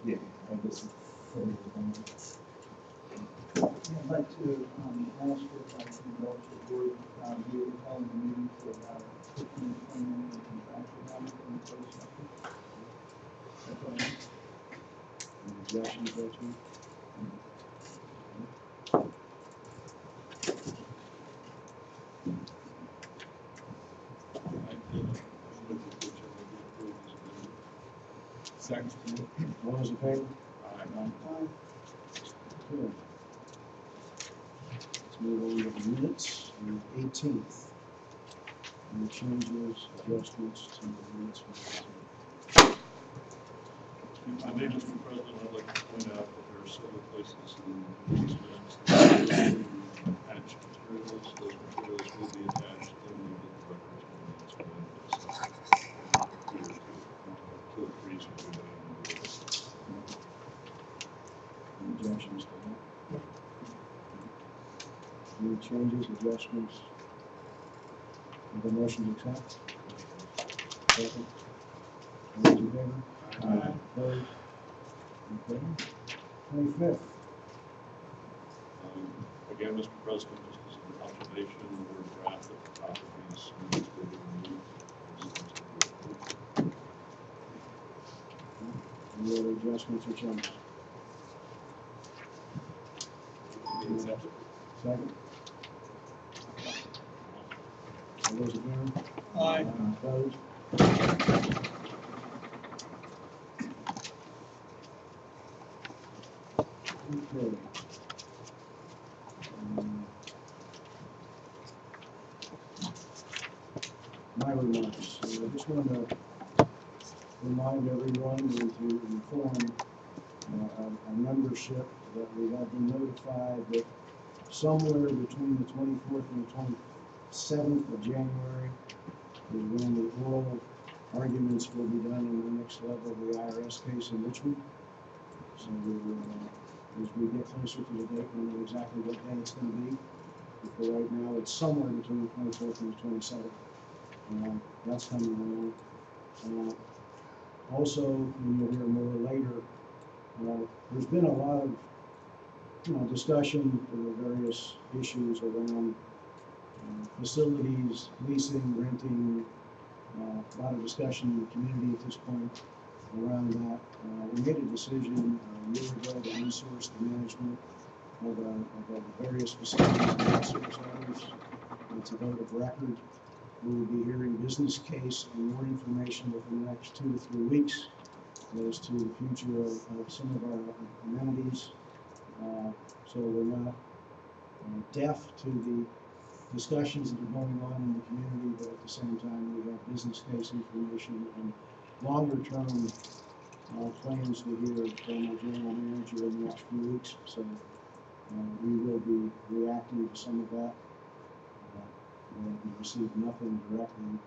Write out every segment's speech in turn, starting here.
Yeah, I guess. I'd like to ask if I can go to the board, be able to call the meeting for about 15, 20 minutes and contractual matters in the closed session. That's all right. Any objections, that's you? Second. All those in favor? Aye. Good. Let's move on to the minutes, on the 18th. Any changes, adjustments to the minutes from the 18th? If I may, Mr. President, I'd like to point out that there are several places in these minutes that attach materials. Those materials will be attached in the records of the minutes. Feel free to do that. Any objections to that? Any changes, adjustments? Have a motion to accept? Second. All those in favor? Aye. Opposed? Okay. 25th. Again, Mr. President, just as an observation, the word draft at the top of these minutes will be removed. Any other adjustments or changes? Second. All those in favor? Aye. Opposed? Okay. My remarks, I just want to remind everyone and to inform our membership that we have been notified that somewhere between the 24th and the 27th of January is when the oral arguments will be done in the next level of the IRS case in Richmond. So we will, as we get closer to the date, we'll know exactly what day it's going to be. But for right now, it's somewhere between the 24th and the 27th. That's coming along. Also, and you'll hear more later, there's been a lot of discussion for the various issues around facilities, leasing, renting, a lot of discussion in the community at this point around that. We made a decision a year ago to insource the management of the various facilities and outsource others. It's a vote of record. We will be hearing business case and more information within the next 2 to 3 weeks as to the future of some of our amenities. So we're not deaf to the discussions that are going on in the community, but at the same time, we have business case information and longer-term plans to hear from our general manager in the next few weeks. So we will be reacting to some of that. We received nothing directly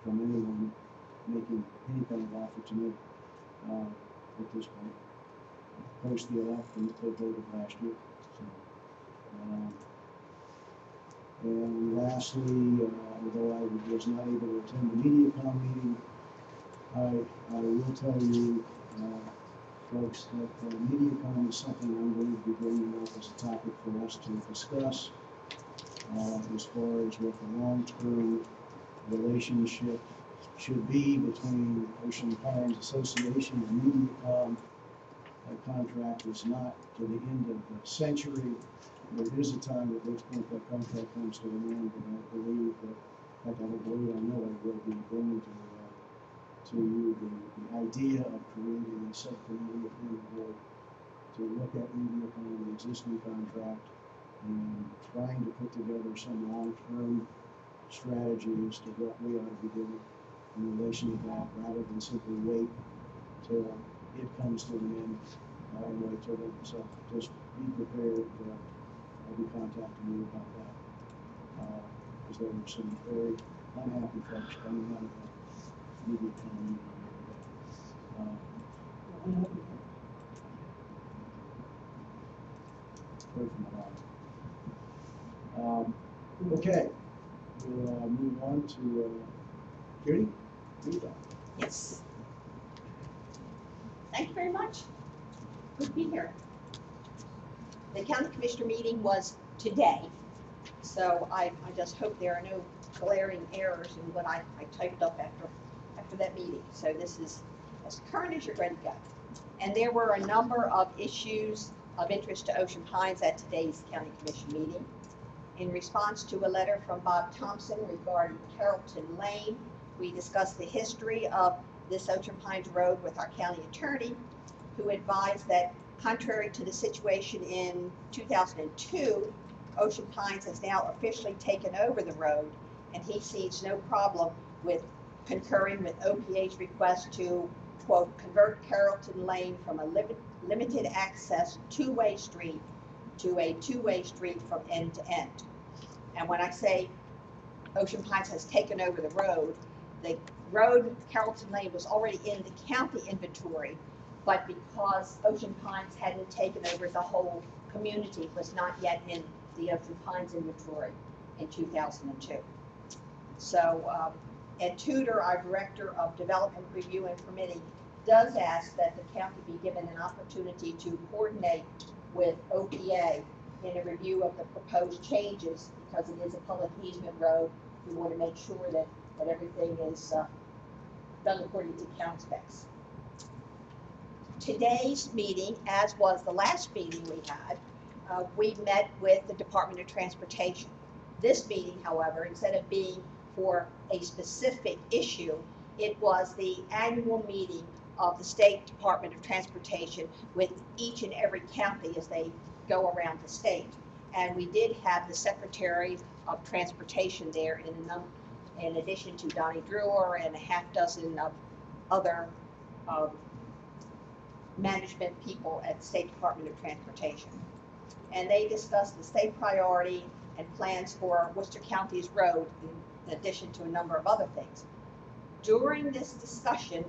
from anyone making any kind of offer to me at this point. Post the election that they voted last year. So, and lastly, although I was not able to attend the MediaCom meeting, I will tell you, folks, that MediaCom is something I'm going to be bringing up as a topic for us to discuss. As far as what the long-term relationship should be between Ocean Palms Association and MediaCom. That contract is not to the end of the century. There is a time at which point that contract comes to an end, but I believe that, in fact, I don't believe, I know I will be bringing to you the idea of creating a subcommittee within the board to look at MediaCom, the existing contract, and trying to put together some long-term strategy as to what we ought to be doing in relation to that, rather than simply wait till it comes to an end and wait till then. So just be prepared. I'll be contacting you about that because there were some very unhappy folks coming out of the media meeting the other day. Pray for my life. Okay, we'll move on to Judy. Yes. Thank you very much. much. Good to be here. The county commissioner meeting was today, so I just hope there are no glaring errors in what I typed up after that meeting. So this is as current as you're ready to go. And there were a number of issues of interest to Ocean Pines at today's county commission meeting. In response to a letter from Bob Thompson regarding Carrollton Lane, we discussed the history of this Ocean Pines Road with our county attorney, who advised that contrary to the situation in 2002, Ocean Pines has now officially taken over the road, and he sees no problem with concurring with OPA's request to, quote, convert Carrollton Lane from a limited access two-way street to a two-way street from end to end. And when I say Ocean Pines has taken over the road Carrollton Lane was already in the county inventory, but because Ocean Pines hadn't taken over the whole community, was not yet in the Ocean Pines inventory in 2002. So Ed Tudor, our Director of Development Review and Permitting, does ask that the county be given an opportunity to coordinate with OPA in a review of the proposed changes, because it is a public easement road. We want to make sure that everything is done according to count specs. Today's meeting, as was the last meeting we met with the Department of Transportation. This meeting, however, instead of being for a specific issue, it was the annual meeting of the State Department of Transportation with each and every county as they go around the state. And we did have the Secretary of Transportation there in addition to Donnie Drewer and a half dozen of other management people at the State Department of Transportation. And they discussed the state priority and plans for Worcester County's road, in addition to a number of other things. During this discussion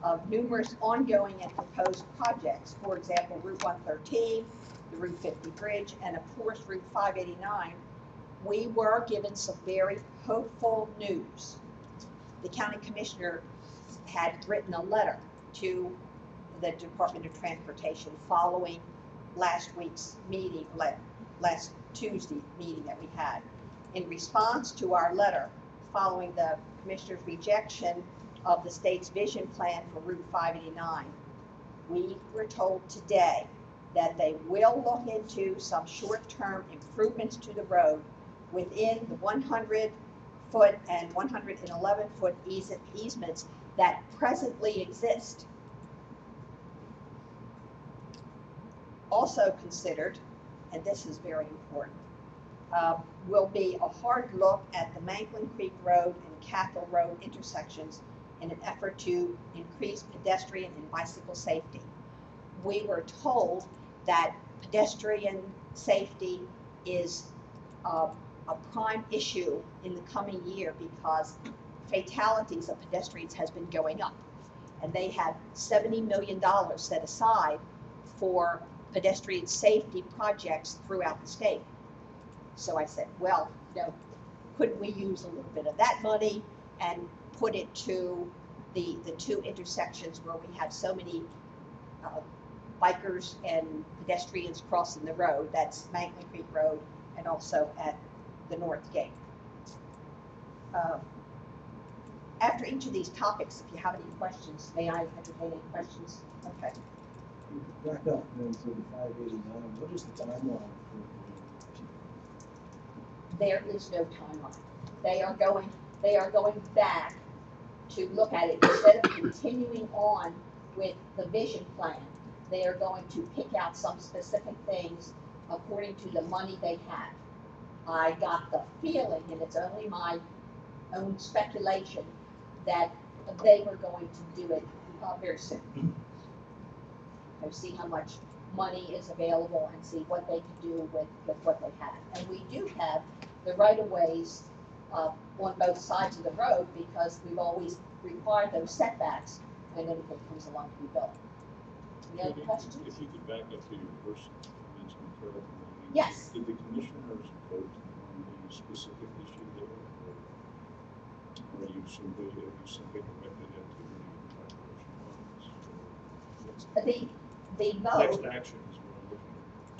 of numerous ongoing and proposed projects, for example, Route 113, the Route 50 bridge, and of course Route 589, we were given some very hopeful news. The county commissioner had written a letter to the Department of Transportation following last week's meeting, last Tuesday meeting that we had. In response to our letter, following the commissioner's rejection of the state's vision plan for Route 589, we were told today that they will look into some short-term improvements to the road within the 100-foot and 111-foot easements that presently exist. Also considered, and this is very important, will be a hard look at the Manklin Creek Road and Cathell Road intersections in an effort to increase pedestrian and bicycle safety. We were told that pedestrian safety is a prime issue in the coming year because fatalities of pedestrians has been going up. And they have $70 million set aside for pedestrian safety projects throughout the state. So I said, well, couldn't we use a little bit of that money and put it to the two intersections where we have so many bikers and pedestrians crossing the road? That's Manklin Creek Road and also at the North Gate. After each of these topics, if you have any questions, may I entertain any questions? Okay. Back up then to the 589. What is the timeline for There is no timeline. They are going back to look at it. Instead of continuing on with the vision plan, they are going to pick out some specific things according to the money they have. I got the feeling, and it's only my own speculation, that they were going to do it very soon. See how much money is available and see what they can do with what they have. And we do have the right-of-ways on both sides of the road because we've always required those setbacks when anything comes along to be built. Any other questions? If you could back up to your first mention of Carrollton Lane. Yes. Did the commissioners vote on the specific issue there, or are you simply directed at the The Next vote, action is what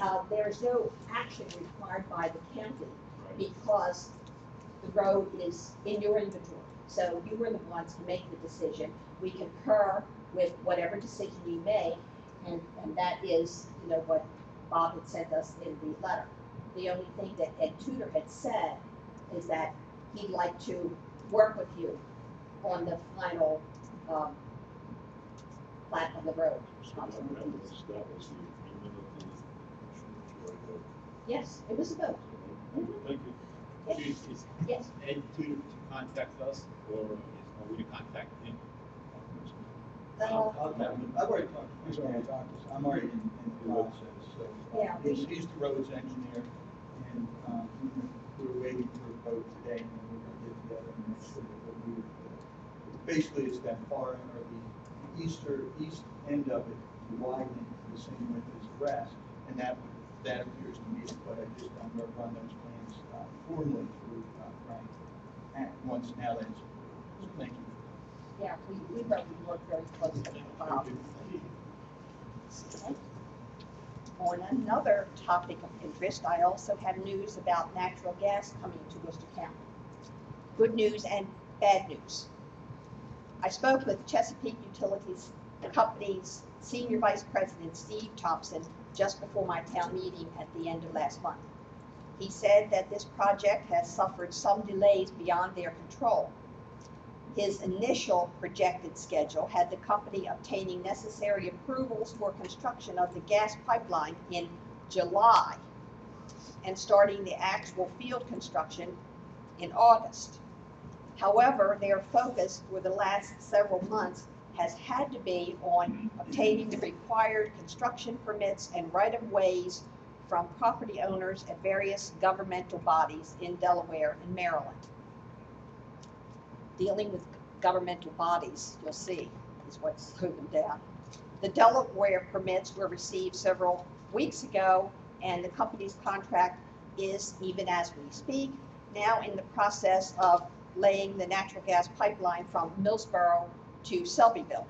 I'm looking there's no action required by the county at. Right. because the road is in your inventory. So you were the ones to make the decision. We concur with whatever decision you make, and that is, what Bob had sent us in the letter. The only thing that Ed Tudor had said is that he'd like to work with you on the final, plat of the road. So that was the agreement of the commissioners, or a vote. Yes, it was a vote. Thank you. Yes. Chief, Yes, Ed Tudor to contact us, or are we to contact him? I'll contact him. I've already talked to He's him. already talked to us. I'm already in the process, so. Yeah. He's the roads engineer, and, we're waiting for a vote today, and then we're gonna get together and make sure that we, basically, it's that far, end, or the east end of it, widening to the same width as the rest, and that appears to be it, but I just, I'm gonna run those plans, formally through, Frank, and once now that's approved. So thank you. yeah, we work very closely with Bob. On another topic of interest, I also have news about natural gas coming to Worcester County. Good news and bad news. I spoke with Chesapeake Utilities Company's Senior Vice President, Steve Thompson, just before my town meeting at the end of last month. He said that this project has suffered some delays beyond their control. His initial projected schedule had the company obtaining necessary approvals for construction of the gas pipeline in July and starting the actual field construction in August. However, their focus for the last several months has had to be on obtaining the required construction permits and right-of-ways from property owners at various governmental bodies in Delaware and Maryland. Dealing with governmental bodies, you'll see, is what's slowed them down. The Delaware permits were received several weeks ago, and the company's contract is, even as we speak, now in the process of laying the natural gas pipeline from Millsboro to Selbyville.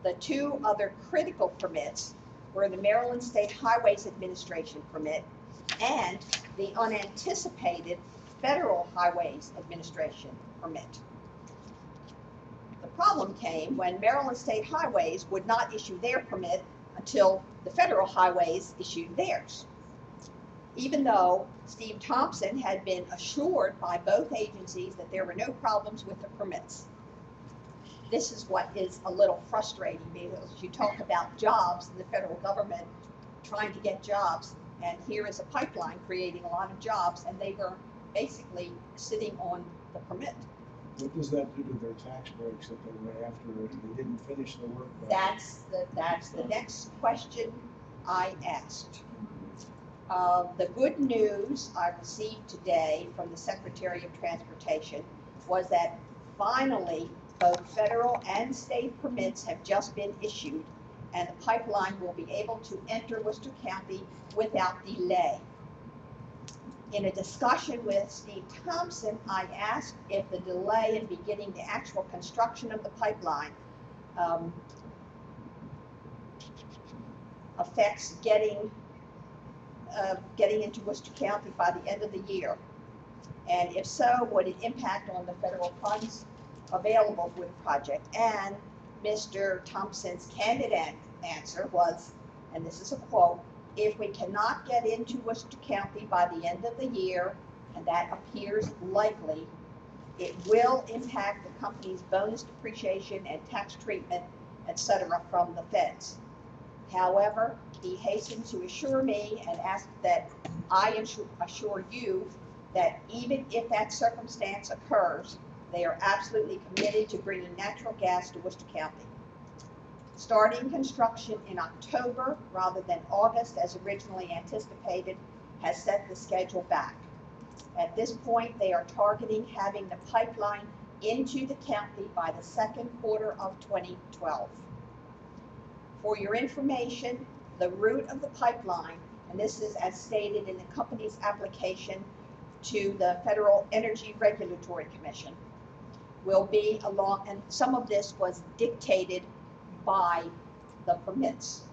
The two other critical permits were the Maryland State Highways Administration permit and the unanticipated Federal Highways Administration permit. The problem came when Maryland State Highways would not issue their permit until the Federal Highways issued theirs. Even though Steve Thompson had been assured by both agencies that there were no problems with the permits. This is what is a little frustrating, because you talk about jobs in the federal government trying to get jobs, and here is a pipeline creating a lot of jobs, and they were basically sitting on the permit. What does that do to their tax breaks that they were after, they didn't finish the work? That's the next question I asked. The good news I received today from the Secretary of Transportation was that finally both federal and state permits have just been issued, and the pipeline will be able to enter Worcester County without delay. In a discussion with Steve Thompson, I asked if the delay in beginning the actual construction of the pipeline affects getting into Worcester County by the end of the year. And if so, would it impact on the federal funds available for the project? And Mr. Thompson's candid answer was, and this is a quote, "If we cannot get into Worcester County by the end of the year, and that appears likely, it will impact the company's bonus depreciation and tax treatment, etc. from the feds." However, he hastened to assure me and asked that I assure you that even if that circumstance occurs, they are absolutely committed to bringing natural gas to Worcester County. Starting construction in October rather than August as originally anticipated has set the schedule back. At this point, they are targeting having the pipeline into the county by the second quarter of 2012. For your information, the route of the pipeline, and this is as stated in the company's application to the Federal Energy Regulatory Commission, will be along, and some of this was dictated by the permits.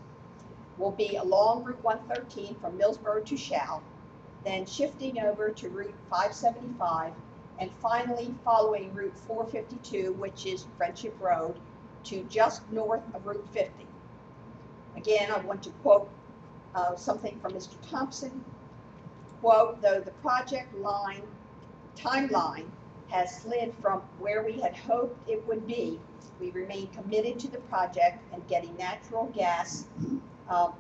will be along Route 113 from Millsboro to Shell, then shifting over to Route 575, and finally following Route 452, which is Friendship Road, to just north of Route 50. Again, I want to quote something from Mr. Thompson. Quote, though the project timeline has slid from where we had hoped it would be, we remain committed to the project and getting natural gas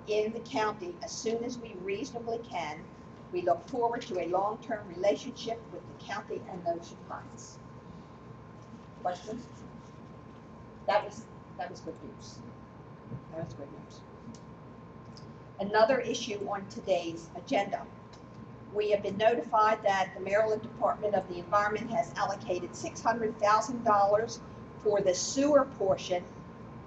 in the county as soon as we reasonably can. We look forward to a long-term relationship with the county and Ocean Pines. Questions? That was good news. That was good news. Another issue on today's agenda. We have been notified that the Maryland Department of the Environment has allocated $600,000 for the sewer portion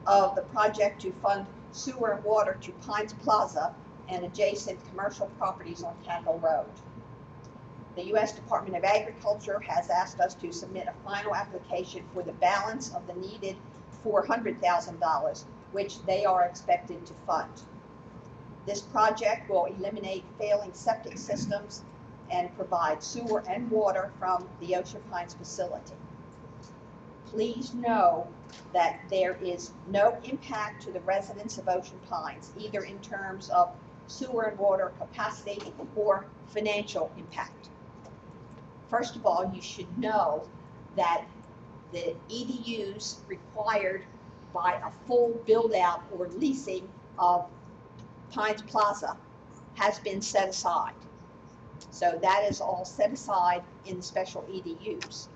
of the project to fund sewer and water to Pines Plaza and adjacent commercial properties on Campbell Road. The U.S. Department of Agriculture has asked us to submit a final application for the balance of the needed $400,000, which they are expected to fund. This project will eliminate failing septic systems and provide sewer and water from the Ocean Pines facility. Please know that there is no impact to the residents of Ocean Pines, either in terms of sewer and water capacity or financial impact. First of all, you should know that the EDUs required by a full build-out or leasing of Pines Plaza has been set aside. So that is all set aside in the special EDUs.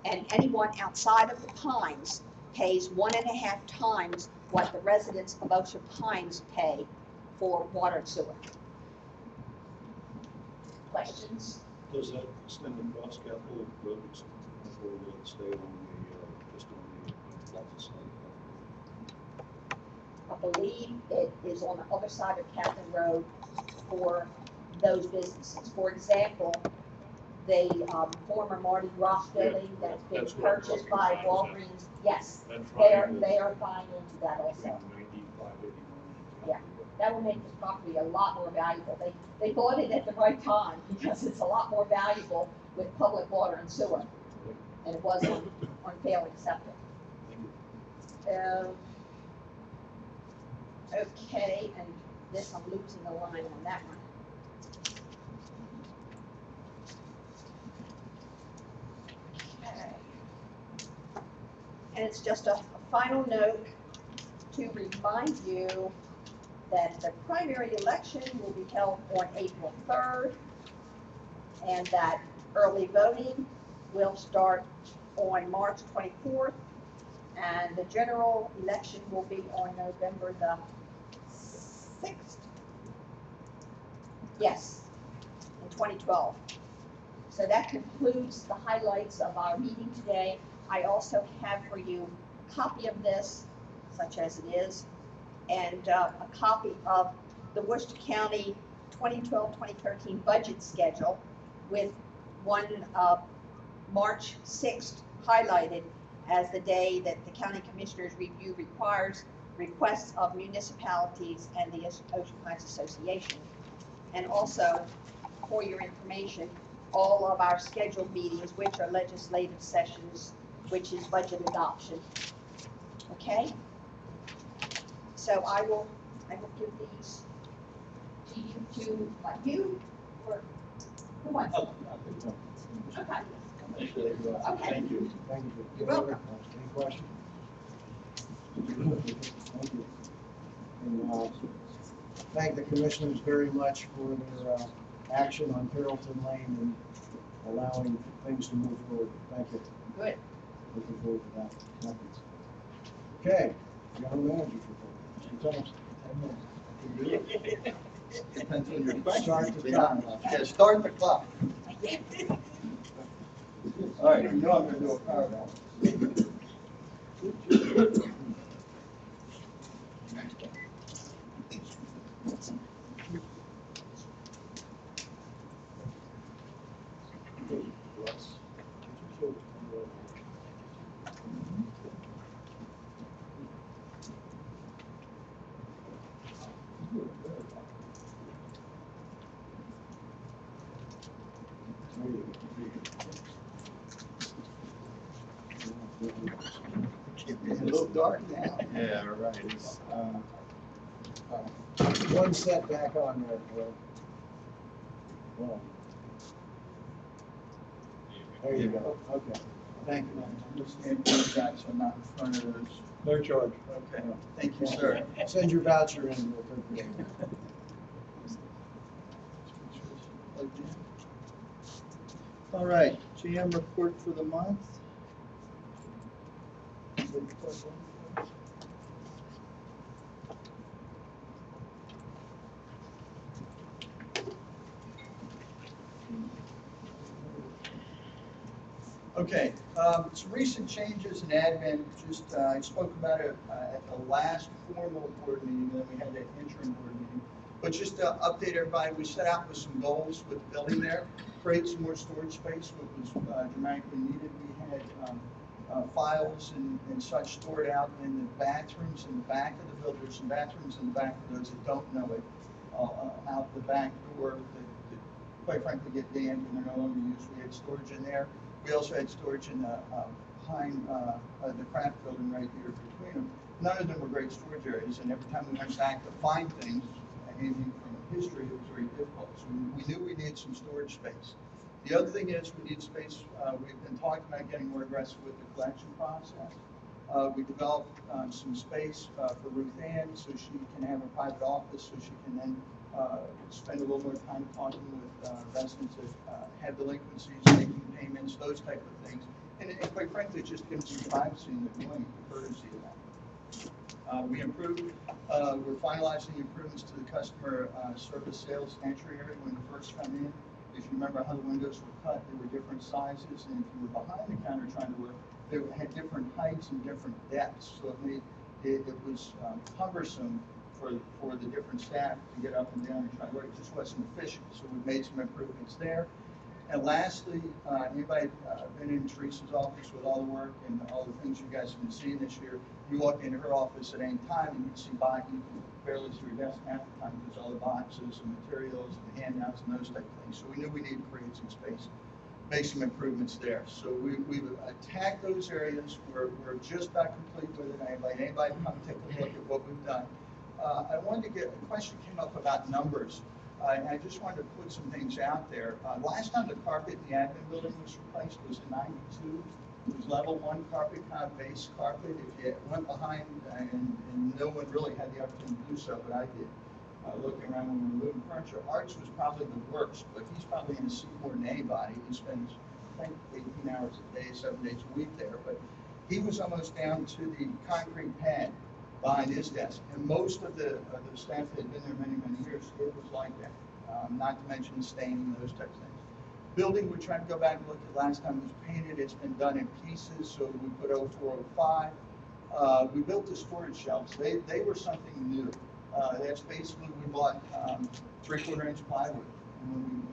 And anyone outside of the Pines pays 1.5 times what the residents of Ocean Pines pay for water and sewer. Questions? Does that extend across Capitol Road, or will it stay on the, just on the plaza side? I believe it is on the other side of Captain Road for those businesses. For example, the former Marty Ross building that's been That's what I'm purchased talking by about. Walgreens, yes, That they are buying into that also. Between 95, 81. Yeah. That will make this property a lot more valuable. They bought it at the right time because it's a lot more valuable with public water and sewer than it was on failing septic. Okay, and this, I'm losing the line on that one. Okay. And it's just a final note to remind you that the primary election will be held on April 3rd, and that early voting will start on March 24th, and the general election will be on November the 6th. Yes, in 2012. So that concludes the highlights of our meeting today. I also have for you a copy of this, such as it is, and a copy of the Worcester County 2012-2013 budget schedule with one March 6th highlighted as the day that the County Commissioners Review requires requests of municipalities and the Ocean Pines Association. And also, for your information, all of our scheduled meetings, which are legislative sessions, which is budget adoption. Okay? So I will give these to you, you, or who wants them? Okay. Okay. Thank you. Thank you. You're welcome. Any questions? Thank you. And thank the commissioners very much for their action on Carrollton Lane and allowing things to move forward. Thank you. Good. Looking forward to that. Happens. Okay, general manager's report. Mr. Thompson. Depends on your question. Start the time. Yeah, start the clock. All right, you know I'm gonna do a power balance. There you go. It's a little dark now. Yeah, right. One setback on there, Bill. Well, there you go, okay, thank you. I'm just standing back so I'm not in front of those. No charge. Okay, thank you, sir. Send your voucher in, we'll take it. All right, GM report for the month. Okay, some recent changes in admin, just, I spoke about it at the last formal board meeting, then we had that interim board meeting. But just to update everybody, we set out with some goals with the building there, create some more storage space, which was dramatically needed. We had files and such stored out in the bathrooms in the back of the building. There's some bathrooms in the back for those that don't know it, out the back door that quite frankly get dammed and they're no longer used. We had storage in there. We also had storage in the behind the craft building right here between them. None of them were great storage areas, and every time we went back to find things, anything from history, it was very difficult. So we knew we needed some storage space. The other thing is we need space. We've been talking about getting more aggressive with the collection process. We developed some space for Ruth Ann so she can have a private office, so she can then spend a little more time talking with residents that have delinquencies, making payments, those type of things. And quite frankly, just gives them privacy in the doing, the courtesy of that. We improved, we're finalizing the improvements to the customer service sales entry area when you first come in. If you remember how the windows were cut, they were different sizes, and if you were behind the counter trying to work, they had different heights and different depths, so it was cumbersome for the different staff to get up and down and try to work. It just wasn't efficient, so we've made some improvements there. And lastly, anybody been in Teresa's office with all the work and all the things you guys have been seeing this year, you walk into her office at any time and you can see you can barely see your desk half the time because all the boxes and materials and handouts and those type of things. So we knew we needed to create some space, make some improvements there. So we've attacked those areas. We're just about complete with it. Anybody come take a look at what we've done. I wanted to get, a question came up about numbers. And I just wanted to put some things out there. Last time the carpet in the admin building was replaced was in '92. It was level 1 carpet, kind of base carpet. If you went behind, and no one really had the opportunity to do so, but I did, looking around when we were moving furniture. Arch was probably the worst, but he's probably going to see more than anybody. He spends, I think, 18 hours a day, 7 days a week there. But he was almost down to the concrete pad behind his desk. And most of the staff that had been there many, many years, it was like that. Not to mention staining, those types of things. Building, we're trying to go back and look at last time it was painted. It's been done in pieces, so we put 0405. We built the storage shelves. They were something new. That's basically, we bought 3/4 inch plywood. And when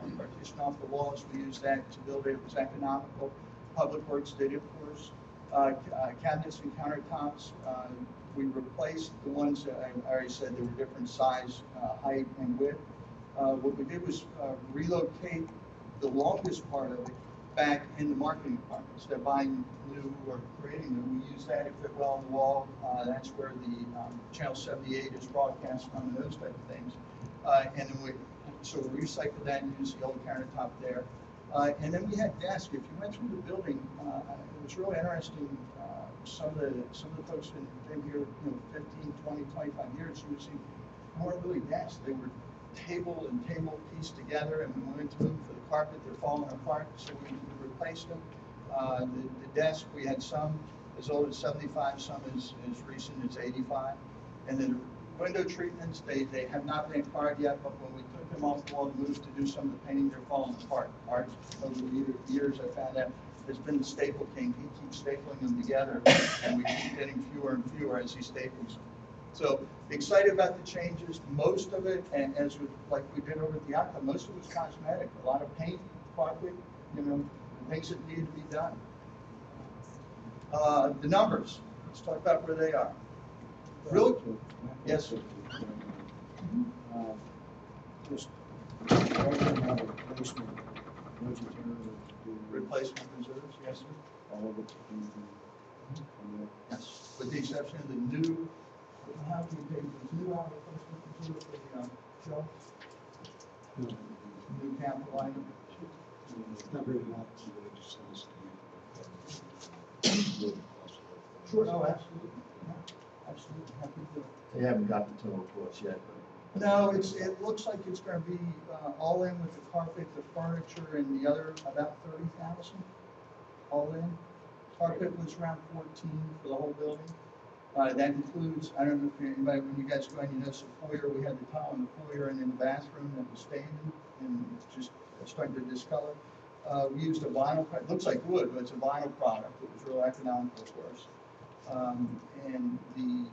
we partitioned off the walls, we used that to build it. It was economical. Public Works did it for us. Cabinets and countertops, we replaced the ones that I already said they were different size, height, and width. What we did was relocate the longest part of it back in the marketing department. Instead of buying new or creating new, we use that. It fit well on the wall. That's where the Channel 78 is broadcast from, and those type of things. And then we recycled that and used the old countertop there. And then we had desks. If you went through the building, it was really interesting. Some of the folks who have been here, 15, 20, 25 years, you would see more really desks. They were table and table pieced together, and we went to them for the carpet. They're falling apart, so we replaced them. The desk, we had some as old as 75, some as recent as 85. And then the window treatments, they have not been acquired yet, but when we took them off the wall and moved to do some of the painting, they're falling apart. Art, over the years, I found out has been the staple king. He keeps stapling them together, and we keep getting fewer and fewer as he staples them. So excited about the changes. Most of it, and like we did over at the Aqua, most of it was cosmetic. A lot of paint, carpet, things that needed to be done. The numbers. Let's talk about where they are. Really? Yes, sir. just right now, replacement, budgetary, do Replacement reserves, yes, sir? all of it. Yes. With the exception of the new, how do you pay for the new out replacement reserve for the, Joe? New capital item? Not very much. Sure, oh, absolutely, yeah, absolutely, happy to do it. They haven't got the total to us yet, but. No, it looks like it's gonna be, all in with the carpet, the furniture, and the other, about 30,000, all in. Carpet was around 14 for the whole building. That includes, I don't know if anybody, when you guys go in, you notice the foyer, we had the tile in the foyer and in the bathroom that was standing, and it's just starting to discolor. We used a vinyl, it looks like wood, but it's a vinyl product, it was real economical for us. And the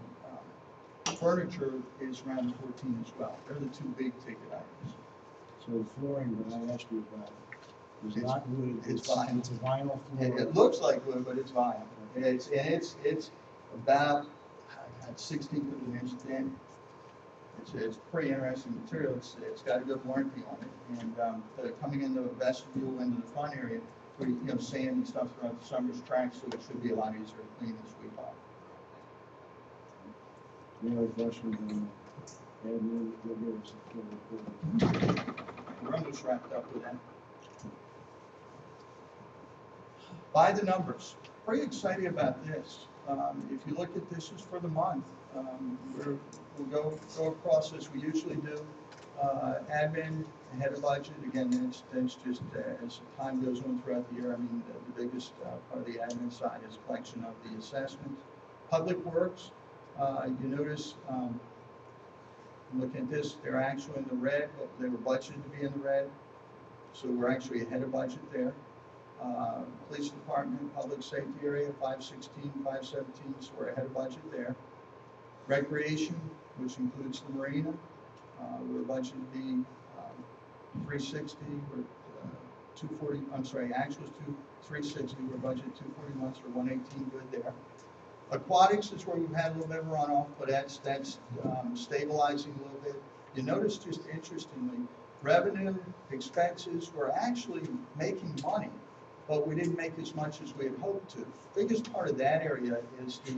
furniture is around 14 as well. They're the two big ticket items. So the flooring that I asked you about is It's- not wood. it's vinyl. It's a vinyl floor. It looks like wood, but it's vinyl. It's about 1/16 of an inch thin. It's pretty interesting material. It's got a good warranty on it. And coming into the vestibule, into the front area, where sand and stuff throughout the summer's track, so it should be a lot easier to clean and sweep up. Any other questions on admin? You'll give us a full report. We're almost wrapped up with that. By the numbers, pretty excited about this. If you look at this is for the month, we'll go across as we usually do. Admin, ahead of budget, again, that's just as time goes on throughout the year. I mean, the biggest part of the admin side is collection of the assessment. Public Works, you notice, looking at this, they're actually in the red, but they were budgeted to be in the red. So we're actually ahead of budget there. Police Department, Public Safety Area, 516, 517, so we're ahead of budget there. Recreation, which includes the marina, we're budgeted to be 360, we're 240, I'm sorry, actuals 360, we're budgeted 241, so we're 118 good there. Aquatics is where we've had a little bit of runoff, but that's stabilizing a little bit. You notice, just interestingly, revenue, expenses, we're actually making money, but we didn't make as much as we had hoped to. Biggest part of that area is the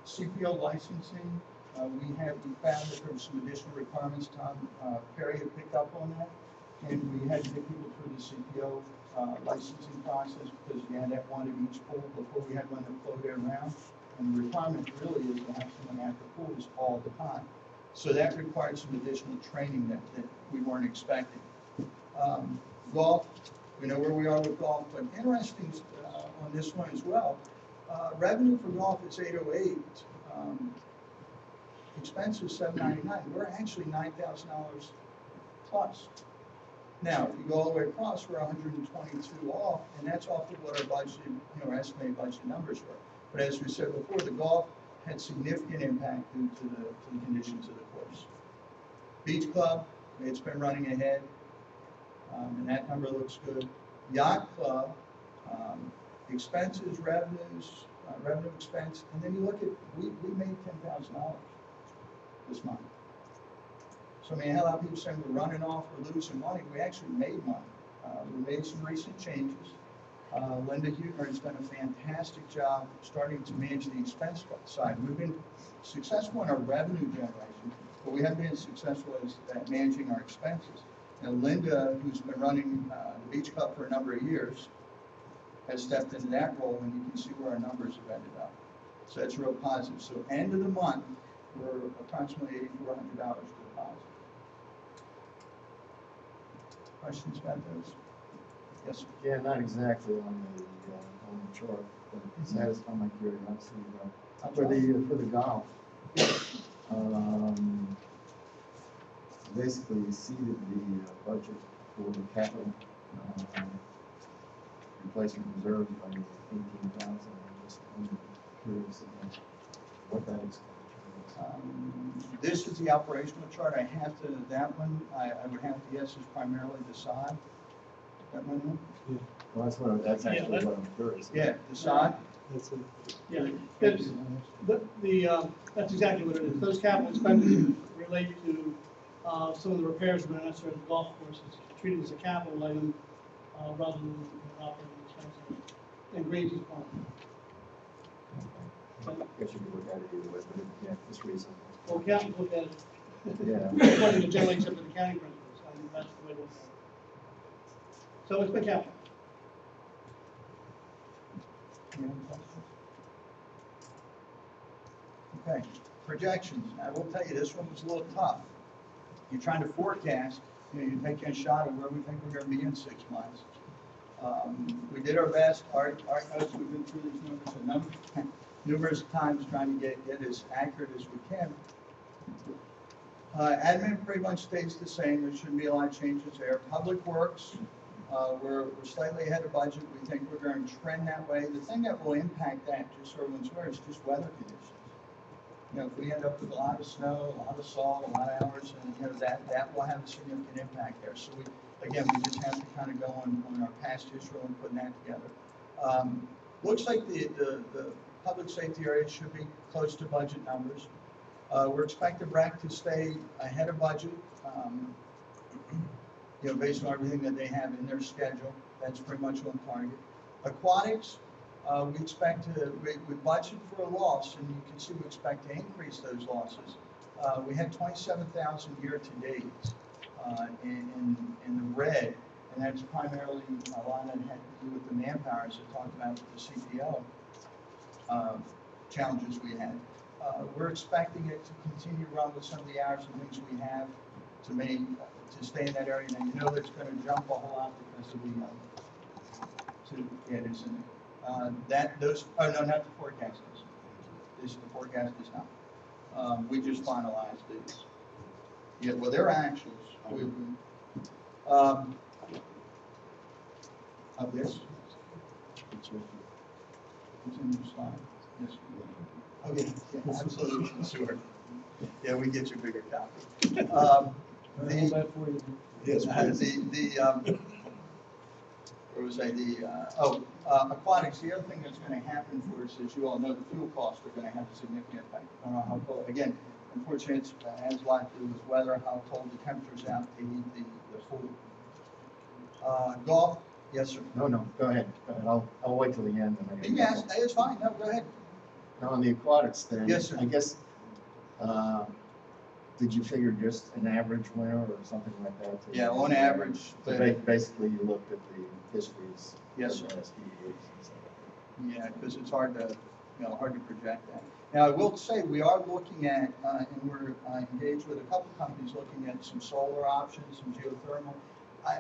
CPO licensing. We found that there were some additional requirements. Tom Perry had picked up on that, and we had to get people through the CPO licensing process because we had to have one at each pool before we had one that floated around. And the requirement really is to have someone at the pools all the time. So that required some additional training that we weren't expecting. Golf, we know where we are with golf, but interesting on this one as well. Revenue for golf is 808. Expenses $799. We're actually $9,000 plus. Now, if you go all the way across, we're 122 off, and that's off of what our budget, our estimated budget numbers were. But as we said before, the golf had significant impact due to the conditions of the course. Beach Club, it's been running ahead, and that number looks good. Yacht Club, expenses, revenues, revenue expense, and then you look at, we made $10,000 this month. So I mean, a lot of people saying we're running off, we're losing money. We actually made money. We made some recent changes. Linda Huebner has done a fantastic job starting to manage the expense side. We've been successful in our revenue generation, but we haven't been successful at managing our expenses. Now, Linda, who's been running the Beach Club for a number of years, has stepped into that role, and you can see where our numbers have ended up. So that's real positive. So end of the month, we're approximately $8,400 to the positive. Questions about those? Yes, sir. Yeah, not exactly on the chart, but it satisfied my curiosity about, for the golf. Basically exceeded the budget for the capital replacement reserve by 18,000. I'm just curious about what that expenditure is. This is the operational chart. I have to, that one, I would have to guess is primarily the sod. That one? Well, that's actually what I'm curious about. Yeah, the sod. That's it. Yeah, that's exactly what it is. Those capital expenditures relate to some of the repairs are not necessarily the golf course, it's treated as a capital item, rather than an operating expense. And Graves is one. I guess you could look at it either way, but yeah, this reason. Well, accountants look at it, Yeah. according to generally accepted accounting principles, I think that's the way to look at it. So it's been capital. Any other questions? Okay, projections. I will tell you, this one was a little tough. You're trying to forecast, you know, you're taking a shot at where we think we're gonna be in 6 months. We did our best, our notes, we've been through these numbers numerous times trying to get as accurate as we can. Admin pretty much stays the same, there shouldn't be a lot of changes there. Public Works, we're slightly ahead of budget, we think we're going to trend that way. The thing that will impact that, just so everyone's aware, is just weather conditions. You know, if we end up with a lot of snow, a lot of salt, a lot of hours, and you know, that will have a significant impact there. So we just have to kind of go on our past history and putting that together. Looks like the public safety area should be close to budget numbers. We're expecting rec to stay ahead of budget, you know, based on everything that they have in their schedule. That's pretty much on target. Aquatics, we expect we budget for a loss, and you can see we expect to increase those losses. We had 27,000 year to date in the red, and that's primarily a lot that had to do with the manpower, as I talked about with the CPO challenges we had. We're expecting it to continue to run with some of the hours and things we have to stay in that area. Now, you know that it's going to jump a whole lot because of it isn't. No, not the forecast is. The forecast is not. We just finalized it. Yeah, well, they're actuals. Of this? It's in your slide. Yes. Okay, yeah, absolutely, sure. Yeah, we get you a bigger copy. Hold that for you. Yes, where was I, aquatics, the other thing that's gonna happen for us, as you all know, the fuel costs are gonna have a significant effect. I don't know how cold, again, unfortunately, it has a lot to do with weather, how cold the temperature's out, they need the food. Golf, yes, sir. No, go ahead. I'll wait till the end. And then Yes, it's fine, no, go ahead. Now, on the aquatics thing. Yes, sir. I guess, did you figure just an average winter or something like that? Yeah, on average, So basically, you looked at the histories. Yes, of the sir. last few years and stuff. yeah, because it's hard to project that. Now, I will say, we are looking at, and we're engaged with a couple companies looking at some solar options, some geothermal.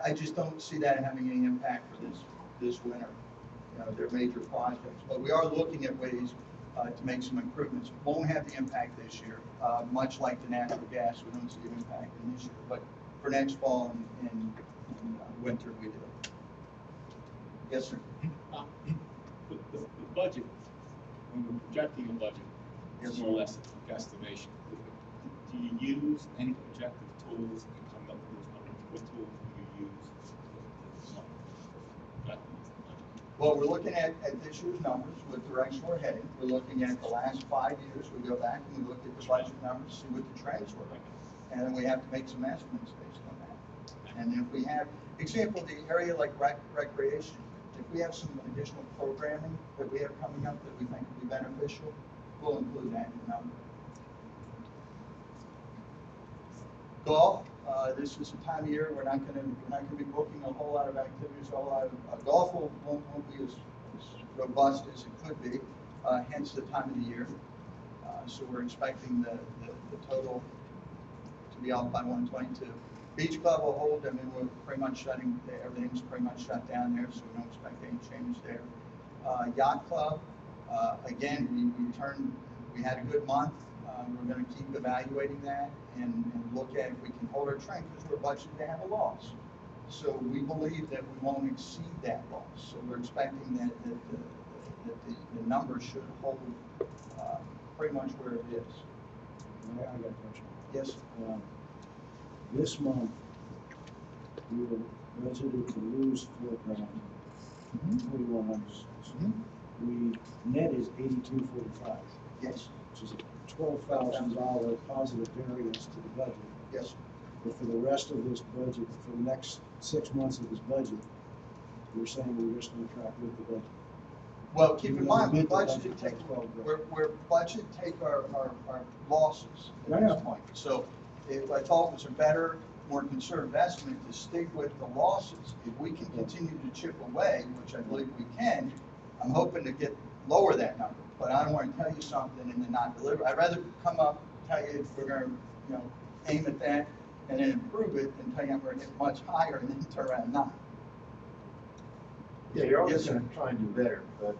I just don't see that having any impact for this winter. You know, they're major projects, but we are looking at ways to make some improvements. Won't have the impact this year, much like the natural gas, we don't see an impact in this year, but for next fall and winter, we do. Yes, sir. The budget, when we're projecting a budget, Yes, it's sir. more or less a guesstimation. Do you use any projective tools in coming up with those numbers? What tools do you use? Well, we're looking at this year's numbers with direction we're heading. We're looking at the last 5 years. We go back and we look at the budget numbers, see what the trends were. And then we have to make some estimates based on that. And if we have, example, the area like recreation, if we have some additional programming that we have coming up that we think would be beneficial, we'll include that in the number. Golf, this is a time of year we're not going to be booking a whole lot of activities. A whole lot of golf won't be as robust as it could be, hence the time of the year. So we're expecting the total to be off by 122. Beach club will hold. I mean, we're pretty much everything's pretty much shut down there, so we don't expect any changes there. Yacht club, again, we had a good month. We're going to keep evaluating that and look at if we can hold our trend because we're budgeted to have a loss. So we believe that we won't exceed that loss. So we're expecting that the numbers should hold pretty much where it is. I got a question. Yes. This month, we were budgeted to lose $4,000, 4,100. We net is 82.45, Yes. which is a $12,000 positive variance to the budget. Yes. But for the rest of this budget, for the next 6 months of this budget, we're saying we're just gonna track with the budget. Well, keep in mind, we Mid to budgeted budget take, 12 grand. we're budget take our losses Yeah, at yeah. this point. So if I thought it was a better, more conservative estimate to stick with the losses. If we can continue to chip away, which I believe we can, I'm hoping to lower that number. But I don't want to tell you something and then not deliver. I'd rather come up, tell you we're gonna, aim at that and then improve it than tell you I'm gonna get much higher and then turn around and not. Yeah, you're always Yes, sir. gonna try and do better, but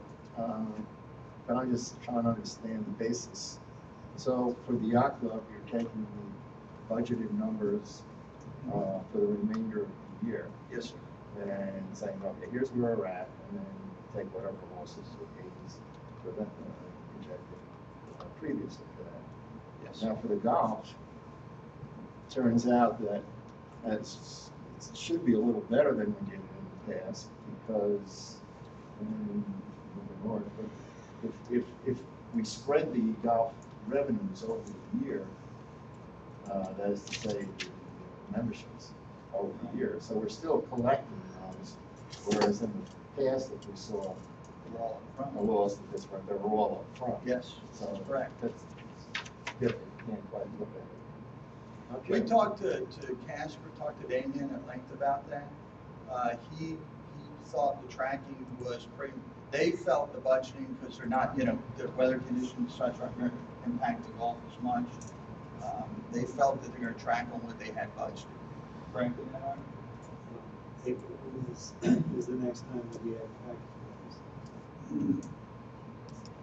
I'm just trying to understand the basis. So for the yacht club, you're taking the budgeted numbers for the remainder of the year Yes, sir. and saying, okay, here's where we're at, and then take whatever losses or gains for that projected previously to that. Yes, sir. Now, for the golf, turns out that it should be a little better than we did in the past, because, moving north, but if we spread the golf revenues over the year, that is to say, the memberships over the year, so we're still collecting those, whereas in the past, if we saw We're all up front. a loss of this, they're all up front. Yes, So that's correct. that's different, you can't quite look at it. We Okay. talked to Casper, talked to Damien at length about that. He thought the tracking was pretty, they felt the budgeting, because they're not, the weather conditions and such aren't going to impact the golf as much. They felt that they're going to track on what they had budgeted. Frank, isn't that right? April is the next time that we have practice.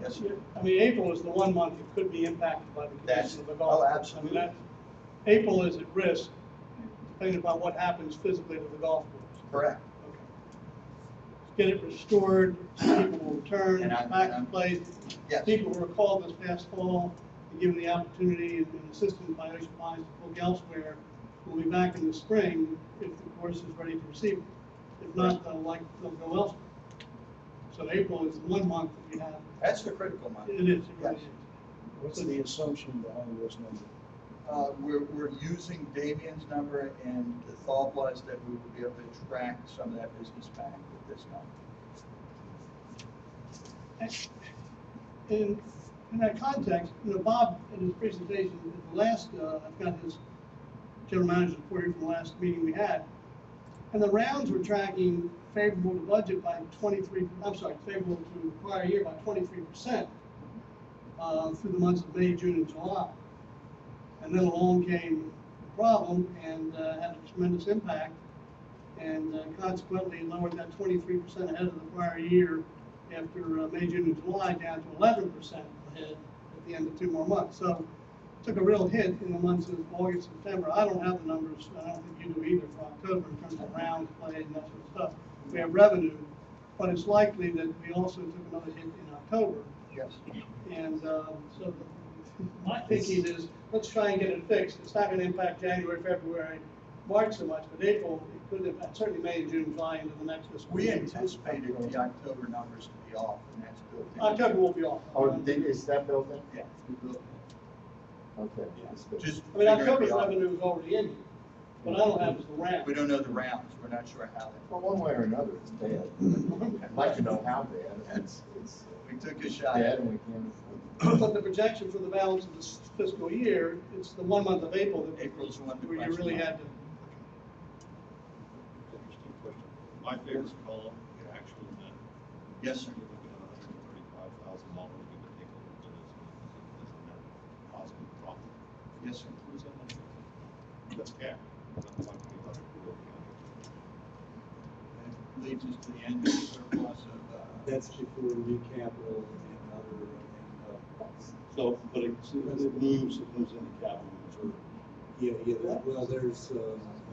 Yes, sir. I mean, April is the one month that could be impacted by the That's- condition of the golf. oh, course. absolutely. I mean, April is at risk, depending upon what happens physically to the golf course. Correct. Okay. Get it restored, people will return And back to play. Yes. People who were called this past fall, and given the opportunity and assistance by Ocean Pines to book elsewhere, will be back in the spring if the course is ready to receive them. If not, they'll go elsewhere. So April is the one month that we have. That's the critical month. It is, it really Yes. is. What's the assumption behind this number? We're using Damien's number, and the thought was that we would be able to track some of that business back with this number. In that context, Bob, in his presentation, at the last, I've got his general manager's report here from the last meeting we had, and the rounds were tracking favorable to budget by favorable to prior year by 23%, through the months of May, June, and July. And then along came the problem and had a tremendous impact, and consequently lowered that 23% ahead of the prior year after May, June, and July down to 11% ahead at the end of 2 more months. So took a real hit in the months of August, September. I don't have the numbers, I don't think you do either, for October in terms of rounds played and that sort of stuff. We have revenue, but it's likely that we also took another hit in October. Yes. And so my thinking is, let's try and get it fixed. It's not going to impact January, February, March so much, but April, it could impact, certainly May, June, July into the next fiscal We year. anticipated the October numbers to be off, and that's built in. October will be off. Is that built in? Yeah, we built Okay. it. it's built. Just I mean, figuring October's it out. revenue is already in here, but I don't have is the round. We don't know the rounds, we're not sure how Well, one way or another, it's bad. I'd like to know how bad. It's we took a shot. bad and we can't. But the projection for the balance of this fiscal year, it's the 1 month of April that April's the one that where you question really mark. had to. Interesting question. My favorite column, the actual net. Yes, sir. You're looking at $135,000, give or take a little bit as a net positive profit. Yes, sir. Where's that money going? That's cash. That's not talking about real cash. That leads us to the end of the surplus of, That's before new capital and other, So, but it moves into capital reserve. well, there's,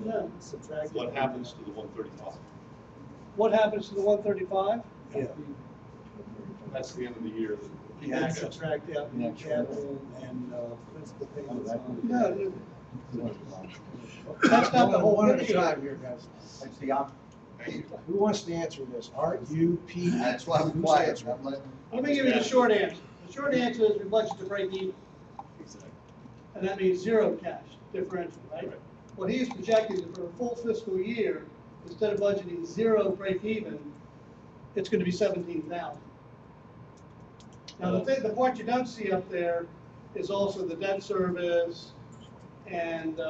Yeah. subtract. What happens to the 135? What happens to the 135? Yeah, That's the end of the year. The and actual. subtract out new capital and, principal payments on. No, that's not the whole One at a picture. time here, guys. That's the op. Who wants to answer this? Art, you, Pete? That's why I'm Who's quiet. answering? I'm letting. Let me give you the short answer. The short answer is we budget to break even, Exactly. and that means zero cash differential, right? Right. what he is projecting is for a full fiscal year, instead of budgeting 0 break even, it's gonna be 17,000. Now, the part you don't see up there is also the debt service and,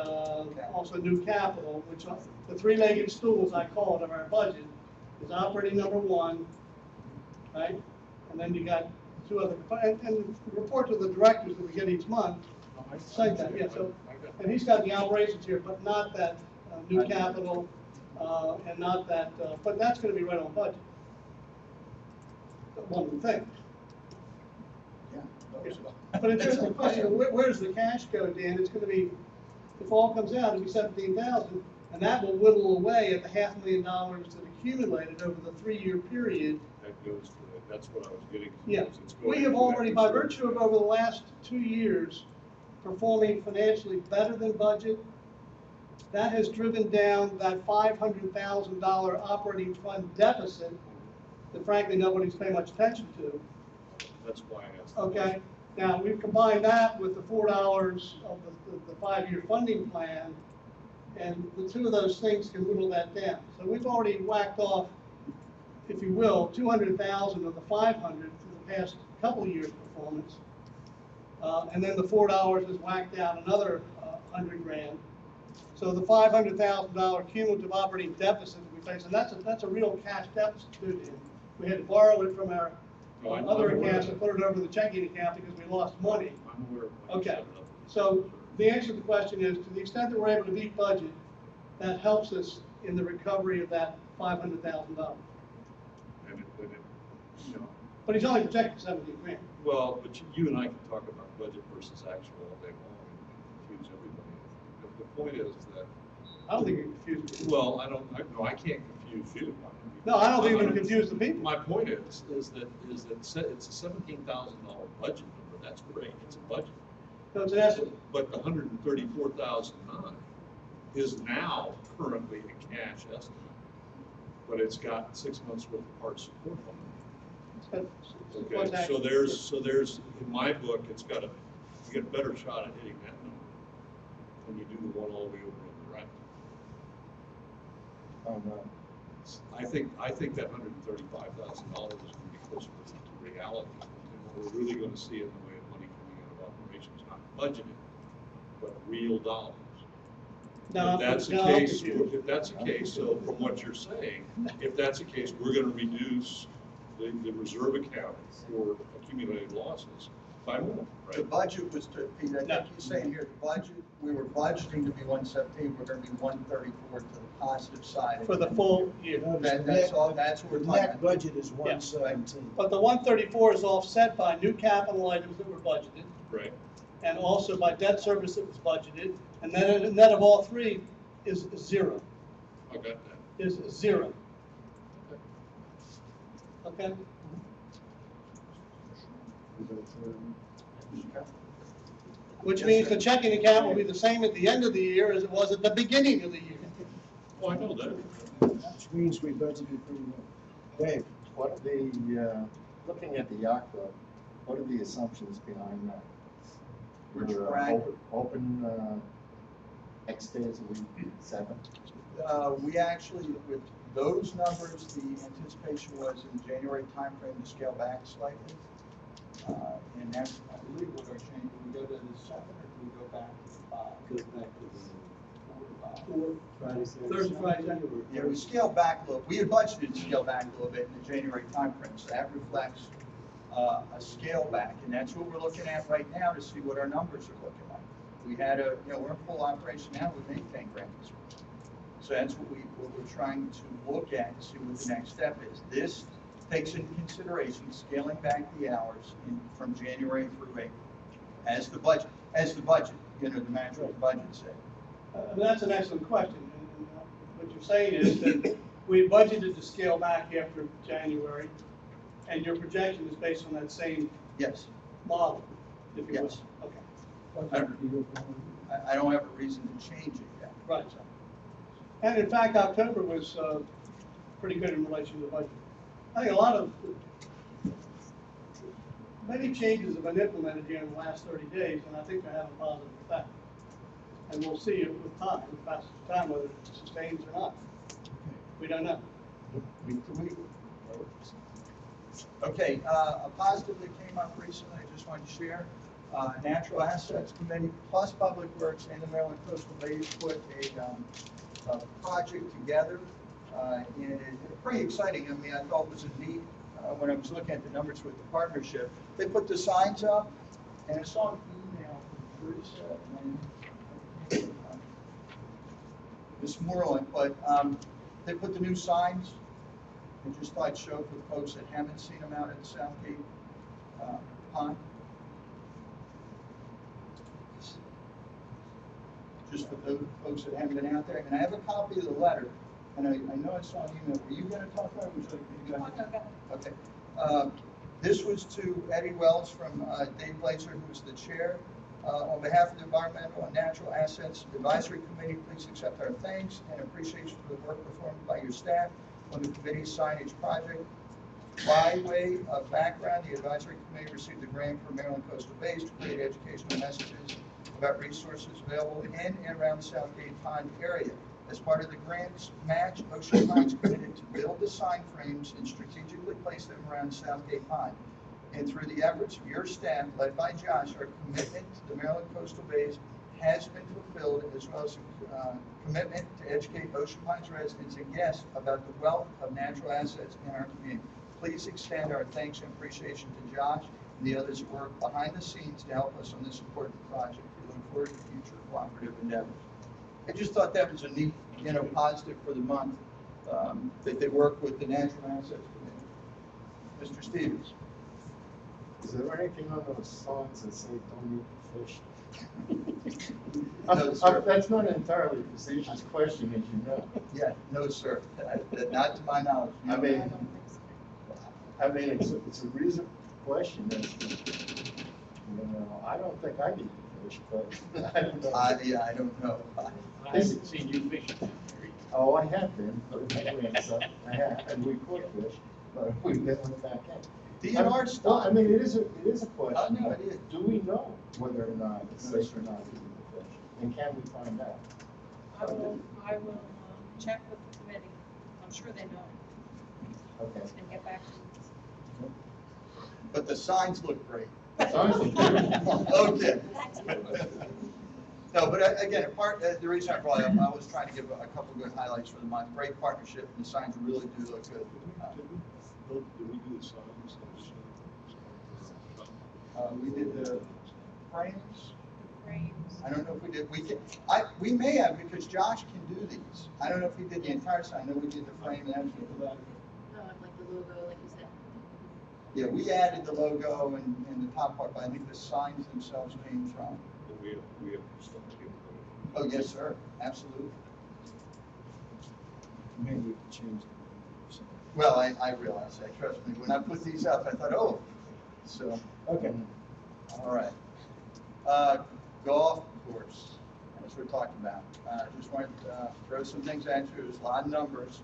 also new capital, which are the three-legged stools, I call it, of our budget, is operating number 1, right? And then you got 2 other, and the report to the directors that we get each month, cite that, yeah, so, and he's got the operations here, but not that new capital, and not that, but that's gonna be right on budget. One would think. Yeah. But in terms of the question, where does the cash go, Dan? It's gonna be, if all comes out, it'll be 17,000, and that will whittle away at the $500,000 that accumulated over the 3-year period. That goes to, that's what I was getting to. Yeah, is it's going we have to already, that by reserve. virtue of over the last 2 years, performing financially better than budget, that has driven down that $500,000 operating fund deficit that frankly nobody's paying much attention to. That's why I asked. the Okay, question. now we've combined that with the $4 of the 5-year funding plan, and the 2 of those things can whittle that down. So we've already whacked off, if you will, 200,000 of the 500 for the past couple of years' performance. And then the $4 has whacked out another 100 grand. So the $500,000 cumulative operating deficit that we face, and that's a real cash deficit too, Dan. We had to borrow it from our No, I'm other aware accounts of and that. put it over the checking account because we lost money. I'm aware of when you Okay, set it up. so the answer to the question is, to the extent that we're able to beat budget, that helps us in the recovery of that $500,000. And it, you know, But he's only projected 17 grand. well, but you and I can talk about budget versus actual all day long and confuse everybody. The point is that, I don't think you confuse me. well, no, I can't confuse you. No, I don't think you're gonna confuse the people. My point is that it's a $17,000 budget number, that's great, it's a budget. So it's an estimate. But the 134,009 is now currently a cash estimate. But it's got 6 months worth of part support on it. What's Okay, actually- so there's, in my book, you get a better shot at hitting that number when you do the one all the way over on the right. Oh, no. I think that $135,000 is going to be closer to reality. And what we're really going to see in the way of money coming out of operations, not budgeted, but real dollars. No, If that's the no, I'm case, confused. if that's the case, so from what you're saying, if that's the case, we're gonna reduce the reserve account for accumulated losses by more, The right? budget was to, Pete, I think he's saying here, the budget, we were budgeting to be 117, we're gonna be 134 to the positive side. For the full year. That's all, that's what The we're talking net about. budget is 117. But the 134 is offset by new capital items that were budgeted, Right. and also by debt service that was budgeted, and then the net of all 3 is 0, I got that. is 0. Okay? Which Yes, means sir. the checking account will be the same at the end of the year as it was at the beginning of the year. Well, I know that. Which means we budgeted pretty well. Dave? What are the, looking at the yacht club, what are the assumptions behind that? We're We're, trying- open, X days a week, 7? We actually, with those numbers, the anticipation was in January timeframe to scale back slightly. And that's, I believe, what our change, do we go to the 7 or do we go back to 5? Goes back to the 4 to 5. Friday, Saturday. Thursday, Friday, Sunday, Saturday. Yeah, we scaled back a little, we had budgeted to scale back a little bit in the January timeframe, so that reflects a scale back, and that's what we're looking at right now to see what our numbers are looking like. We had we're in full operation now with maintain grant this week. So that's what we're trying to look at and see what the next step is. This takes into consideration scaling back the hours from January through April as the budget, the match what the budget said. That's an excellent question. And what you're saying is that we budgeted to scale back after January, and your projection is based on that same Yes, model, if you will. Yes. Okay, I don't have a reason to change it yet. right. And in fact, October was pretty good in relation to the budget. I think many changes have been implemented here in the last 30 days, and I think they're having a positive effect. And we'll see it with time, with passage of time, whether it sustains or not. We don't know. Week to week. Okay, a positive that came up recently, I just wanted to share. Natural Assets Committee plus Public Works and the Maryland Coastal Bays put a project together, and it's pretty exciting. I mean, I thought it was a neat, when I was looking at the numbers with the partnership, they put the signs up, and I saw an email from Teresa and Miss Moreland, but they put the new signs, and just thought I'd show for the folks that haven't seen them out at Southgate Pond. Just for those folks that haven't been out there, and I have a copy of the letter, and I know I saw an email. Were you going to talk about it? Would you like me to go ahead? Okay. This was to Eddie Wells from Dave Blazer, who was the chair. On behalf of the Environmental and Natural Assets Advisory Committee, please accept our thanks and appreciation for the work performed by your staff on the committee's signage project. By way of background, the advisory committee received a grant from Maryland Coastal Bays to create educational messages about resources available in and around the Southgate Pond area. As part of the grant's match, Ocean Pines committed to build the sign frames and strategically place them around Southgate Pond. And through the efforts of your staff, led by Josh, our commitment to the Maryland Coastal Bays has been fulfilled, as well as a commitment to educate Ocean Pines residents and guests about the wealth of natural assets in our community. Please extend our thanks and appreciation to Josh and the others who work behind the scenes to help us on this important project. We look forward to future cooperative endeavors. I just thought that was a neat, positive for the month, that they work with the Natural Assets Committee. Mr. Stevens. Is there anything on those signs that say don't eat fish? No, sir. That's not an entirely facetious question, as you know. Yeah, no, sir. Not to my knowledge. I mean, it's a reasonable question. I don't think I eat fish, but I don't know. I don't know. I haven't seen you fishing. Oh, I have been, but I have, and we caught fish, but we never went back in. DNR stuff. I mean, it is a question. No, it is. Do we know whether or not it's safe or not to eat the fish? And can we find out? I will check with the committee. I'm sure they know Okay. and get back to you. But the signs look great. Signs look good. Okay. No, but again, the reason I brought it up, I was trying to give a couple good highlights for the month. Great partnership, and the signs really do look good. Did we do the signs? We did the frames. Frames. I don't know if we did. We may have, because Josh can do these. I don't know if he did the entire sign. I know we did the frame and everything. Like the logo, like you said. Yeah, we added the logo and the top part, but I think the signs themselves came from. We have stuff to give them. Oh, yes, sir. Absolutely. Maybe we can change the. Well, I realize that. Trust me. When I put these up, I thought, oh, so, okay. All right. Golf course, as we're talking about. Just wanted to throw some things at you. There's a lot of numbers.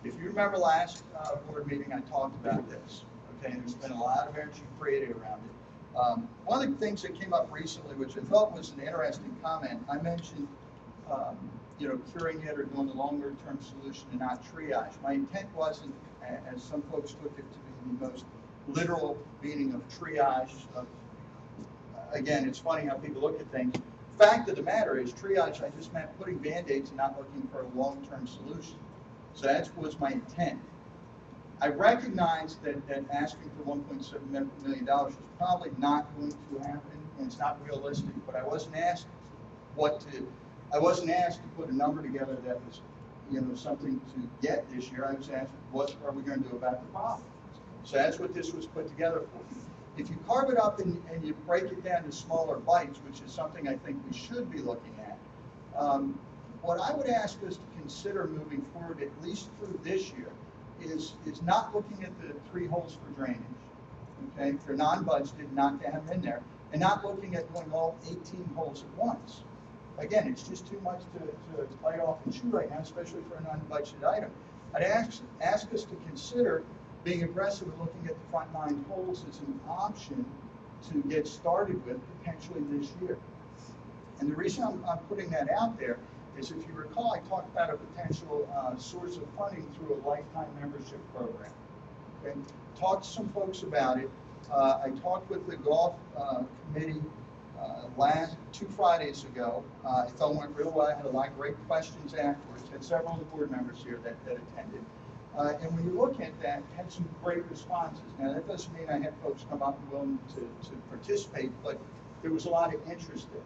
If you remember last board meeting, I talked about this. Okay, and there's been a lot of energy created around it. One of the things that came up recently, which I thought was an interesting comment, I mentioned, curing it or doing the longer term solution and not triage. My intent wasn't, as some folks took it to be the most literal meaning of triage. Again, it's funny how people look at things. Fact of the matter is, triage, I just meant putting Band-Aids and not looking for a long-term solution. So that was my intent. I recognize that asking for $1.7 million is probably not going to happen, and it's not realistic, but I wasn't asked to put a number together that was, something to get this year. I was asked, what are we going to do about the problem? So that's what this was put together for. If you carve it up and you break it down to smaller bites, which is something I think we should be looking at, what I would ask us to consider moving forward, at least through this year, is not looking at the 3 holes for drainage. Okay, if they're non-budgeted, not to have them in there, and not looking at going all 18 holes at once. Again, it's just too much to bite off and chew right now, especially for a non-budgeted item. I'd ask us to consider being aggressive and looking at the front 9 holes as an option to get started with potentially this year. And the reason I'm putting that out there is, if you recall, I talked about a potential source of funding through a lifetime membership program. Okay? Talked to some folks about it. I talked with the golf committee last 2 Fridays ago. I thought it went real well. I had a lot of great questions afterwards. Had several of the board members here that attended. And when you look at that, had some great responses. Now, that doesn't mean I had folks come up and willing to participate, but there was a lot of interest there.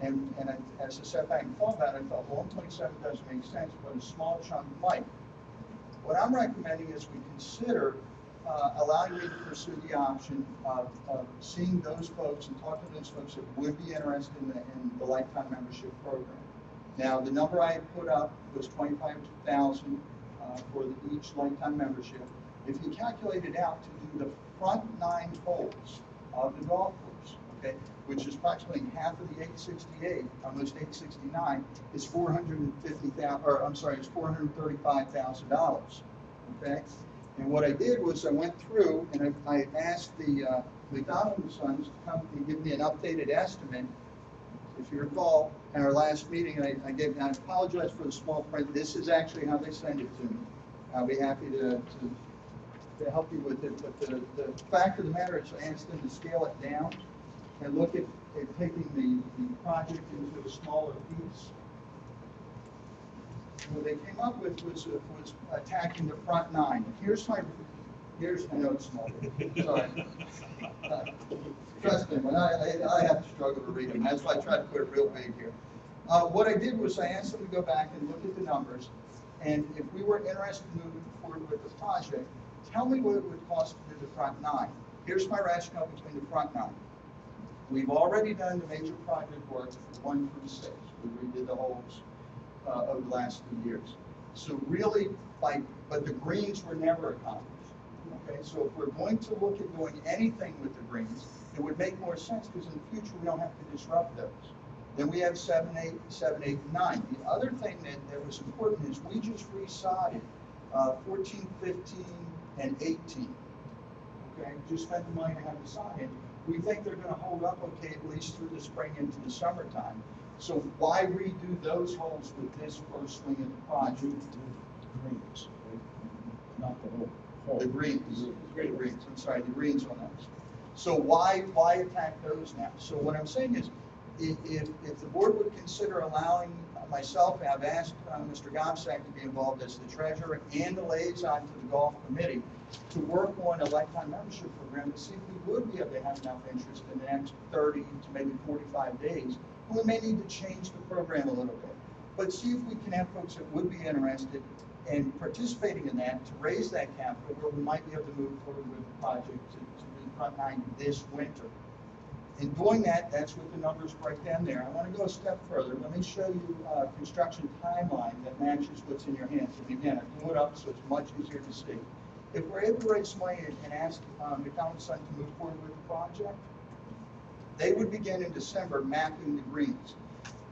And as I sat back and thought about it, I thought, well, 127 doesn't make sense, but a small chunk might. What I'm recommending is we consider allowing me to pursue the option of seeing those folks and talking to those folks that would be interested in the lifetime membership program. Now, the number I had put up was $25,000 for each lifetime membership. If you calculate it out to do the front 9 holes of the golf course, okay, which is approximately half of the 868, almost 869, is $435,000. Okay, and what I did was I went through and I asked the McDonald & Sons to come and give me an updated estimate. If you recall, in our last meeting, I apologize for the small print. This is actually how they send it to me. I'll be happy to help you with it. But the fact of the matter is, I asked them to scale it down and look at taking the project into a smaller piece. What they came up with was attacking the front 9. Here's I know it's small. Sorry. Trust me, when I have to struggle to read them. That's why I tried to put it real big here. What I did was I asked them to go back and look at the numbers, and if we were interested in moving forward with the project, tell me what it would cost to do the front 9. Here's my rationale between the front 9. We've already done the major project work for 1 through 6. We redid the holes over the last 2 years. So really, but the greens were never accomplished. Okay, so if we're going to look at doing anything with the greens, it would make more sense, because in the future we don't have to disrupt those. Then we have 7, 8, and 9. The other thing that was important is we just resodded 14, 15, and 18. Okay, just spent the money to have the sod in. We think they're going to hold up okay at least through the spring into the summertime. So why redo those holes with this first swing of the project? The greens, right? Not the whole hole. The greens. The greens. I'm sorry, the greens on those. So why attack those now? So what I'm saying is, if the board would consider allowing myself, I've asked Mr. Gomsack to be involved as the treasurer and the liaison to the golf committee to work on a lifetime membership program to see if we would be able to have enough interest in the next 30 to maybe 45 days. And we may need to change the program a little bit, but see if we can have folks that would be interested in participating in that to raise that capital, where we might be able to move forward with the project to do the front 9 this winter. In doing that, that's what the numbers break down there. I want to go a step further. Let me show you a construction timeline that matches what's in your hands. And again, I blew it up so it's much easier to see. If we're able to raise money and ask McDonald & Sons to move forward with the project, they would begin in December mapping the greens.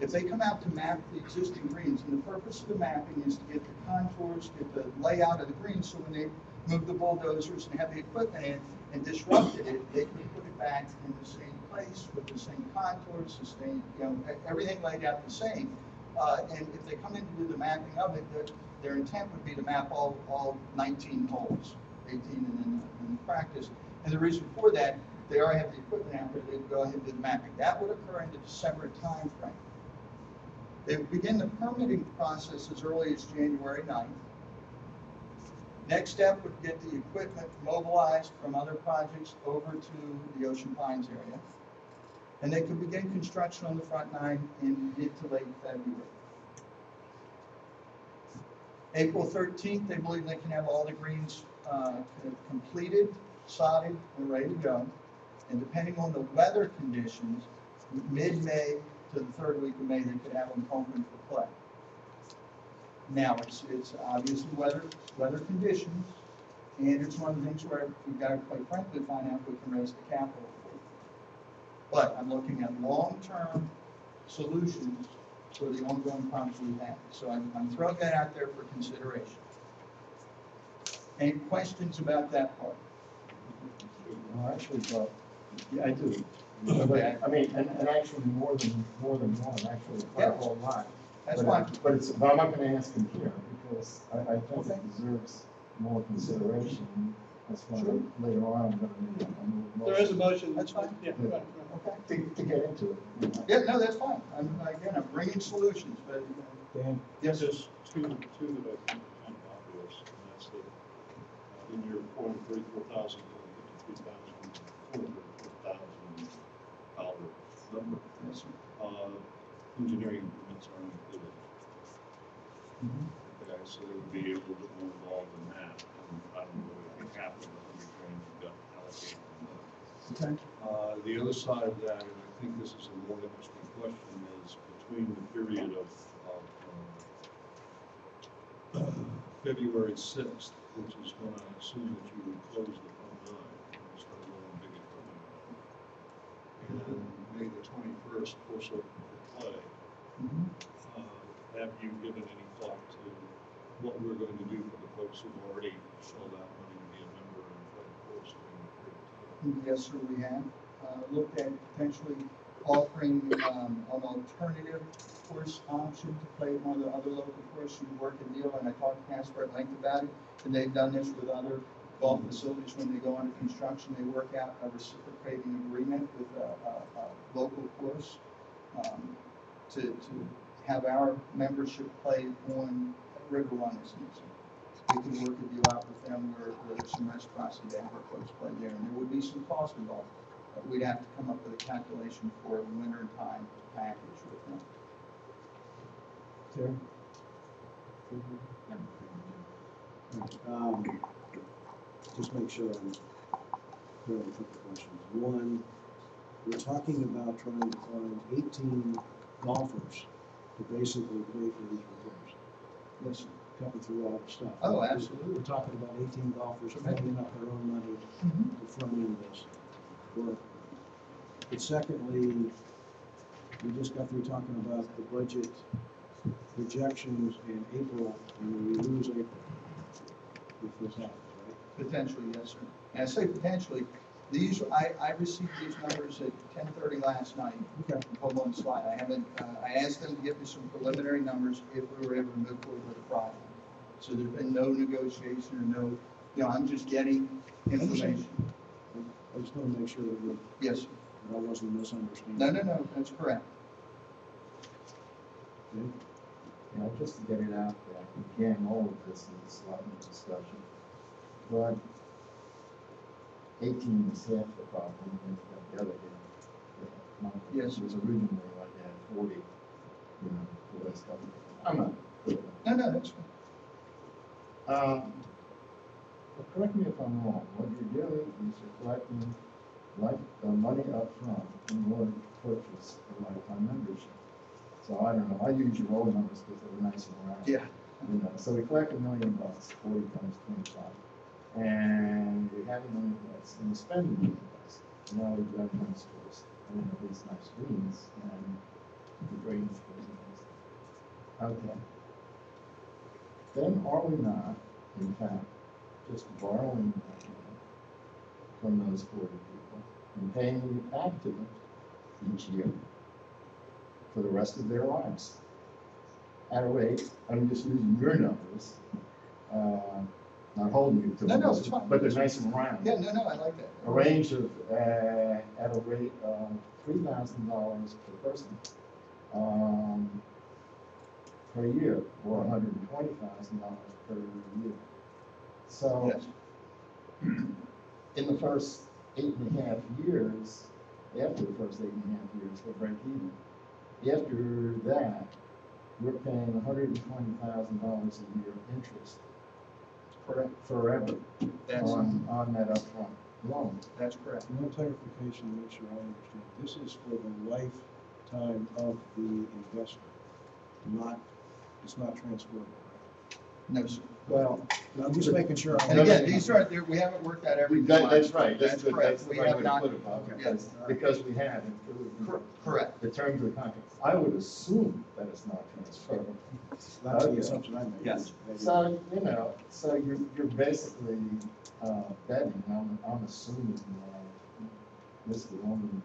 If they come out to map the existing greens, and the purpose of the mapping is to get the contours, get the layout of the greens, so when they move the bulldozers and have the equipment in and disrupted it, they can put it back in the same place with the same contours, the same, everything laid out the same. And if they come in to do the mapping of it, their intent would be to map all 19 holes, 18 in practice. And the reason for that, they already have the equipment out there, they would go ahead and do the mapping. That would occur in the December timeframe. They would begin the permitting process as early as January 9th. Next step would get the equipment mobilized from other projects over to the Ocean Pines area. And they could begin construction on the front 9 in mid to late February. April 13th, they believe they can have all the greens completed, sodded, and ready to go. And depending on the weather conditions, mid-May to the 3rd week of May, they could have them open for play. Now, it's obviously weather conditions, and it's one of the things where we've got to, quite frankly, find out if we can raise the capital for it. But I'm looking at long-term solutions for the ongoing problems we have. So I'm throwing that out there for consideration. Any questions about that part? No, actually, yeah, I do. But, I mean, and actually more than one, actually quite a whole lot. That's But, fine. but I'm not gonna ask him here, because I think Okay. it deserves more consideration. That's why Sure. later on, I'm gonna make a move. There is a motion. That's fine. Yeah, right, right. Okay. To get into it. you know. Yeah, no, that's fine. I'm bringing solutions, but, Dan, yes, Just two that I think are kind of obvious, and that's that in your $434,000, $434,000 number, yes, sir. engineering improvements are included. Okay, so they would be a little bit more involved in that, and I don't know, I think half of the $100,000 you got allocated from that. Okay. The other side of that, and I think this is a more interesting question, is between the period of February 6th, which is when I assume that you would close the Fund 9 and start rolling big equipment out. And May the 21st, course open for play. Have you given any thought to what we're going to do for the folks who've already shelled out money to be a member and play the course during the period of time? Yes, sir, we have looked at potentially offering an alternative course option to play one of the other local courses. We work a deal, and I talked to Casper at length about it, and they've done this with other golf facilities when they go under construction. They work out a reciprocating agreement with a local course to have our membership play on River Run as an example. We can work a deal out with them where there's some reciprocity to have our folks play there, and there would be some cost involved. We'd have to come up with a calculation for a winter time package with them. Terry? Just make sure I'm clear on a couple questions. One, we're talking about trying to find 18 golfers to basically pay for these repairs. Yes, sir. Cutting through all the stuff. Oh, absolutely. We're talking about 18 golfers funding up their own money to front end this work. But secondly, we just got through talking about the budget projections in April, and we lose April if this happens, right? Potentially, yes, sir. And I say potentially, these, I received these numbers at 10:30 last night. Okay. Hold on the slide. I haven't, I asked them to give me some preliminary numbers if we were able to move forward with the project. So there's been no negotiation or no, I'm just getting information. I just want to make sure that Yes, I wasn't misunderstanding. no, that's correct. Okay. You know, just to get it out there, again, all of this is a lot of discussion. But 18 is half the problem, and the other half. Yes. It was originally like at 40, the last couple. I'm not. No, that's fine. But correct me if I'm wrong, what you're doing is you're collecting money up front in order to purchase a lifetime membership. So I don't know, I use your old numbers because they were nice and round. Yeah. So we collect $1 million, 40 times 25. And we have $1 million, and we spend $1 million. Now we've got nice course, and these nice greens, and the greens goes nice. Okay. Then are we not, in fact, just borrowing that money from those 40 people and paying it back to them each year for the rest of their lives? At a rate, I'm just using your numbers, not holding you to them. No, it's fine. But they're nice and round. Yeah, no, I like that. A range of, at a rate of $3,000 per person per year, or $120,000 per year. So, Yes. in the first 8.5 years, after the first 8.5 years, we'll break even. After that, we're paying $120,000 a year interest. Correct. Forever That's, on that upfront loan. that's correct. One clarification to make sure I understand. This is for the lifetime of the investor, it's not transferable, right? No, sir. Well, I'm just making sure. And again, these are, we haven't worked out every. That's right, that's That's good, correct. that's the We right have way to not, put it, Bob, yes. because we haven't. Correct. The terms of the contract, I would assume that it's not transferable. That's the assumption I made. Yes. So, so you're basically, betting, I'm assuming, this will only be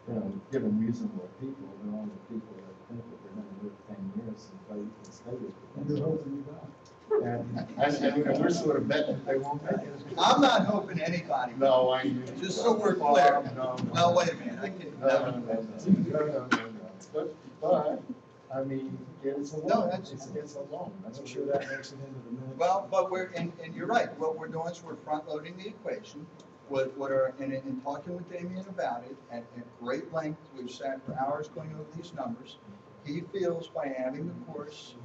you know, given reasonable people, they're only people that think that they're gonna live 10 years and fight and stay with And you're hoping you don't. And we're sort of betting that they won't make it. I'm not hoping anybody. No, I. Just so we're clear. No. Well, wait a minute, I can. No. But, I mean, it's a No, loan, that's- it's a loan, that's I'm what sure it that is. makes it into the minutes. Well, but and you're right, what we're doing is we're front loading the equation. And talking with Damien about it at great length, we've sat for hours going over these numbers. He feels by having the course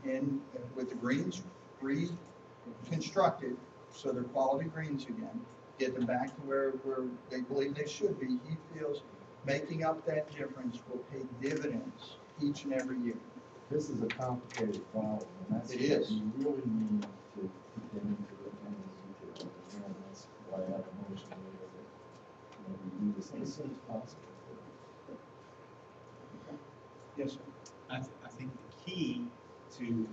with the greens reconstructed, so they're quality greens again, get them back to where they believe they should be, he feels making up that difference will pay dividends each and every year. This is a complicated problem, and that's. It is. You really need to get into it and detail, and that's why I have a motion here that we do this as soon as possible. Yes, sir. I think the key to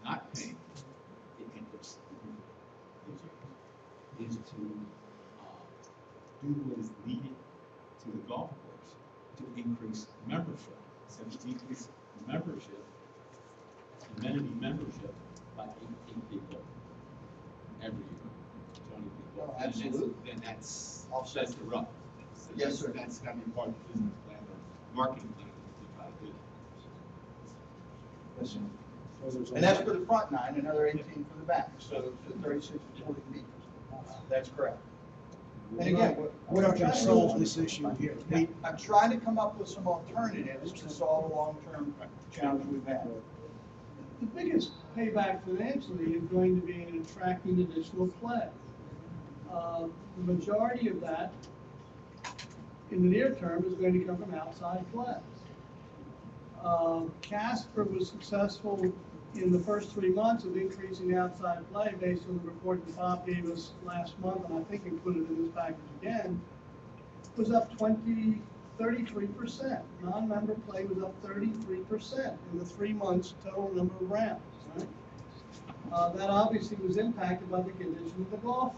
not paying the interest is to do what is needed to the golf course to increase membership. So to increase membership, amenity membership by 18 people every year, 20 people. Oh, And that's- absolutely. Then that's the rub. So Yes, sir. That's gotta be part of the business plan or marketing plan to try to do. Yes, sir. So there's a And that's lot- for the front nine, another 18 for the back, so it's 36 to 40 feet. That's correct. And again, We're not gonna solve this issue here. I'm trying to come up with some alternatives to solve the long-term challenge we've had. The biggest payback financially is going to be in attracting additional play. The majority of that, in the near term, is going to come from outside play. Casper was successful in the first 3 months of increasing the outside play based on the report that Bob gave us last month, and I think included in this package again, was up 33%. Non-member play was up 33% in the 3 months total number of rounds, right? That obviously was impacted by the condition of the golf.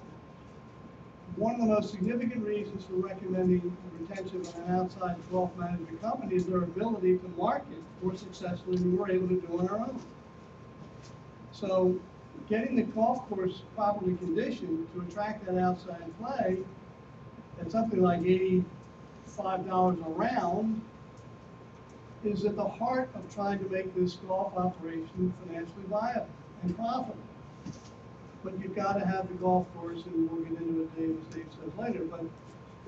One of the most significant reasons for recommending the retention of an outside golf management company is their ability to market more successfully than we're able to do on our own. So getting the golf course properly conditioned to attract that outside play at something like $85 a round is at the heart of trying to make this golf operation financially viable and profitable. But you've got to have the golf course, and we'll get into it, Dave, as Dave says later, but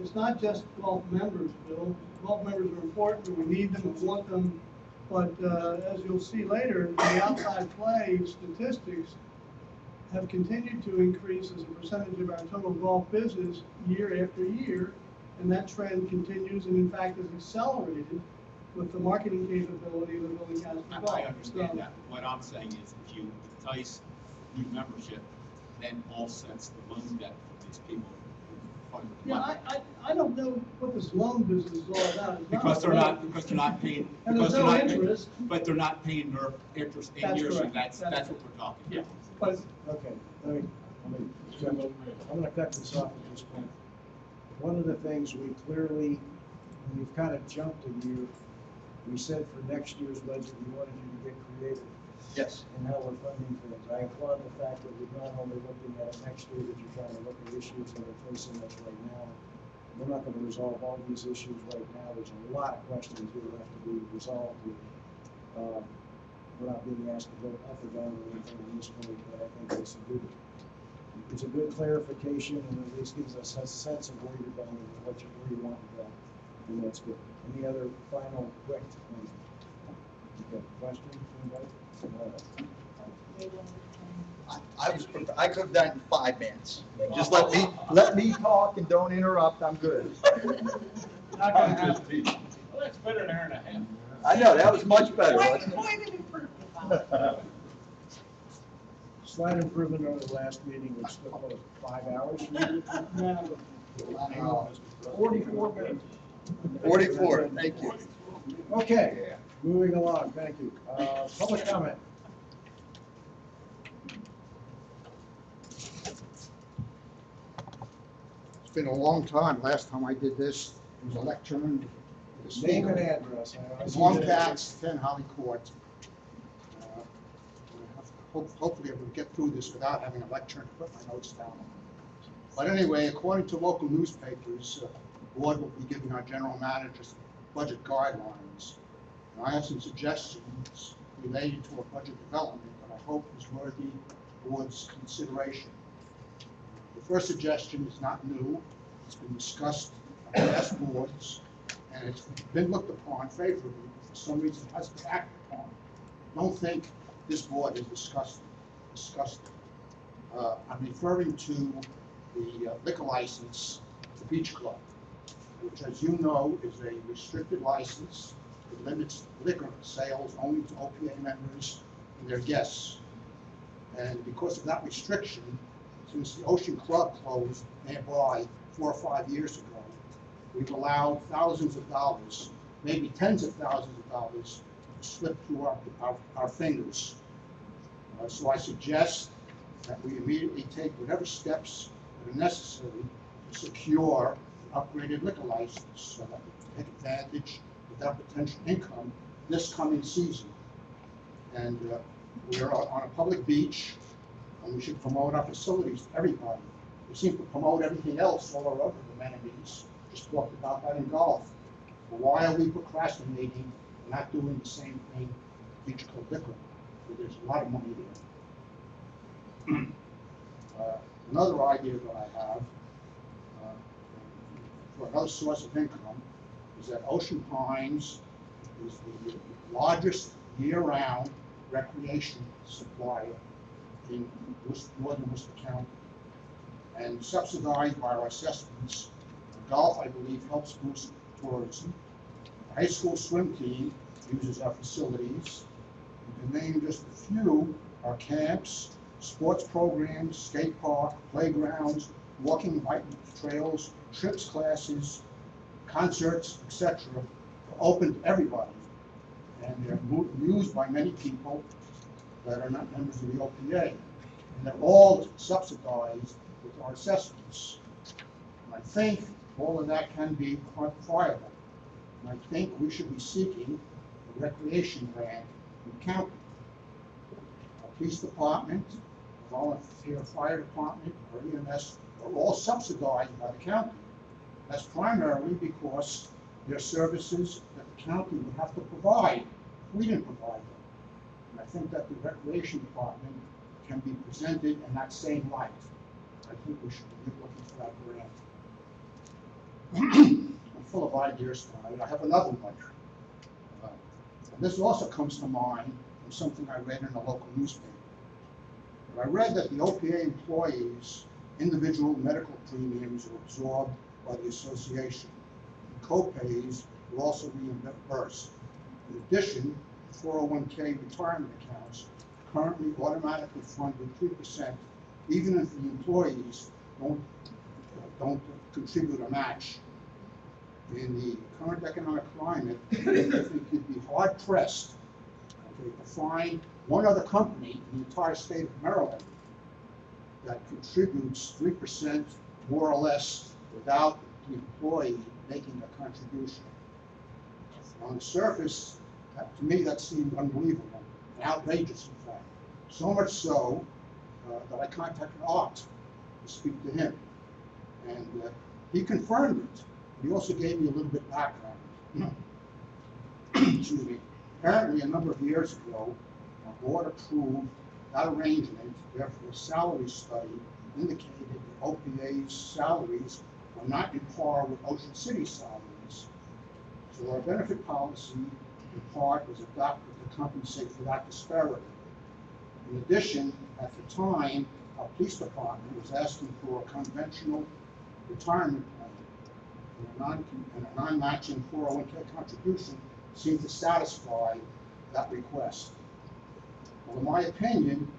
it's not just golf members, Bill. Golf members are important, and we need them and want them, but as you'll see later, the outside play statistics have continued to increase as a percentage of our total golf business year after year, and that trend continues, and in fact is accelerated with the marketing capability of the Building Casper Golf. I understand that. What I'm saying is if you entice new membership, then offsets the loan debt for these people who fund the Yeah, money. I don't know what this loan business is all about. It's Because they're a not, loan. because they're not paying. And there's because they're no not paying- interest. But they're not paying their interest in That's years, correct. that's That's what we're talking Yeah, about. but Okay, I'm gonna cut this off at this point. One of the things we clearly, and we've kind of jumped a year, we said for next year's budget, we wanted you to get creative Yes. in how we're funding things. I applaud the fact that we're not only looking at it next year, but you're trying to look at issues that are facing us right now. We're not gonna resolve all these issues right now. There's a lot of questions that will have to be resolved here. We're not being asked to go up or down or anything on this point, but I think it's a good clarification and at least gives us a sense of where you're going and where you want to go. And that's good. Any other final quick? Okay, questions, anybody? I could have done it in 5 minutes. Just let me talk and don't interrupt, I'm good. not gonna happen. Well, that's better than an hour and a half. I know, that was much better, wasn't it? Point of improvement, Bob. Slight improvement over the last meeting, which took, what, 5 hours? No, 44 minutes. 44, thank you. Okay, moving along, thank you. Public comment. It's been a long time. Last time I did this, it was a lectern. the Name and speaker. address. I see Long that. Cats, 10 Holly Court. Hopefully I will get through this without having a lecture and put my notes down. But anyway, according to local newspapers, the board will be giving our general managers budget guidelines. And I have some suggestions related to a budget development that I hope is worthy of the board's consideration. The first suggestion is not new. It's been discussed at past boards, and it's been looked upon favorably, but for some reason it hasn't been acted upon. I don't think this board has discussed it. I'm referring to the liquor license, the Beach Club, which, as you know, is a restricted license. It limits liquor sales only to OPA members and their guests. And because of that restriction, since the Ocean Club closed nearby 4 or 5 years ago, we've allowed thousands of dollars, maybe tens of thousands of dollars, to slip through our fingers. So I suggest that we immediately take whatever steps that are necessary to secure an upgraded liquor license so that we can take advantage of that potential income this coming season. And we're on a public beach, and we should promote our facilities to everybody. We seem to promote everything else, all our other amenities. Just talked about that in golf. But why are we procrastinating and not doing the same thing with Beach Club liquor? There's a lot of money there. Another idea that I have for another source of income is that Ocean Pines is the largest year-round recreation supplier in northern Worcester County, and subsidized by our assessments. Golf, I believe, helps boost tourism. The high school swim team uses our facilities. To name just a few, our camps, sports programs, skate park, playgrounds, walking bike trails, trips classes, concerts, etc. are open to everybody. And they're used by many people that are not members of the OPA. And they're all subsidized with our assessments. And I think all of that can be quantifiable. And I think we should be seeking a recreation grant in the county. Our police department, our volunteer fire department, our EMS are all subsidized by the county. That's primarily because they're services that the county would have to provide. We didn't provide them. And I think that the recreation department can be presented in that same light. I think we should be looking for that grant. I'm full of ideas tonight. I have another one. And this also comes to mind from something I read in a local newspaper. But I read that the OPA employees' individual medical premiums are absorbed by the association. And co-pays are also reimbursed. In addition, 401k retirement accounts currently automatically funded 3%, even if the employees don't contribute a match. In the current economic climate, I think you'd be hard pressed to find one other company in the entire state of Maryland that contributes 3% more or less without the employee making a contribution. On the surface, to me, that seemed unbelievable and outrageous, in fact. So much so that I contacted Art to speak to him. And he confirmed it. He also gave me a little bit of background. Excuse me. Apparently, a number of years ago, our board approved that arrangement, therefore a salary study indicated that OPA's salaries were not in par with Ocean City salaries. So our benefit policy, in part, was adopted to compensate for that disparity. In addition, at the time, our police department was asking for a conventional retirement plan, and a non-matching 401k contribution seemed to satisfy that request. Well, in my opinion,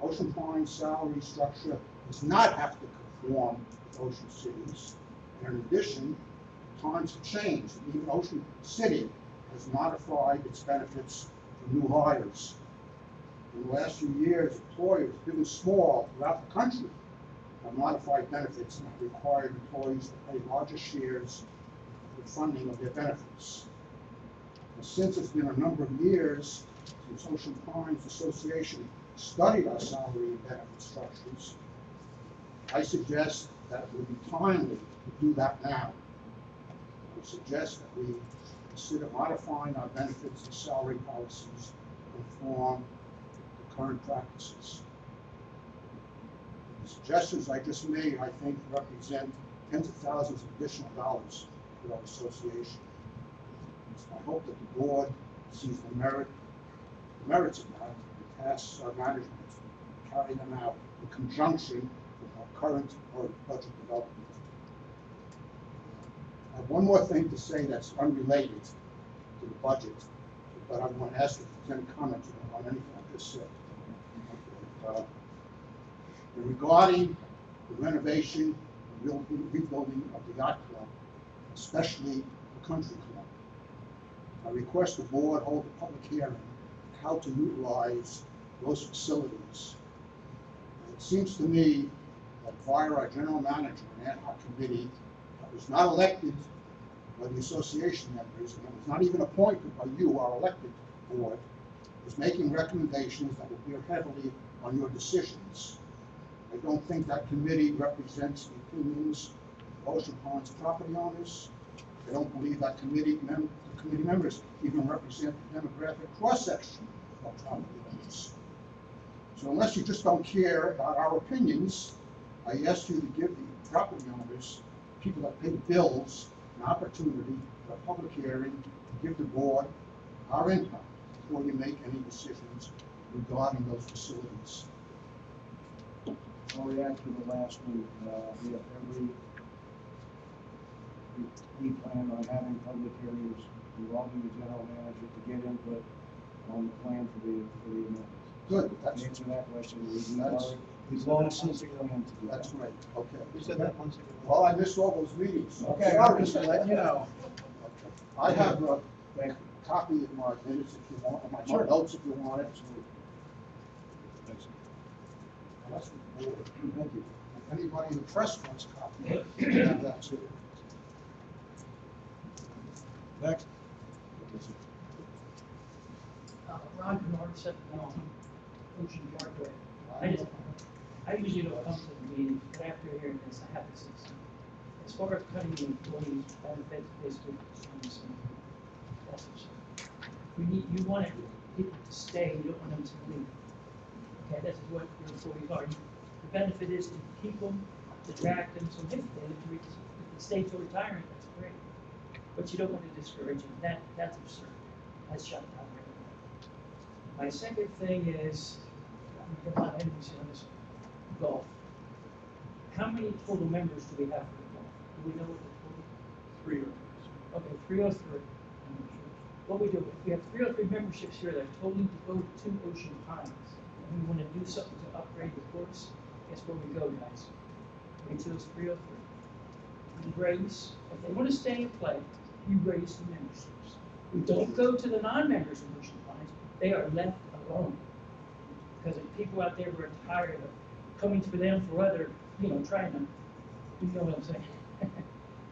Ocean Pines' salary structure does not have to conform with Ocean City's. And in addition, times have changed. Even Ocean City has modified its benefits for new hires. In the last few years, employers, big and small, throughout the country, have modified benefits and have required employees to pay larger shares of the funding of their benefits. And since it's been a number of years since Ocean Pines Association studied our salary and benefit structures, I suggest that it would be timely to do that now. I would suggest that we consider modifying our benefits and salary policies to conform to current practices. The suggestions I just made, I think, represent tens of thousands of additional dollars for our association. It's my hope that the board sees the merits of that and tasks our management to carry them out in conjunction with our current budget development. I have one more thing to say that's unrelated to the budget, but I'm going to ask if there's any comments on anything I just said. Okay. Regarding the renovation and rebuilding of the yacht club, especially the country club, I request the board hold a public hearing on how to utilize those facilities. It seems to me that via our general manager and ad hoc committee that was not elected by the association members, and it was not even appointed by you, our elected board, is making recommendations that will bear heavily on your decisions. I don't think that committee represents the opinions of Ocean Pines property owners. I don't believe that committee members even represent the demographic cross-section of property owners. So unless you just don't care about our opinions, I ask you to give the property owners, people that pay bills, an opportunity for a public hearing to give the board our input before you make any decisions regarding those facilities. I'll react to the last one. We plan on having public hearings involving the general manager to get input on the plan for the amendments. Good. To answer that question, we've long since planned to do that. That's right, okay. We said that once ago. Well, I missed all those meetings. So Okay, sorry. I'm just letting you know. Okay. I have a Thank you. copy of my minutes if you want, or my Sure. notes if you want it. Absolutely. Thanks. That's the board. Thank you. If anybody in the press wants a copy, you can have that too. Next. Ron Bernard, 719 Ocean Parkway. I usually don't come to the meeting, but after hearing this, I have to say something. As far as cutting the employees' benefits, basically, that's absurd. You want people to stay, you don't want them to leave. Okay, that's what your employees are. The benefit is to keep them, to attract them, so hey, they stay till retirement, that's great. But you don't want to discourage them, that's absurd. That's shut down right away. My second thing is, I'm not enemies on this golf. How many total members do we have for the golf? Do we know what the total? 3 Okay, 303. What we do, if we have 303 memberships here that are totally devoted to Ocean Pines, and we want to do something to upgrade the course, guess where we go, guys? We choose 303. We raise, if they want to stay and play, we raise the memberships. We don't go to the non-members of Ocean Pines, they are left alone. Because if people out there who are tired of coming for them for other, trying to, you know what I'm saying?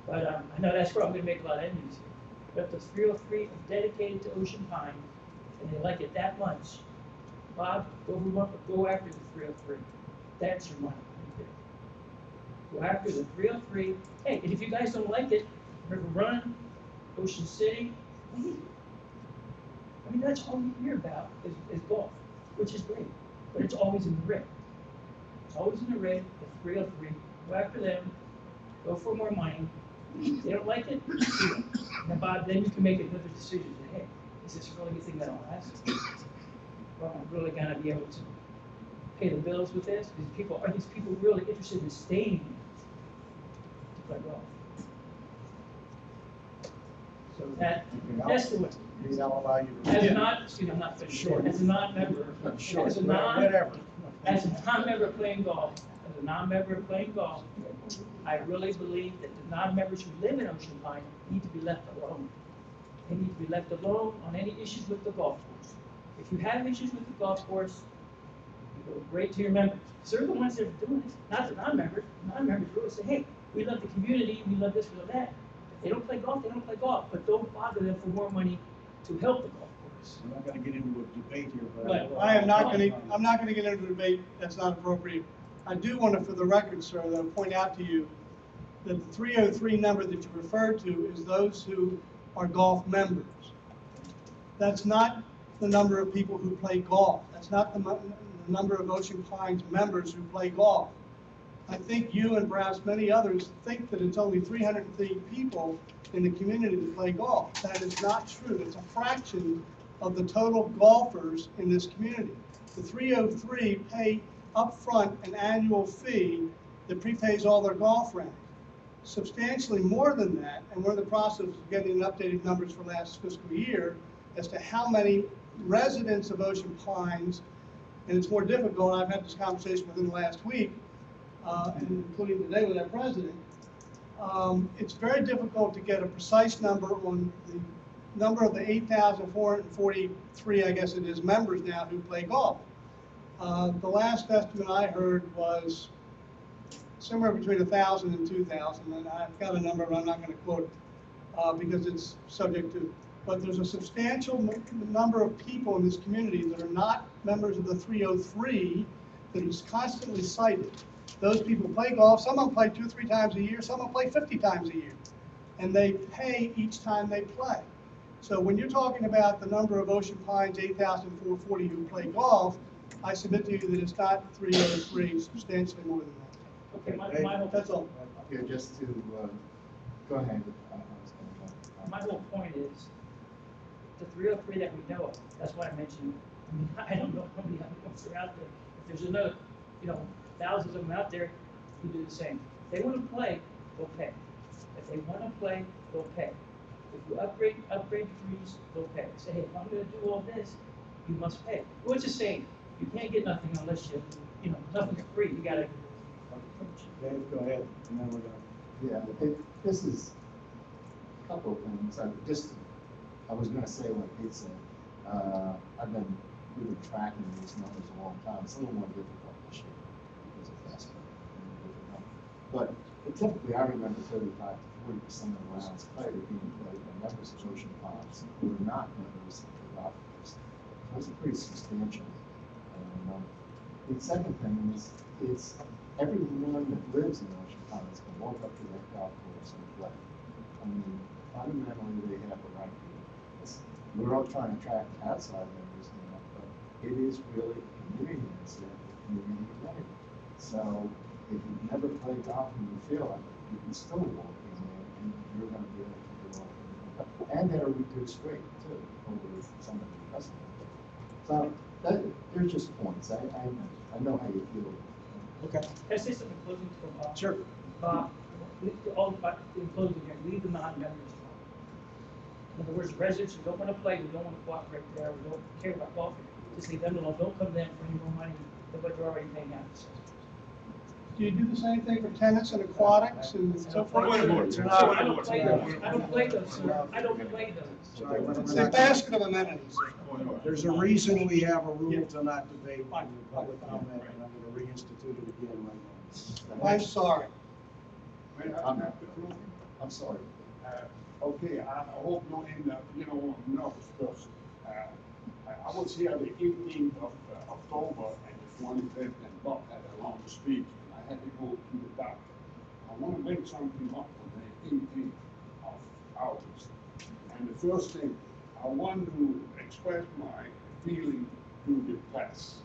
But I know that's where I'm going to make a lot of enemies here. But if the 303 are dedicated to Ocean Pine, and they like it that much, Bob, go after the 303. That's your money right there. Go after the 303. Hey, and if you guys don't like it, River Run, Ocean City, leave. I mean, that's all you hear about is golf, which is great. But it's always in the red. It's always in the red, the 303. Go after them. Go for more money. If they don't like it, now, Bob, then you can make another decision. Hey, is this really a thing that'll last? Well, I'm really going to be able to pay the bills with this? Are these people really interested in staying to play golf? So that's the way. Maybe I'll allow you to. As a I'm not finished. Sure. As a non-member, Sure, as a whatever. as a non-member playing golf, I really believe that the non-members who live in Ocean Pine need to be left alone. They need to be left alone on any issues with the golf course. If you have issues with the golf course, you go right to your members. Because they're the ones that are doing it, not the non-members. The non-members really say, hey, we love the community, we love this, we love that. They don't play golf, but don't bother them for more money to help the golf course. We're not gonna get into a debate here, but. Right. I am not gonna, I'm not gonna get into a debate, that's not appropriate. I do want to, for the record, sir, though, point out to you that the 303 number that you referred to is those who are golf members. That's not the number of people who play golf. That's not the number of Ocean Pines members who play golf. I think you and perhaps many others think that it's only 303 people in the community that play golf. That is not true. It's a fraction of the total golfers in this community. The 303 pay upfront an annual fee that prepays all their golf rounds. Substantially more than that, and we're in the process of getting updated numbers for last fiscal year as to how many residents of Ocean Pines, and it's more difficult, I've had this conversation within the last week, and including today with our president, it's very difficult to get a precise number on the number of the 8,443, I guess it is, members now who play golf. The last estimate I heard was somewhere between 1,000 and 2,000, and I've got a number, but I'm not going to quote it because it's subject to. But there's a substantial number of people in this community that are not members of the 303 that is constantly cited. Those people play golf. Some of them play 2 or 3 times a year. Some of them play 50 times a year, and they pay each time they play. So when you're talking about the number of Ocean Pines 8,440 who play golf, I submit to you that it's not 303, substantially more than that. Okay, That's all. Yeah, just to, go ahead. My whole point is, the 303 that we know of, that's why I mentioned, I mean, I don't know how many other ones are out there. If there's another, thousands of them out there, who do the same. If they want to play, they'll pay. If they want to play, they'll pay. If you upgrade fees, they'll pay. Say, hey, if I'm going to do all this, you must pay. What's the saying? You can't get nothing unless nothing's free. You got to. Dave, go ahead, and then we're gonna. Yeah, this is a couple of things. I was gonna say what Pete said. We've been tracking these numbers a long time. It's a little more difficult this year because of FASTA. But typically, I remember 35 to 40% of the rounds played are being played by members of Ocean Ponds who are not members of the golf course. That's a pretty substantial number. The second thing is, it's everyone that lives in Ocean Ponds can walk up to that golf course and play. I mean, fundamentally, they have a right to it. We're all trying to attract outside members now, but it is really a community incentive, a community event. So if you've never played golf and you feel it, you can still walk in there and you're going to be able to do all. And they're a reduced rate too, over some of the customers. So there's just points. I know how you feel. Okay. Can I say something in closing to Bob? Sure. Bob, in closing here, leave the non-members alone. In other words, residents who don't want to play, who don't want to cooperate there, who don't care about golfing, just leave them alone. Don't come there for any more money than what they're already paying out. Do you do the same thing for tennis and aquatics and so forth? I don't play those. I don't play those, sir. I don't play those. Sorry, It's a basket of amenities. There's a reason we have a rule to not debate public comment, and I'm gonna reinstitute it again right now. I'm sorry. I'm sorry. Okay, I hope you're in the, nervous person. I was here the 18th of October and the 25th, and Bob had a long speech, and I had to go to the doctor. I want to bring something up on the 18th of August. And the first thing, I want to express my feeling to the press.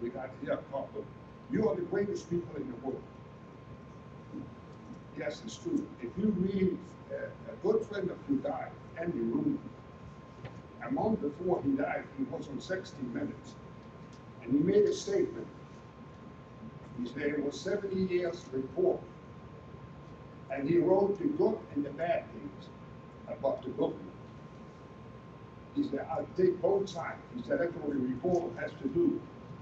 We got here a couple. You are the greatest people in the world. Yes, it's true. If you read, a good friend of you died, Andy Rooney. A month before he died, he was on 60 Minutes, and he made a statement. He said it was 70 years report, and he wrote the good and the bad things about the government. He said, I'll take both sides. He said, that's what a reporter has to do.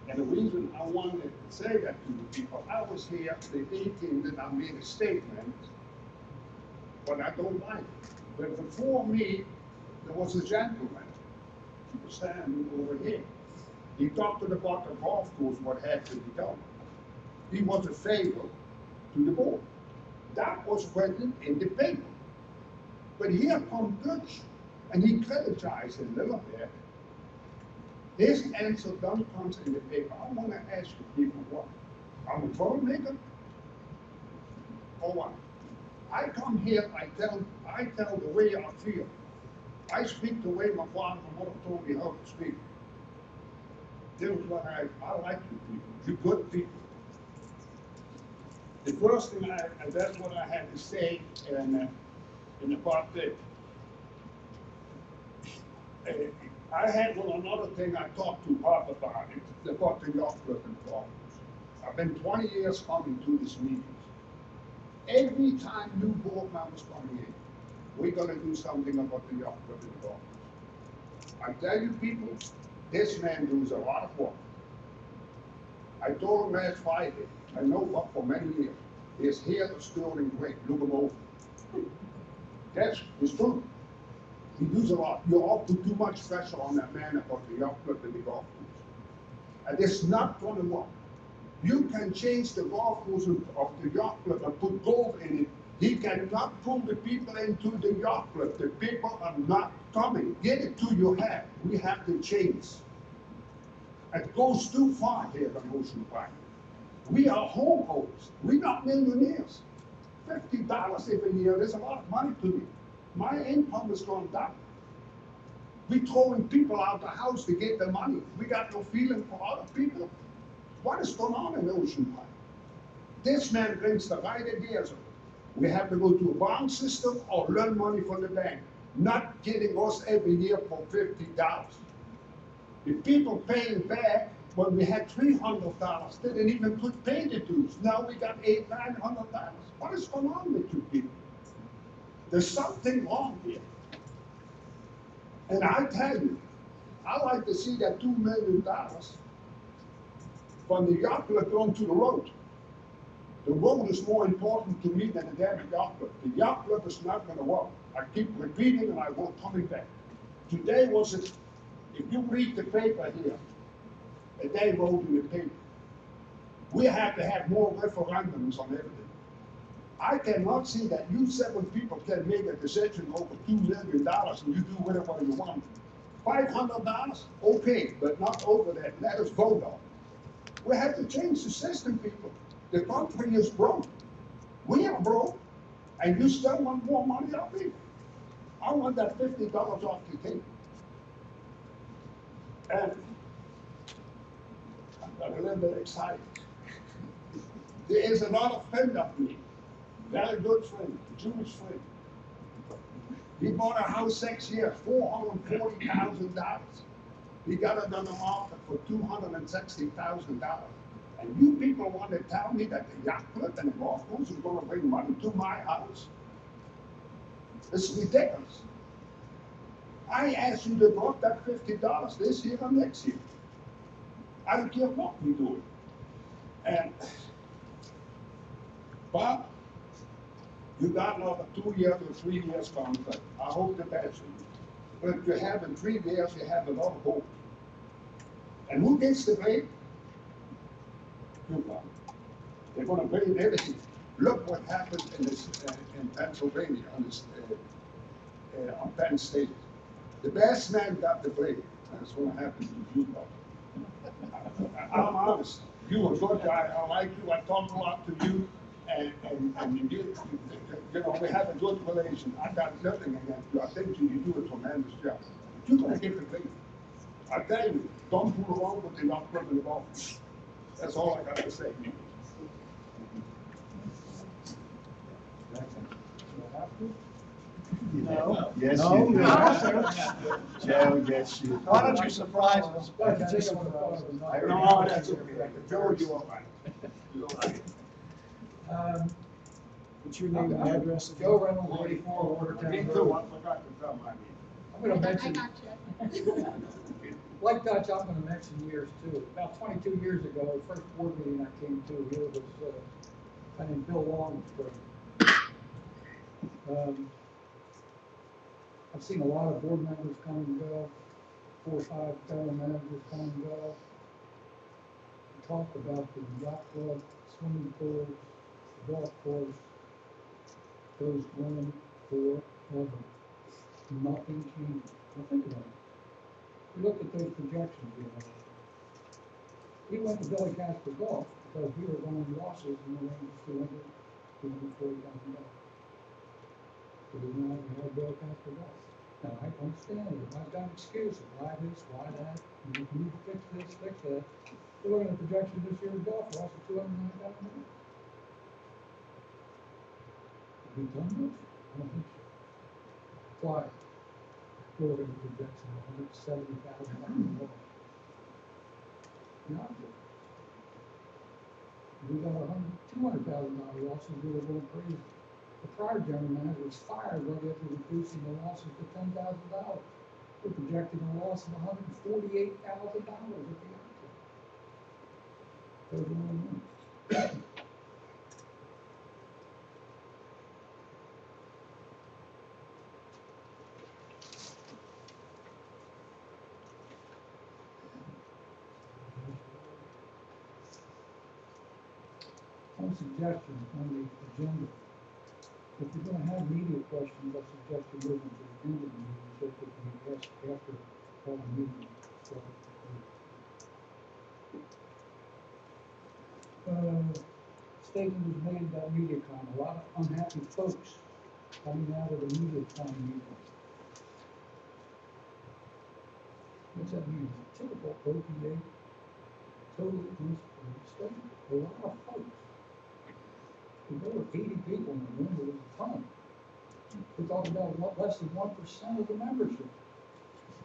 And the reason I wanted to say that to the people, I was here the 18th and I made a statement, but I don't like it. But before me, there was a gentleman standing over here. He talked about the golf course, what had to be done. He was a favor to the board. That was printed in the paper. But here come Dutch, and he criticized a little bit. His answer don't come in the paper. I wanna ask you people what? I'm a troublemaker? Or what? I come here, I tell the way I feel. I speak the way my father and mother told me how to speak. This is what I like you people, you good people. The first thing and that's what I had to say in the part that, I had another thing I talked to Bob about it, about the yacht club and golf. I've been 20 years coming to these meetings. Every time new board members come here, we're gonna do something about the yacht club and golf. I tell you people, this man does a lot of work. I told him last Friday, I know Bob for many years. His hair is still in great, look him over. That's it's true. He does a lot. You all put too much pressure on that man about the yacht club and the golf course. And it's not gonna work. You can change the golf course of the yacht club and put gold in it. He cannot pull the people into the yacht club. The people are not coming. Get it to your head. We have to change. It goes too far here on Ocean Park. We are homeowners. We're not millionaires. $50 every year is a lot of money to me. My income has gone down. We're throwing people out of the house to get the money. We got no feeling for other people. What is going on in Ocean Park? This man brings the right ideas. We have to go to a bond system or loan money from the bank, not getting us every year for $50. The people paying back when we had $300, they didn't even pay the dues. Now we got $800, $900. What is going on with you people? There's something wrong here. And I tell you, I like to see that $2 million from the yacht club going to the road. The road is more important to me than the damn yacht club. The yacht club is not gonna work. I keep repeating and I won't coming back. Today was it, if you read the paper here, they wrote in the paper, we have to have more referendums on everything. I cannot see that you 7 people can make a decision over $2 million and you do whatever you want. $500, okay, but not over that. Let us vote on it. We have to change the system, people. The country is broke. We are broke, and you still want more money out of me. I want that $50 off the table. And I'm got a little bit excited. There is another friend of me, very good friend, a Jewish friend. He bought a house 6 years, $440,000. He got it on the market for $260,000. And you people want to tell me that the yacht club and the golf course is going to bring money to my house? It's ridiculous. I asked you to drop that $50 this year or next year. I don't care what we do. And Bob, you got another 2 years or 3 years contract. I hope the best for you. But if you have in 3 years, you have a lot of hope. And who gets the blame? You, Bob. They're going to blame everything. Look what happened in this in Pennsylvania on Penn State. The best man got the blame. That's what happened to you, Bob. I'm honest. You a good guy. I like you. I talk a lot to you. And you know, we have a good relation. I got nothing against you. I think you do a tremendous job. But you're going to get the blame. I tell you, don't fool around with the young club in the office. That's all I got to say. No. Yes, No, you do. no, Joe, yes, you do. Why don't you surprise us? I No, that's okay. Joe, you all right. You all right. What's your name and address? Joe Reynolds, 84 Watertown Me Road. too, I forgot to tell my name. I'm gonna I mention, got you. like Dutch, I'm gonna mention years too. About 22 years ago, the first board meeting I came to here was, I named Bill Longford. I've seen a lot of board members come and go, 4 or 5 fellow managers come and go. We talked about the yacht club, swimming pool, golf course, those women for ever. Nothing changed. Now think about it. We looked at those projections we had. We went to Billy Casper Golf because we were going losses in the range of $240,000. So we went out and had Billy Casper Golf. Now, I understand it. I've got excuses. Why this, why that? You need to fix this, fix that. We're looking at projections this year in golf loss of $209,000. Have we done this? I don't think so. Why? We're looking at projections of $170,000 loss. Not good. We got $200,000 losses, we were going crazy. The prior general manager was fired right after reducing the losses to $10,000. We're projecting a loss of $148,000 at the outset. Those are all numbers. One suggestion on the agenda. If you're gonna have media questions, I suggest you move them to the end of the meeting so that they can be asked after all the meeting. Statement was made about MediaCom. A lot of unhappy folks coming out of the MediaCom meeting. What's that mean? Typical OPA, totally unsupported statement. A lot of folks. There were 80 people in the room, it was a ton. We're talking about less than 1% of the membership.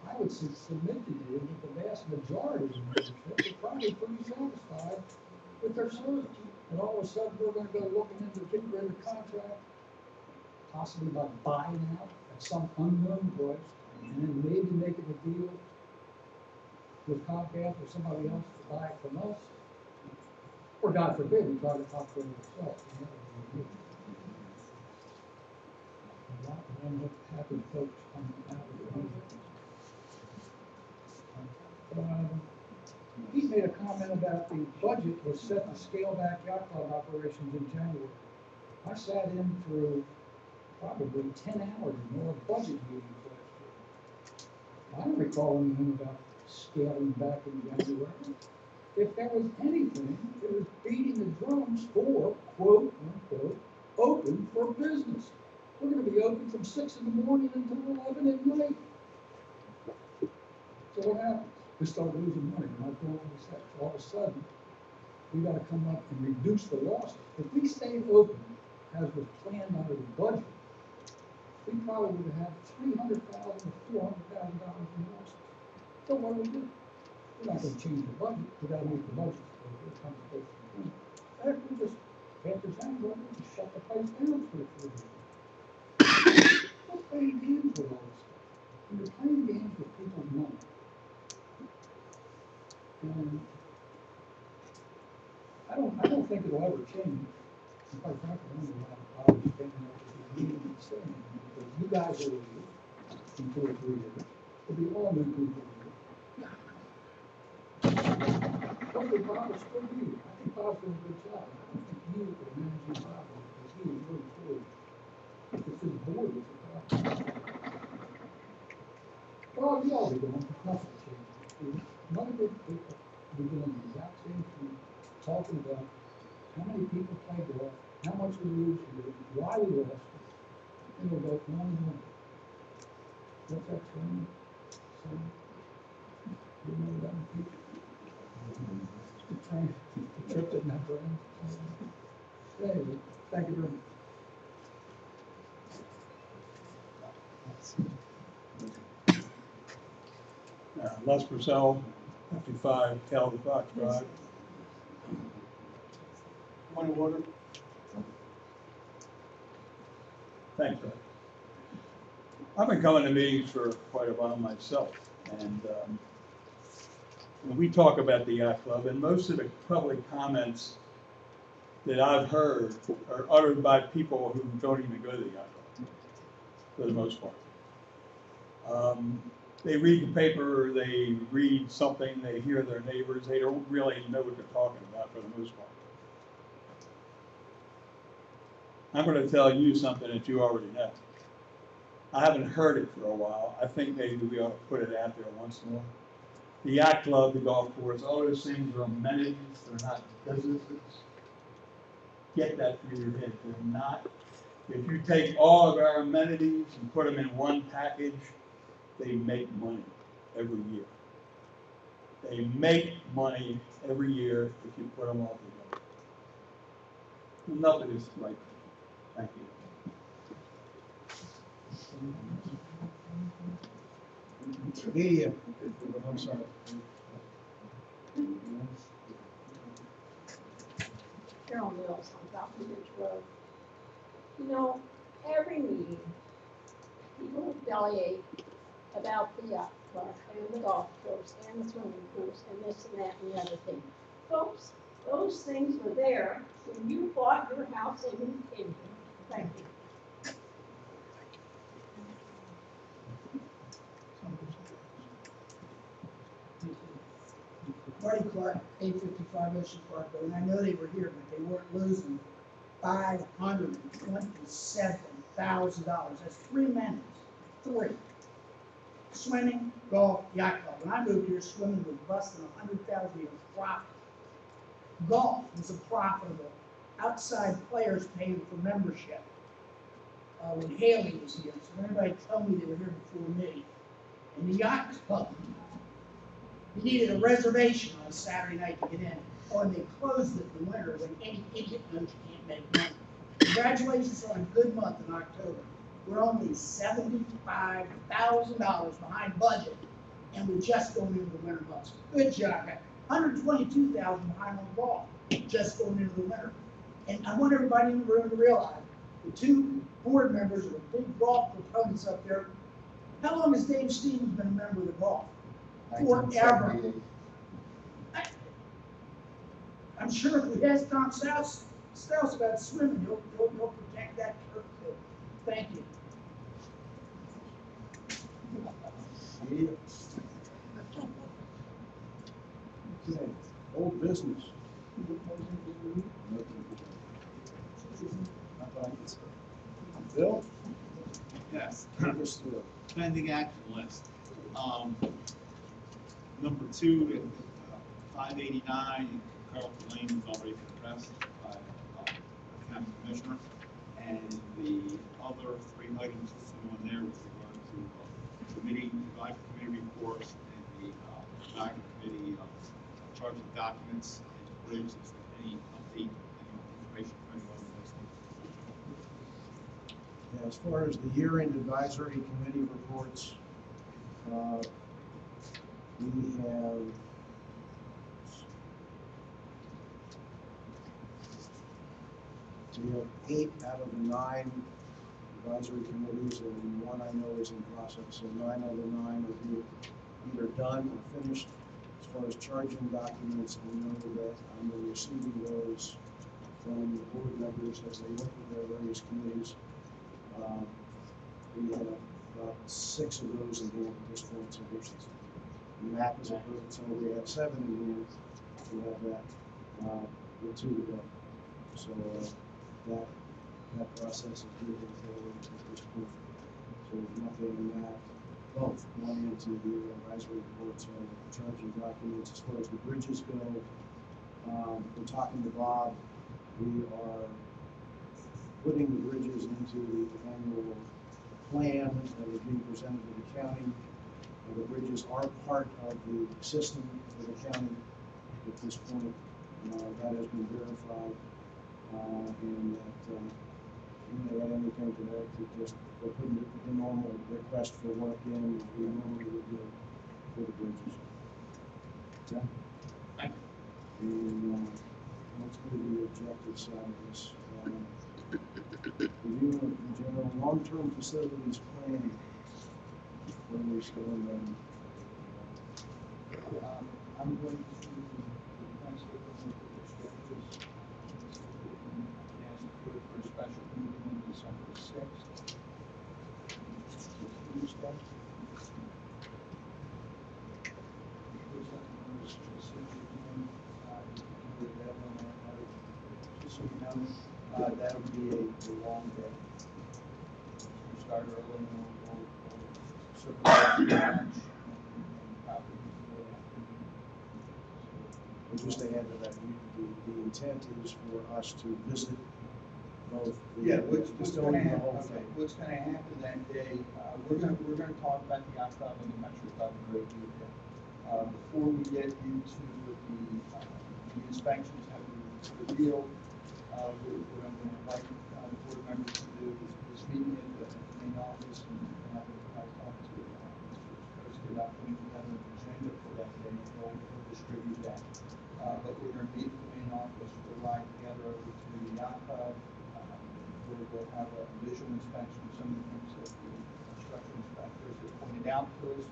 I would submit to you that the vast majority of the membership are probably pretty satisfied with their service. And all of a sudden, we're going to go looking into a integrated contract, possibly by buying out at some unknown price, and then maybe making a deal with Comcast or somebody else to buy it from us. Or God forbid, we try to operate it ourselves. A lot of happy folks coming out of the he made a comment about the budget was set to scale back yacht club operations in January. I sat in through probably 10 hours or more of budget meetings last year. I don't recall anything about scaling back in January. If there was anything, it was beating the drums for, quote, unquote, open for business. We're going to be open from 6 in the morning until 11 at night. So what happens? We start losing money. We're not doing what we said. All of a sudden, we got to come up and reduce the losses. If we stayed open, as was planned under the budget, we probably would have had $300,000 to $400,000 in losses. So what do we do? We're not going to change the budget. We got to make the budget. After just after January, we just shut the place down for 4 years. We're playing games with all this stuff. And you're playing games with people's money. And I don't think it'll ever change. And quite frankly, I don't know why I was thinking that we need to be saying because you guys will leave in 2 or 3 years. There'll be all new people here. Hopefully Bob will still be here. I think Bob's doing a good job. I don't think you are managing Bob because he was really cool. If it's his board, it's a problem. Well, we all be doing nothing changes. None of it people be doing the exact same thing, talking about how many people play golf, how much we lose here, why we lost it, and we'll go on and on. What's that saying? So, you know that people? The trip that never ends. Anyway, thank you very much. Les Purcell, 55 Calvin Fox Drive. Point of order. Thanks, Ed. I've been coming to meetings for quite a while myself, and when we talk about the yacht club, and most of the public comments that I've heard are uttered by people who don't even go to the yacht club, for the most part. They read the paper, they read something, they hear their neighbors, they don't really know what they're talking about for the most part. I'm going to tell you something that you already know. I haven't heard it for a while. I think maybe we ought to put it out there once more. The yacht club, the golf course, all those things are amenities, they're not businesses. Get that through your head, they're not. If you take all of our amenities and put them in one package, they make money every year. They make money every year if you put them all together. Enough of this, right? Thank you. Media, I'm sorry. Carol Mills on Falcon Ridge Road. You know, every meeting, people retaliate about the yacht club and the golf course and the swimming pools and this and that and the other thing. Folks, those things were there when you bought your house in Indian. Thank you. Marty Clark, 855 Ocean Park Road, and I know they were here, but they weren't losing $527,000. That's 3 minutes, 3. Swimming, golf, yacht club. When I moved here, swimming was busting $100,000 a profit. Golf was a profitable. Outside players paying for membership. When Haley was here, so everybody told me they were here before me. And the yacht club, you needed a reservation on a Saturday night to get in. Oh, and they closed it in the winter when any idiot knows you can't make money. Congratulations on a good month in October. We're only $75,000 behind budget, and we're just going into the winter months. Good job, guys. $122,000 behind on golf, just going into the winter. And I want everybody in the room to realize, the 2 board members are the big golf proponents up there. How long has Dave Stevens been a member of the golf? Forever. I'm sure if we ask Tom Strauss about swimming, he'll protect that turf too. Thank you. Okay, old business. Bill? Yes. Take us through it. Pending action list. Number 2, 589, Carlton Lane has already been addressed by the county commissioner. And the other 3 items listed on there with regard to committee, advisory committee reports and the advisory committee charging documents and bridges. Any update, any information from anyone on those things? Yeah, as far as the year-end advisory committee reports, we have 8 out of the 9 advisory committees, and 1 I know is in process. So 9 out of the 9 are either done or finished. As far as charging documents, I know that I'm receiving those from the board members as they work with their various committees. We have about 6 of those in hand at this point, so there's the map is approved, so we have 7 in here. We have that with 2 to go. So that process is moving forward at this point. So there's nothing in that. Both going into the advisory reports on charging documents. As far as the bridges go, we're talking to Bob. We are putting the bridges into the annual plan that is being presented to the county. The bridges are part of the system for the county at this point. That has been verified, and that when they add anything to that, they're putting the normal request for work in as we normally would do for the bridges. Okay? Thank you. And let's go to the objective side of this. Review in general long-term facilities planning. Where we still in I'm going to translate those into objectives. Ask for a special meeting on December 6th. Tuesday. Just so you know, that would be a long day. start early and we'll circle back to lunch and probably the afternoon. And just to add to that, the intent is for us to visit both the Yeah, what's gonna custodian and the happen, whole okay, thing. what's gonna happen that day, we're gonna talk about the yacht club and the country club in great detail. Before we get into the inspections that we revealed, we're gonna invite, the board members to do this meeting at the main office and have a talk to, Mr. Koski about putting together an agenda for that day, and he'll distribute that. But we're gonna meet at the main office, we'll ride together over to the yacht club, where we'll have a visual inspection of some of the things that the structural inspectors have pointed out to us.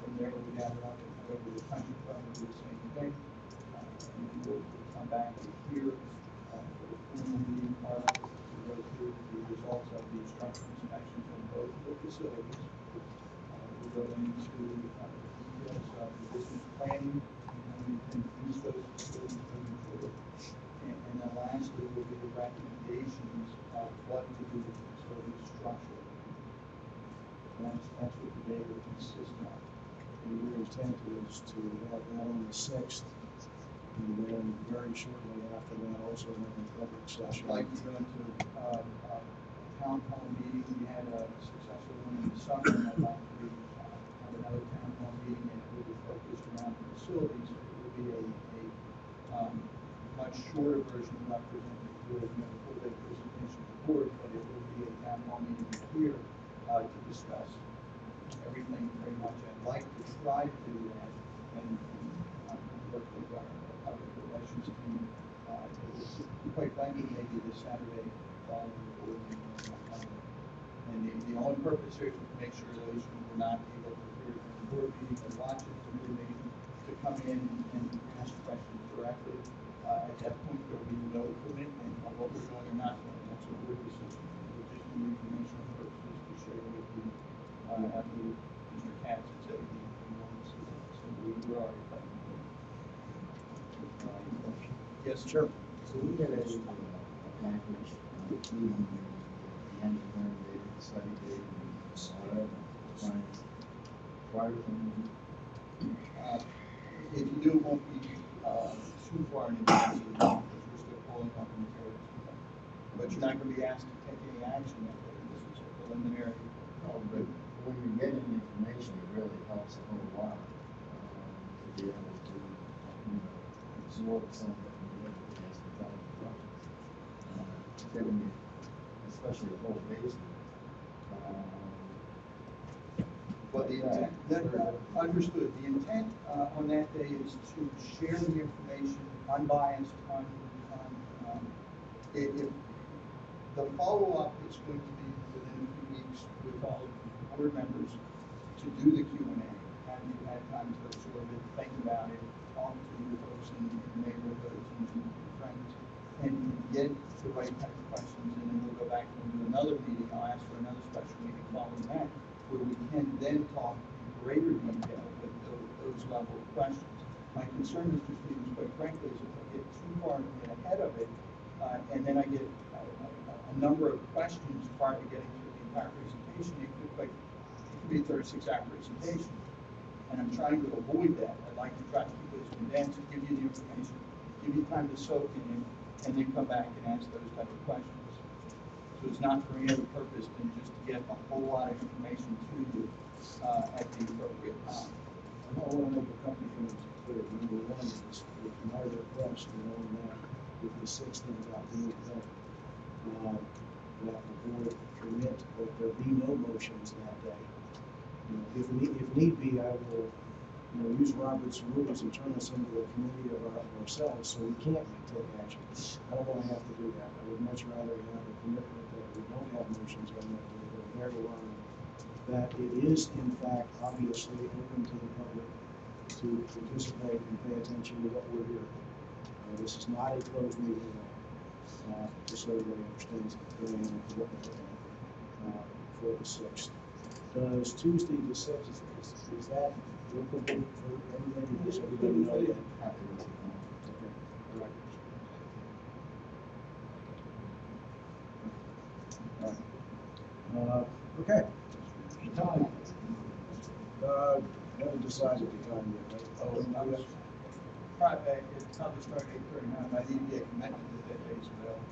From there, we gather up and go to the country club and do the same thing. And then we'll come back here, for the formal meeting part of it, to go through the results of the structural inspections on both of the facilities. We'll go into the details of the business planning and how we can use those facilities moving forward. And then lastly, will be the recommendations of what to do with the facility structure. That's what the day will consist of. And your intent is to have that on the 6th, and then very shortly after that, also have a public I'd session. like to go into a town hall meeting. We had a successful one in the summer, and I'd like to have another town hall meeting, and it will be focused around the facilities. It will be a much shorter version of representing with a full day presentation to the board, but it will be a town hall meeting here to discuss everything pretty much. I'd like to try to do that and work with our public relations team. Quite frankly, maybe this Saturday following the board meeting. And the only purpose here is to make sure those who were not able to appear in the board meeting or watch it in the board meeting to come in and ask questions directly. At that point, there will be no commitment on what we're doing or not doing. That's a board decision. We're just doing informational purposes to share with you, after Mr. Katz had said he wanted to see that. So we're already planning. Yes, sure. So we get a package, including the engineering data, the study data, and whatever, science, prior to the meeting. If you do, it won't be too far in advance of the meeting, because we're still pulling up the materials. But you're not going to be asked to take any action that day. This is a preliminary. No, but when you're getting information, it really helps a whole lot to be able to, absorb some of it and be able to ask the time giving you, especially a whole basement. But the intent, understood, the intent on that day is to share the information unbiased on if the follow-up is going to be within a few weeks with all of the board members to do the Q&A. Have you had time to absorb it, think about it, talk to your folks in the neighborhoods and friends, and get the right type of questions, and then we'll go back and we'll do another meeting. I'll ask for another special meeting following that, where we can then talk in greater detail with those level of questions. My concern, Mr. Stevens, quite frankly, is if I get too far ahead of it, and then I get a number of questions prior to getting to the entire presentation, it could be a 36-hour presentation. And I'm trying to avoid that. I'd like to try to keep it as condensed, give you the information, give you time to soak in it, and then come back and ask those type of questions. So it's not for any other purpose than just to get a whole lot of information to you at the appropriate time. I want to make a couple of things clear. Number one is with my request, that if the 6th things out being done, that the board permit that there be no motions that day. If need be, I will, use Robert's rules and turn us into a committee of ourselves, so we can't take action. I don't want to have to do that. I would much rather have a commitment that we don't have motions on that day, but there to learn that it is, in fact, obviously open to the public to participate and pay attention to what we're hearing. This is not a closed meeting at all, just so everybody understands what we're looking at for the 6th. Does Tuesday the 6th, is that workable for everybody? Does everybody know that? Okay, all right. All right. Okay. Time. Haven't decided the time yet, right? Oh, not yet. Right, it's not start at 8:39, I need to get commitment that that day's available.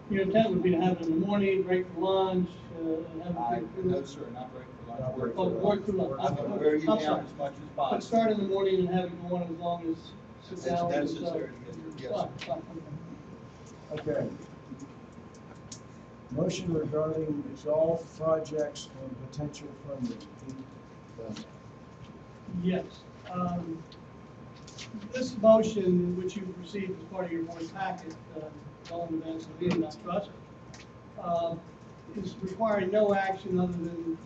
Your intent would be to have it in the morning, break for lunch, and have I, it. no, sir, not break for lunch. Not break Oh, work through lunch. I'm gonna wear you I'm down sorry. as much as But possible. start in the morning and have it go on as long as It's 6 hours. or so. necessary to get through, yes, Fine, sir. fine, Okay. Motion regarding golf projects and potential funding. Pete? Yes. This motion, which you've received as part of your board packet, well in advance of the meeting, I trust, is requiring no action other than,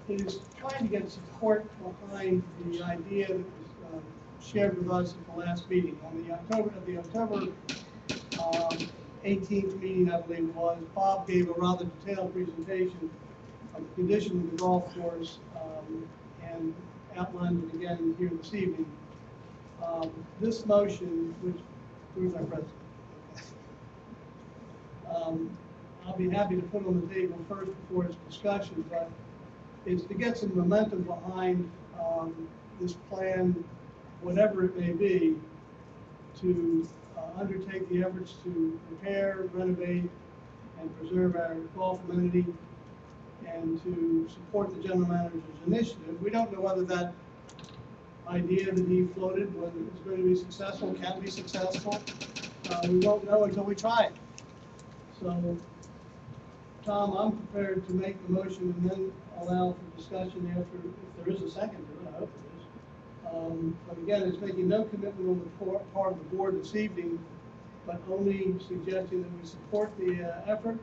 it is trying to get support behind the idea that was shared with us at the last meeting. On the October 18th meeting, I believe it was, Bob gave a rather detailed presentation of the condition of the golf course, and outlined it again here this evening. This motion, where's our president? I'll be happy to put on the table first before its discussion, but it's to get some momentum behind this plan, whatever it may be, to undertake the efforts to repair, renovate, and preserve our golf amenity, and to support the general manager's initiative. We don't know whether that idea that he floated, whether it's going to be successful, can be successful. We won't know until we try it. So, Tom, I'm prepared to make the motion and then allow for discussion after, if there is a second to it, I hope there is. But again, it's making no commitment on the part of the board this evening, but only suggesting that we support the effort,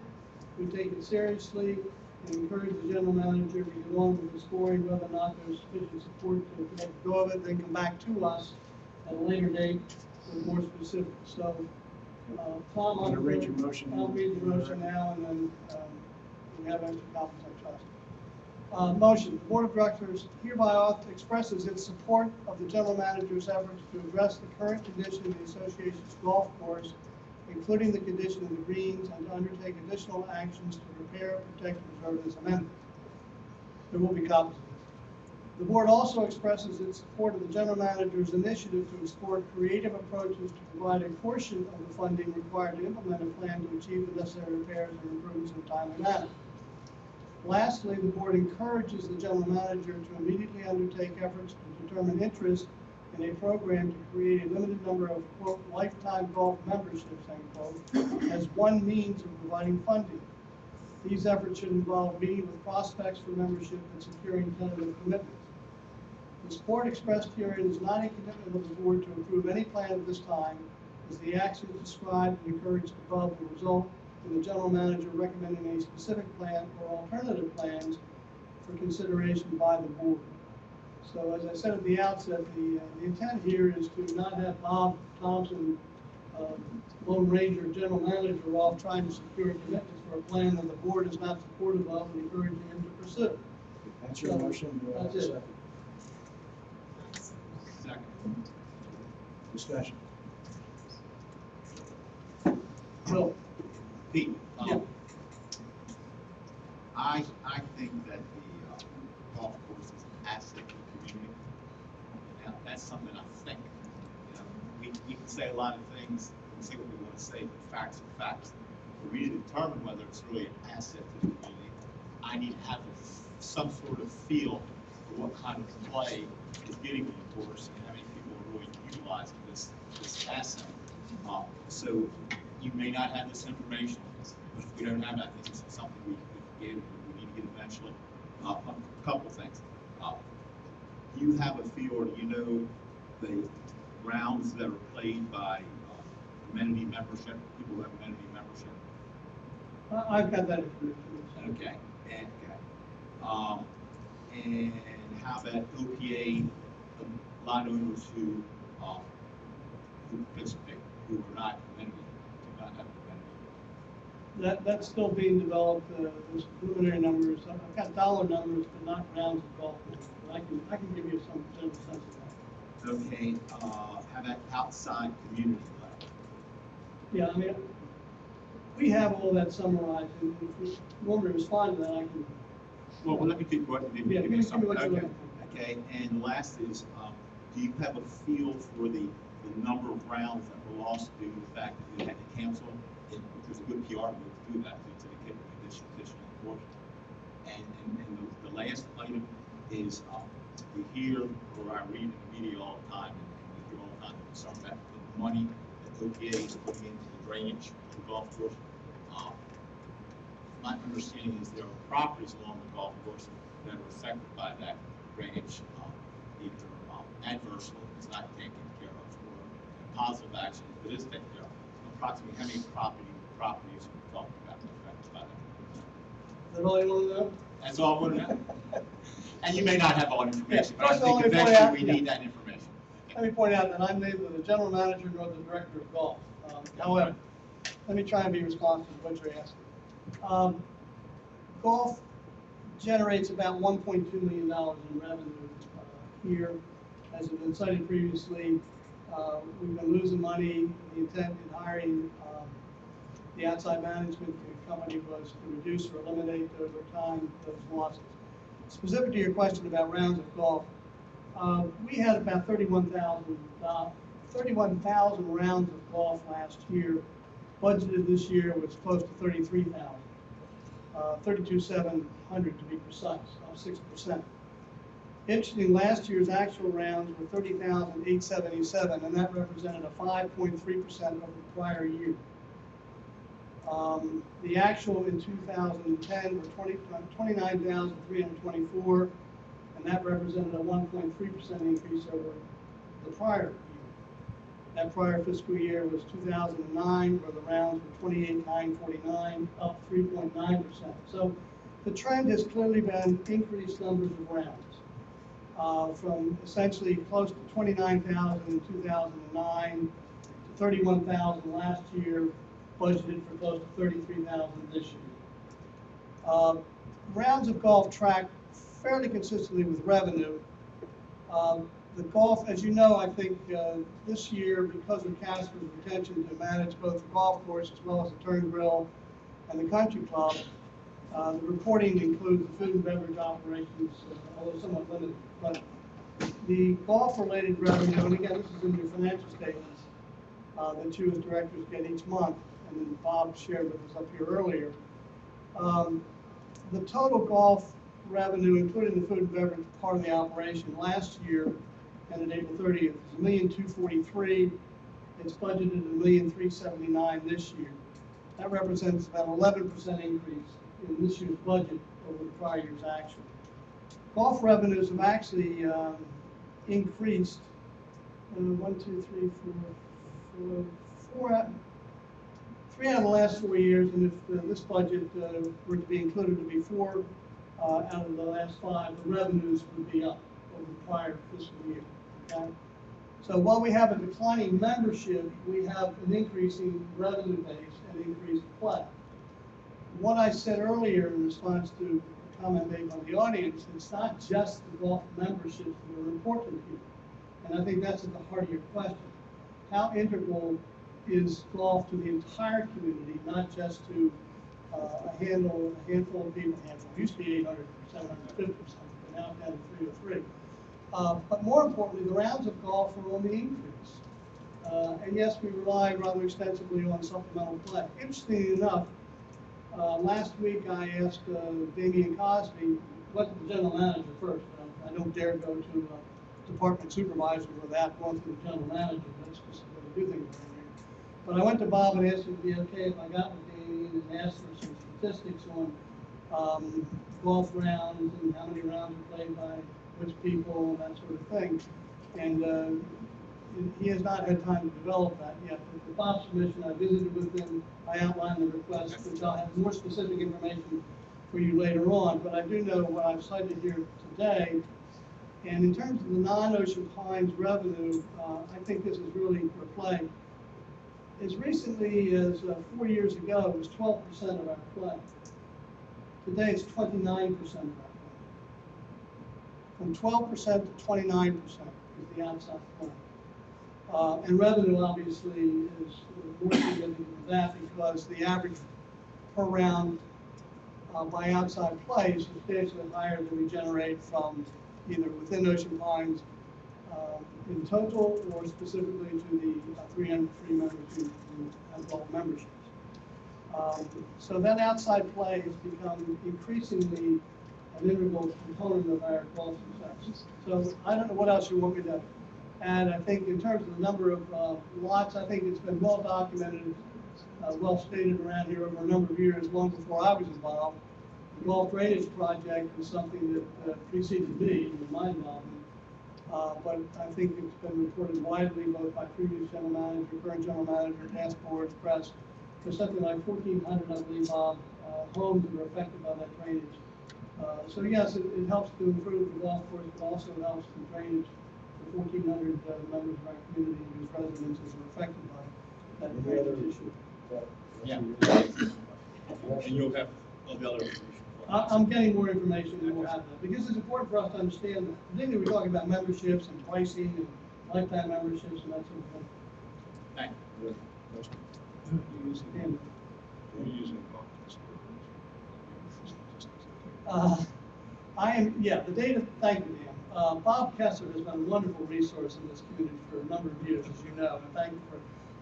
we take it seriously, and encourage the general manager to go on with the scoring, whether or not there's sufficient support to make go of it, then come back to us at a later date with more specifics. So, Tom, Want to read your motion? I'll read the motion now, and then we have extra copies, I trust. Motion, the Board of Directors hereby expresses its support of the general manager's efforts to address the current condition of the association's golf course, including the condition of the greens, and to undertake additional actions to repair, protect, and preserve this amenity. There will be copies of this. The board also expresses its support of the general manager's initiative to explore creative approaches to provide a portion of the funding required to implement a plan to achieve the necessary repairs and improvements in a timely manner. Lastly, the board encourages the general manager to immediately undertake efforts to determine interest in a program to create a limited number of, quote, lifetime golf memberships, end quote, as one means of providing funding. These efforts should involve meeting with prospects for membership and securing tentative commitments. The support expressed herein is not a commitment of the board to approve any plan at this time, as the actions described and encouraged above will result in the general manager recommending a specific plan or alternative plans for consideration by the board. So as I said at the outset, the intent here is to not have Bob Thompson, Lone Ranger General Manager, off trying to secure commitments for a plan that the board is not supportive of and encouraging him to pursue. That's your motion. Do I have a That's it. second? Second. Discussion. Bill? Pete, Yeah. I think that the golf course is an asset to the community. Now, that's something I think. You know, we can say a lot of things, we can say what we want to say, but facts are facts. For me to determine whether it's really an asset to the community, I need to have some sort of feel for what kind of play is getting to the course and how many people are really utilizing this asset. So you may not have this information, but if we don't have it, I think it's something we need to get eventually. A couple things. Do you have a feel, or do you know the rounds that are played by amenity membership, people who have amenity membership? I've got that information. Okay, and how about OPA lot owners who participate, who are not amenity, do not have amenity? That's still being developed, those preliminary numbers. I've got dollar numbers, but not rounds of golf. But I can give you some general sense of that. Okay, how about outside community play? Yeah, I mean, we have all that summarized, and if we want me to respond to that, I can. Well, let me keep going. Yeah, give me what you're looking for. Okay, and last is, do you have a feel for the number of rounds that were lost due to the fact that you had to cancel, which was a good PR move to do that, to get the additional portion? And the last item is, we hear, or I read in the media all the time, and we hear all the time, concern about the money that OPA is putting into the drainage of the golf course. My understanding is there are properties along the golf course that are affected by that drainage, either adversely, it's not taken care of, or positive action, if it is taken care of. Approximately how many properties are we talking about affected by that? Is that all you want to know? That's all I want to know. And you may not have all the information, but I First of all, think let me point out- eventually we need that information. Let me point out that I'm neither the general manager nor the director of golf. However, let me try and be responsive to what you're asking. Golf generates about $1.2 million in revenue here. As has been cited previously, we've been losing money. The intent in hiring the outside management company was to reduce or eliminate over time those losses. Specific to your question about rounds of golf, we had about 31,000 rounds of golf last year. Budgeted this year was close to 33,000, 32,700 to be precise, up 6%. Interesting, last year's actual rounds were 30,877, and that represented a 5.3% over the prior year. The actual in 2010 were 29,324, and that represented a 1.3% increase over the prior year. That prior fiscal year was 2009, where the rounds were 28,949, up 3.9%. So the trend has clearly been increased numbers of rounds, from essentially close to 29,000 in 2009 to 31,000 last year, budgeted for close to 33,000 this year. Rounds of golf track fairly consistently with revenue. The golf, as you know, I think this year, because of Casper's intention to manage both the golf course as well as the turn grill and the country club, the reporting includes the food and beverage operations, although somewhat limited. But the golf-related revenue, and again, this is in your financial statements that you as directors get each month, and then Bob shared with us up here earlier. The total golf revenue, including the food and beverage part of the operation last year, ended April 30th, is $1,243,000. It's budgeted at $1,379,000 this year. That represents about 11% increase in this year's budget over the prior year's actual. Golf revenues have actually increased 3 out of the last 4 years, and if this budget were to be included, to be 4 out of the last 5, the revenues would be up over the prior fiscal year. Okay? So while we have a declining membership, we have an increasing revenue base and increased play. What I said earlier in response to a comment made by the audience, it's not just the golf memberships that are important here. And I think that's at the heart of your question. How integral is golf to the entire community, not just to a handful of people? It used to be 800, 750 or something, but now it's down to 303. But more importantly, the rounds of golf are on the increase. And yes, we rely rather extensively on supplemental play. Interestingly enough, last week I asked Damian Cosby, went to the general manager first. I don't dare go to department supervisor without going through the general manager. That's just the way we do things around here. But I went to Bob and asked him to be okay if I got with Damian and asked for some statistics on golf rounds and how many rounds are played by which people and that sort of thing. And he has not had time to develop that yet. But with Bob's permission, I visited with him. I outlined the request, which I'll have more specific information for you later on. But I do know what I've cited here today. And in terms of the non-Ocean Pines revenue, I think this is really for play. As recently as 4 years ago, it was 12% of our play. Today, it's 29% of our play. From 12% to 29% is the outside play. And revenue obviously is more significant than that because the average per round by outside play is substantially higher than we generate from either within Ocean Pines in total or specifically to the 303 members who have all memberships. So that outside play has become increasingly an integral component of our golf success. So I don't know what else you want me to add. I think in terms of the number of lots, I think it's been well documented, well stated around here over a number of years, long before I was involved. The golf drainage project was something that preceded me in my involvement. But I think it's been reported widely both by previous general manager, current general manager, task board, press. There's something like 1,400, I believe, homes that are affected by that drainage. So yes, it helps to improve the golf course, but also it helps the drainage for 1,400 members of our community whose residences are affected by that Any other drainage issue. Yeah. And you'll have all the other information. I'm getting more information and we'll have that, because it's important for us to understand that, particularly we're talking about memberships and pricing and lifetime memberships and that sort of thing. Thank you. You're using Comcast The data, thank you, Dan. Bob Kessler has been a wonderful resource in this community for a number of years, as you know, and thank you for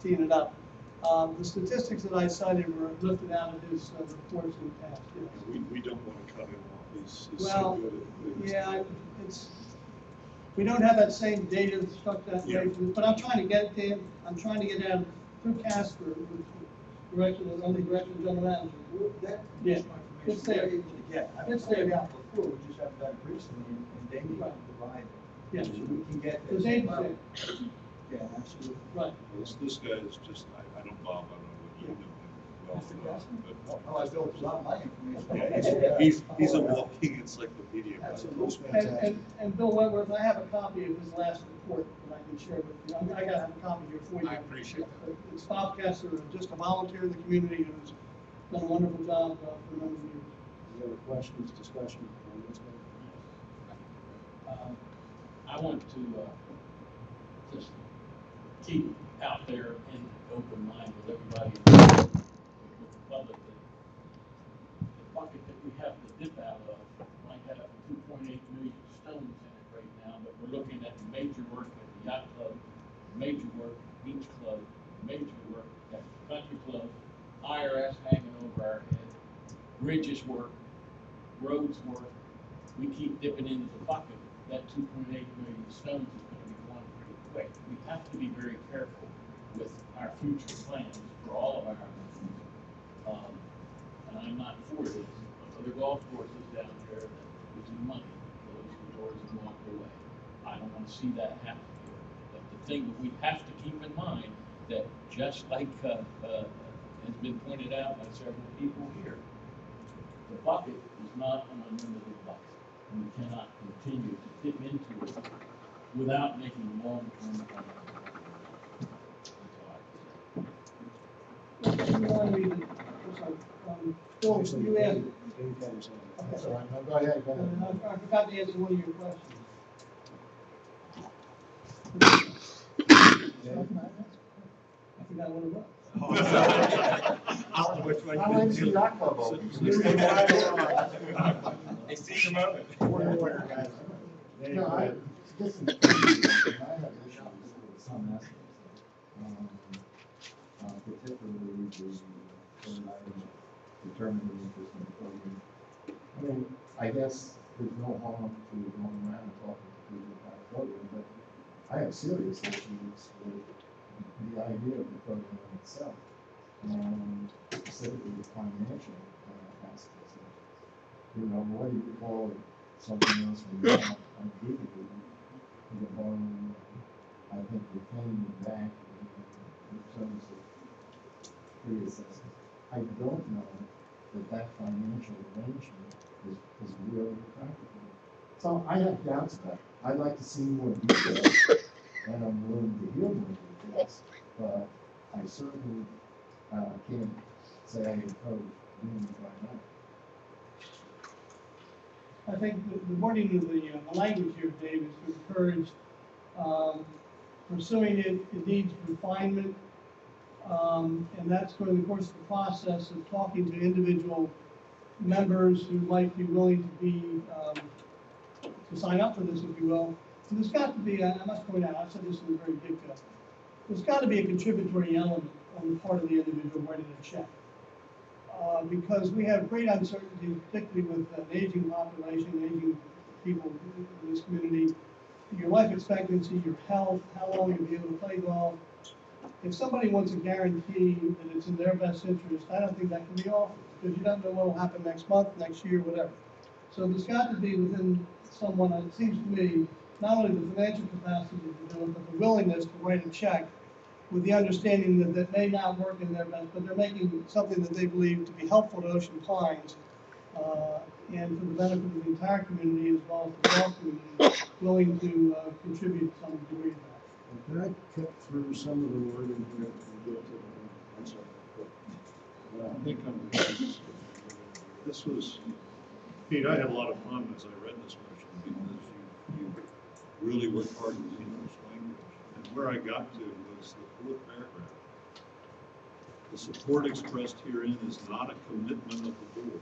teeing it up. The statistics that I cited were lifted out of his reports in the past, yes. We don't want to cut him off. He's Well, so good at things. yeah, we don't have that same data stuck that way, Yeah. but I'm trying to get it, Dan. I'm trying to get it out through Casper, with direction, under direction of general manager. That Yeah, information it's there. we're able to get. I It's mean, there. out before, we just haven't done it recently, and they need to provide. Yeah. So we can get The this. data's there. Yeah, absolutely. Right. This guy is just, I don't, Bob, I don't know what you know him well Mr. enough, Gassman? but. Oh, I filled out my information. Yeah, he's a walking encyclopedia. Absolutely. And Bill Wentworth, I have a copy of his last report that I can share with you. I gotta have a copy here for you. I appreciate that. It's Bob Kessler, just a volunteer in the community who's done a wonderful job for a number of years. Any other questions, discussion on this one? I want to just keep out there in open mind with everybody, with the public, that the bucket that we have to dip out of might have 2.8 million stones in it right now, but we're looking at major work at the yacht club, major work at the beach club, major work at the country club, IRS hanging over our head, bridges work, roads work. We keep dipping into the bucket. That 2.8 million stones is going to be gone pretty quick. We have to be very careful with our future plans for all of our investments. And I'm not for this. Other golf courses down there that are losing money, close the doors and walk away. I don't want to see that happen here. But the thing that we have to keep in mind, that just like has been pointed out by several people here, the bucket is not an unlimited bucket. And we cannot continue to dip into it without making long-term plans. You want me to, I'm sorry, Bill, you asked, Dave had his hand up. Okay. All right, no, go ahead, go ahead. I forgot to answer one of your questions. I forgot what it was. How late is the yacht club open? Hey, see your moment. No, I, just in terms of, I have issues with some aspects of it. Particularly the third item, determining the interest in the program. I mean, I guess there's no harm to going around and talking to people about the program, but I have serious issues with the idea of the program itself, and specifically the financial aspects of it. You know, whether you call it something else or not, I'm giving you the borrowing, I think we're paying you back in terms of pre-assessment. I don't know that financial arrangement is really practical. So I have doubts about it. I'd like to see more details, and I'm willing to hear more details, but I certainly can't say I oppose doing it right now. I think the wording of the language here, Dave, is to encourage pursuing it, it needs refinement. And that's during the course of the process of talking to individual members who might be willing to be, to sign up for this, if you will. And there's got to be, I must point out, I said this in the very get-go, there's got to be a contributory element on the part of the individual writing a check. Because we have great uncertainty, particularly with an aging population, aging people in this community. Your life expectancy, your health, how long you'll be able to play golf. If somebody wants a guarantee that it's in their best interest, I don't think that can be offered, because you don't know what will happen next month, next year, whatever. So there's got to be within someone, it seems to me, not only the financial capacity to do it, but the willingness to write a check with the understanding that that may not work in their best, but they're making something that they believe to be helpful to Ocean Pines, and for the benefit of the entire community as well as the golf community, willing to contribute some degree to that. Can I cut through some of the wording here and get to the, I'm sorry. I think this was, Pete, I had a lot of fun as I read this motion because you really worked hard in the English language. And where I got to was the fourth paragraph. The support expressed herein is not a commitment of the board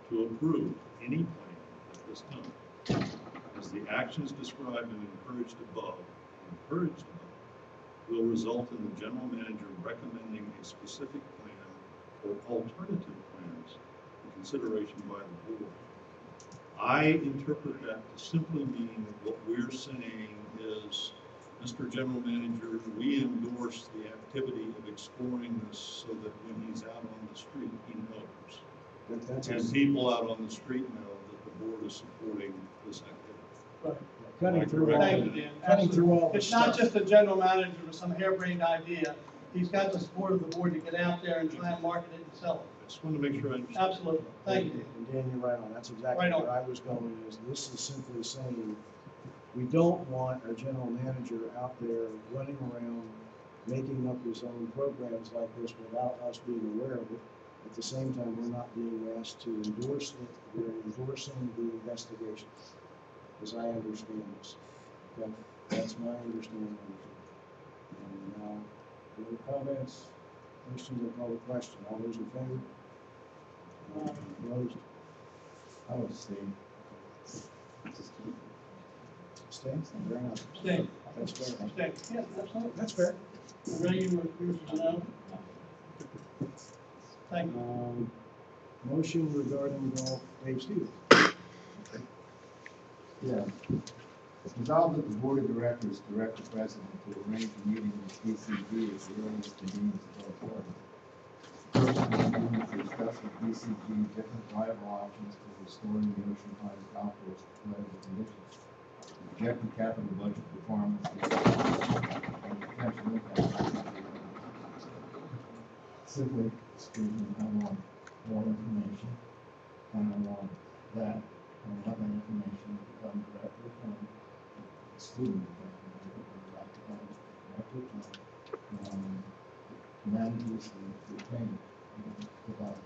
to approve any plan at this time, as the actions described and encouraged above will result in the general manager recommending a specific plan or alternative plans for consideration by the board. I interpret that to simply mean what we're saying is, Mr. General Manager, we endorse the activity of exploring this so that when he's out on the street, he knows. And people out on the street know that the board is supporting this activity. Right. Cutting through all, Thank you, Dan. cutting through all the It's not stuff. just a general manager with some harebrained idea. He's got the support of the board to get out there and try and market it and sell it. I just want to make sure I understand. Absolutely. Thank you. And Dan, you're right on, that's exactly Right on. where I was going, is this is simply saying, we don't want our general manager out there running around, making up his own programs like this without us being aware of it. At the same time, we're not being asked to endorse it, we're endorsing the investigation, as I understand this. Okay, that's my understanding of it. And now, any comments, questions, or call the question, all those in favor? Opposed? I would say, Stay? Fair enough. Stay. That's fair. Stay. Yeah, absolutely. That's fair. Ray, you were, no? Thank you. Motion regarding golf, Dave Stevens. yeah. Resolved that the board of directors direct the president to arrange a meeting with BCG as the earliest convenience of both parties. First, the meeting to discuss with BCG different viable options for restoring the Ocean Pines Golf Course to playable conditions. Projected capital budget requirements and potential impact. Simply speaking, I want more information, and I want that information to come directly from the student, directly from managers who retain provide.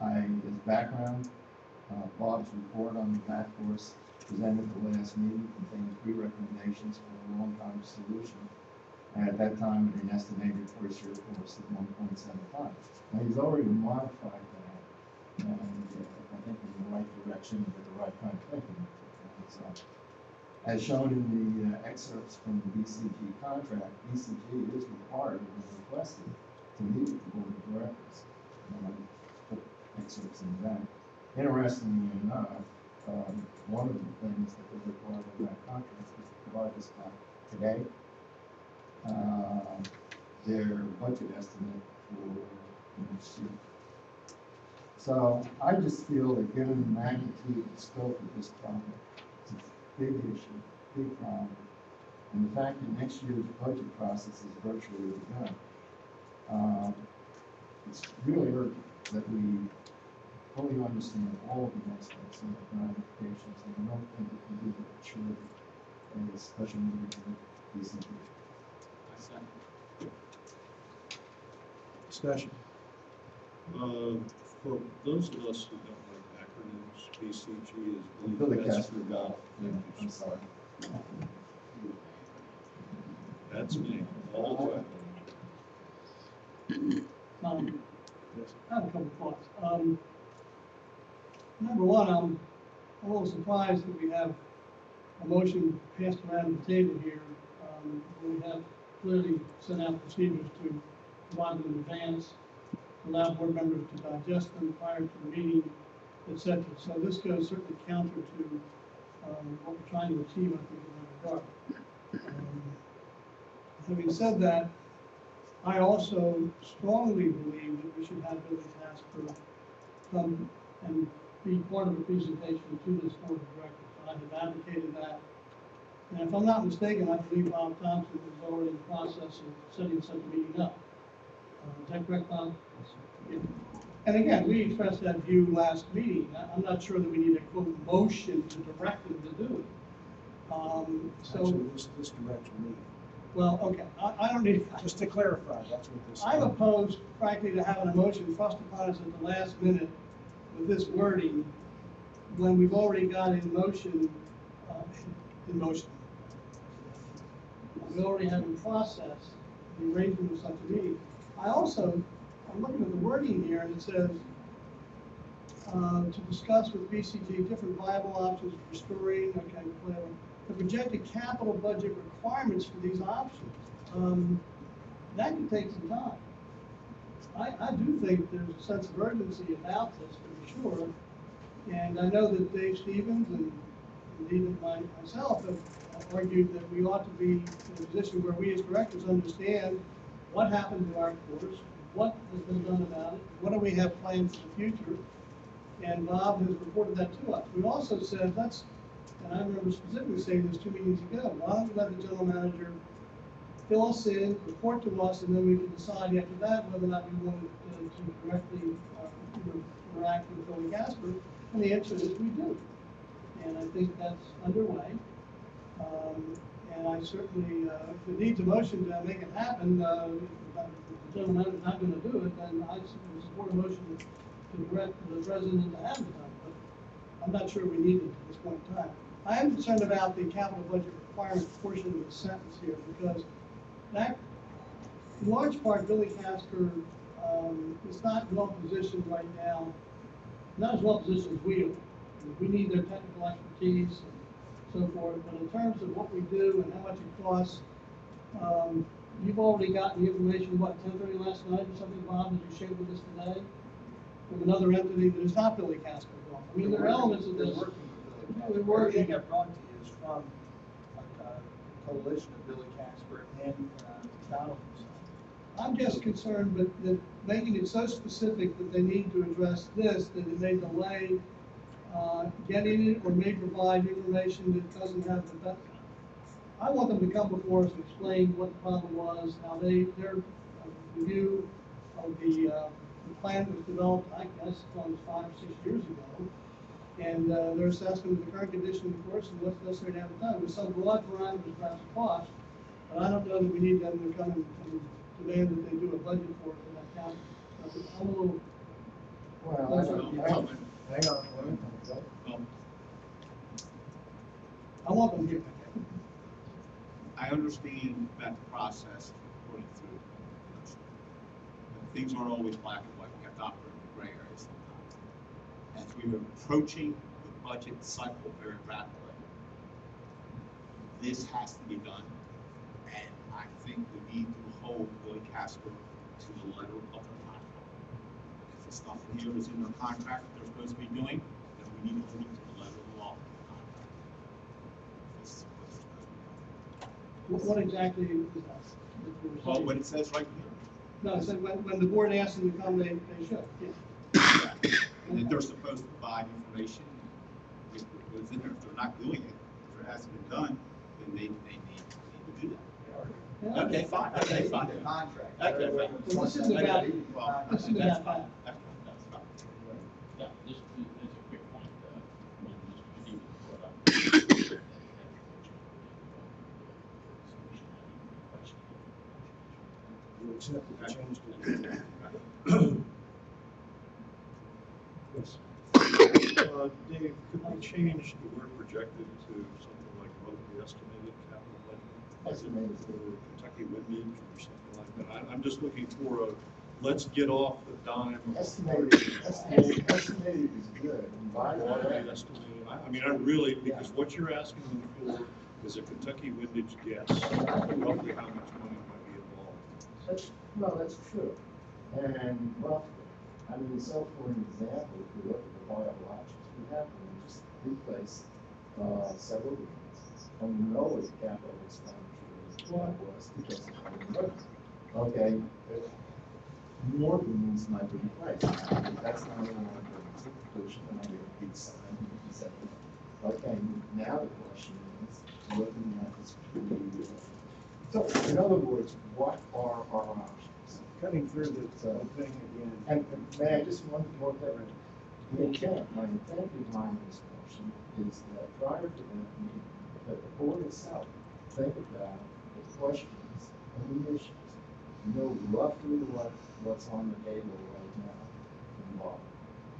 As background, Bob's report on the golf course presented at the last meeting contained 3 recommendations for a long-term solution. And at that time, an estimated first-year course of 1.75. Now, he's already modified that, and I think in the right direction with the right kind of thinking. So, as shown in the excerpts from the BCG contract, BCG is required and requested to meet with the board of directors. Put excerpts in the back. Interestingly enough, one of the things that was required in that contract is to provide us today their budget estimate for next year. So I just feel that given the magnitude and scope of this project, it's a big issue, big problem, and the fact that next year's budget process is virtually begun, it's really urgent that we fully understand all of the aspects and the ramifications, and I don't think it can be the maturity and a special meeting with BCG. Discussion. For those of us who don't like acronyms, BCG is. Billy Casper Golf, yeah, I'm sorry. That's me, all the way. I have a couple of thoughts. Number one, I'm a little surprised that we have a motion passed around the table here. We have clearly sent out procedures to provide them in advance, allow board members to digest them prior to the meeting, etc. So this goes certainly counter to what we're trying to achieve, I think, in that regard. Having said that, I also strongly believe that we should have Billy Casper come and be part of a presentation to this board of directors. I have advocated that. And if I'm not mistaken, I believe Bob Thompson is already in the process of setting such a meeting up. Is that correct, Bob? Yeah. And again, we expressed that view last meeting. I'm not sure that we need a quote motion to direct him to do it. Actually, this directs me. Well, okay, I don't need. Just to clarify, that's what this. I'm opposed, frankly, to having a motion thrust upon us at the last minute with this wording when we've already got in motion. We already have in process the arrangement of such a meeting. I'm looking at the wording here, and it says to discuss with BCG different viable options for restoring, okay, whatever, the projected capital budget requirements for these options. That could take some time. I do think there's a sense of urgency about this, to be sure. And I know that Dave Stevens and even myself have argued that we ought to be in a position where we as directors understand what happened to our course, what has been done about it, what do we have planned for the future, and Bob has reported that to us. We also said, and I remember specifically saying this 2 meetings ago, why don't we let the general manager fill us in, report to us, and then we can decide after that whether or not we wanted to directly interact with Billy Casper, and the answer is we do. And I think that's underway. And I certainly, if it needs a motion to make it happen, if the general manager is not going to do it, then I support a motion to direct the president to have it done. But I'm not sure we need it at this point in time. I am concerned about the capital budget requirement portion of the sentence here, because that, in large part, Billy Casper is not well positioned right now, not as well positioned as we are. We need their technical expertise and so forth, but in terms of what we do and how much it costs, you've already gotten the information, what, 10:30 last night or something, Bob, that you shared with us today? From another entity that is not Billy Casper. I mean, there are elements of this. We're working. Everything I've brought to you is from a coalition of Billy Casper and Donald. I'm just concerned that making it so specific that they need to address this, that it may delay getting it or may provide information that doesn't have the best. I want them to come before us and explain what the problem was, how their review of the plan that was developed, I guess, almost 5 or 6 years ago, and their assessment of the current condition of the course and what's necessary to have it done with some broad parameters, perhaps cost, but I don't know that we need them to come and demand that they do a budget for that county. I'm a little. Well, hang on, I want them here. I understand that process of going through. But things aren't always black and white. We have to operate in gray areas sometimes. As we are approaching the budget cycle very rapidly, this has to be done. And I think we need to hold Billy Casper to the letter of the contract. If the stuff in here is in their contract that they're supposed to be doing, then we need to hold them to the letter of the law of the contract. This is what's supposed to be done. What exactly is that? Well, what it says right here. No, it said when the board asks them to come, they should, yeah. And that they're supposed to provide information with what's in there. If they're not doing it, if it hasn't been done, then they need to do that. Yeah. Okay, fine, okay, fine. The contract. Okay, fine. Well, this isn't about, Well, this isn't That's about fine. that. that's fine. Yeah, just, that's a quick point, when Mr. Stevens brought up. You accepted the change to. Yes. Dave, could we change the word projected to something like the estimated capital budget? Estimated. For Kentucky Windage or something like that? I'm just looking for a, let's get off the dime. of Estimated is good. And by the way, Estimated. I mean, I really, because what you're asking them for is a Kentucky Windage guess, roughly how much money might be involved. that's true. And roughly, I mean, so for an example, if you look at the viable options, we have to just replace several units. And we know what the capital expenditure was because of the road. Okay, more units might be replaced. That's not an ongoing conclusion, and I get a big sign, he said, okay, now the question is, looking at this. So, in other words, what are our options? Cutting through the thing again. And may I just one more thing? The intent, my intent behind this motion is that prior to that meeting, that the board itself think about the questions and the issues. You know roughly what's on the table right now involved.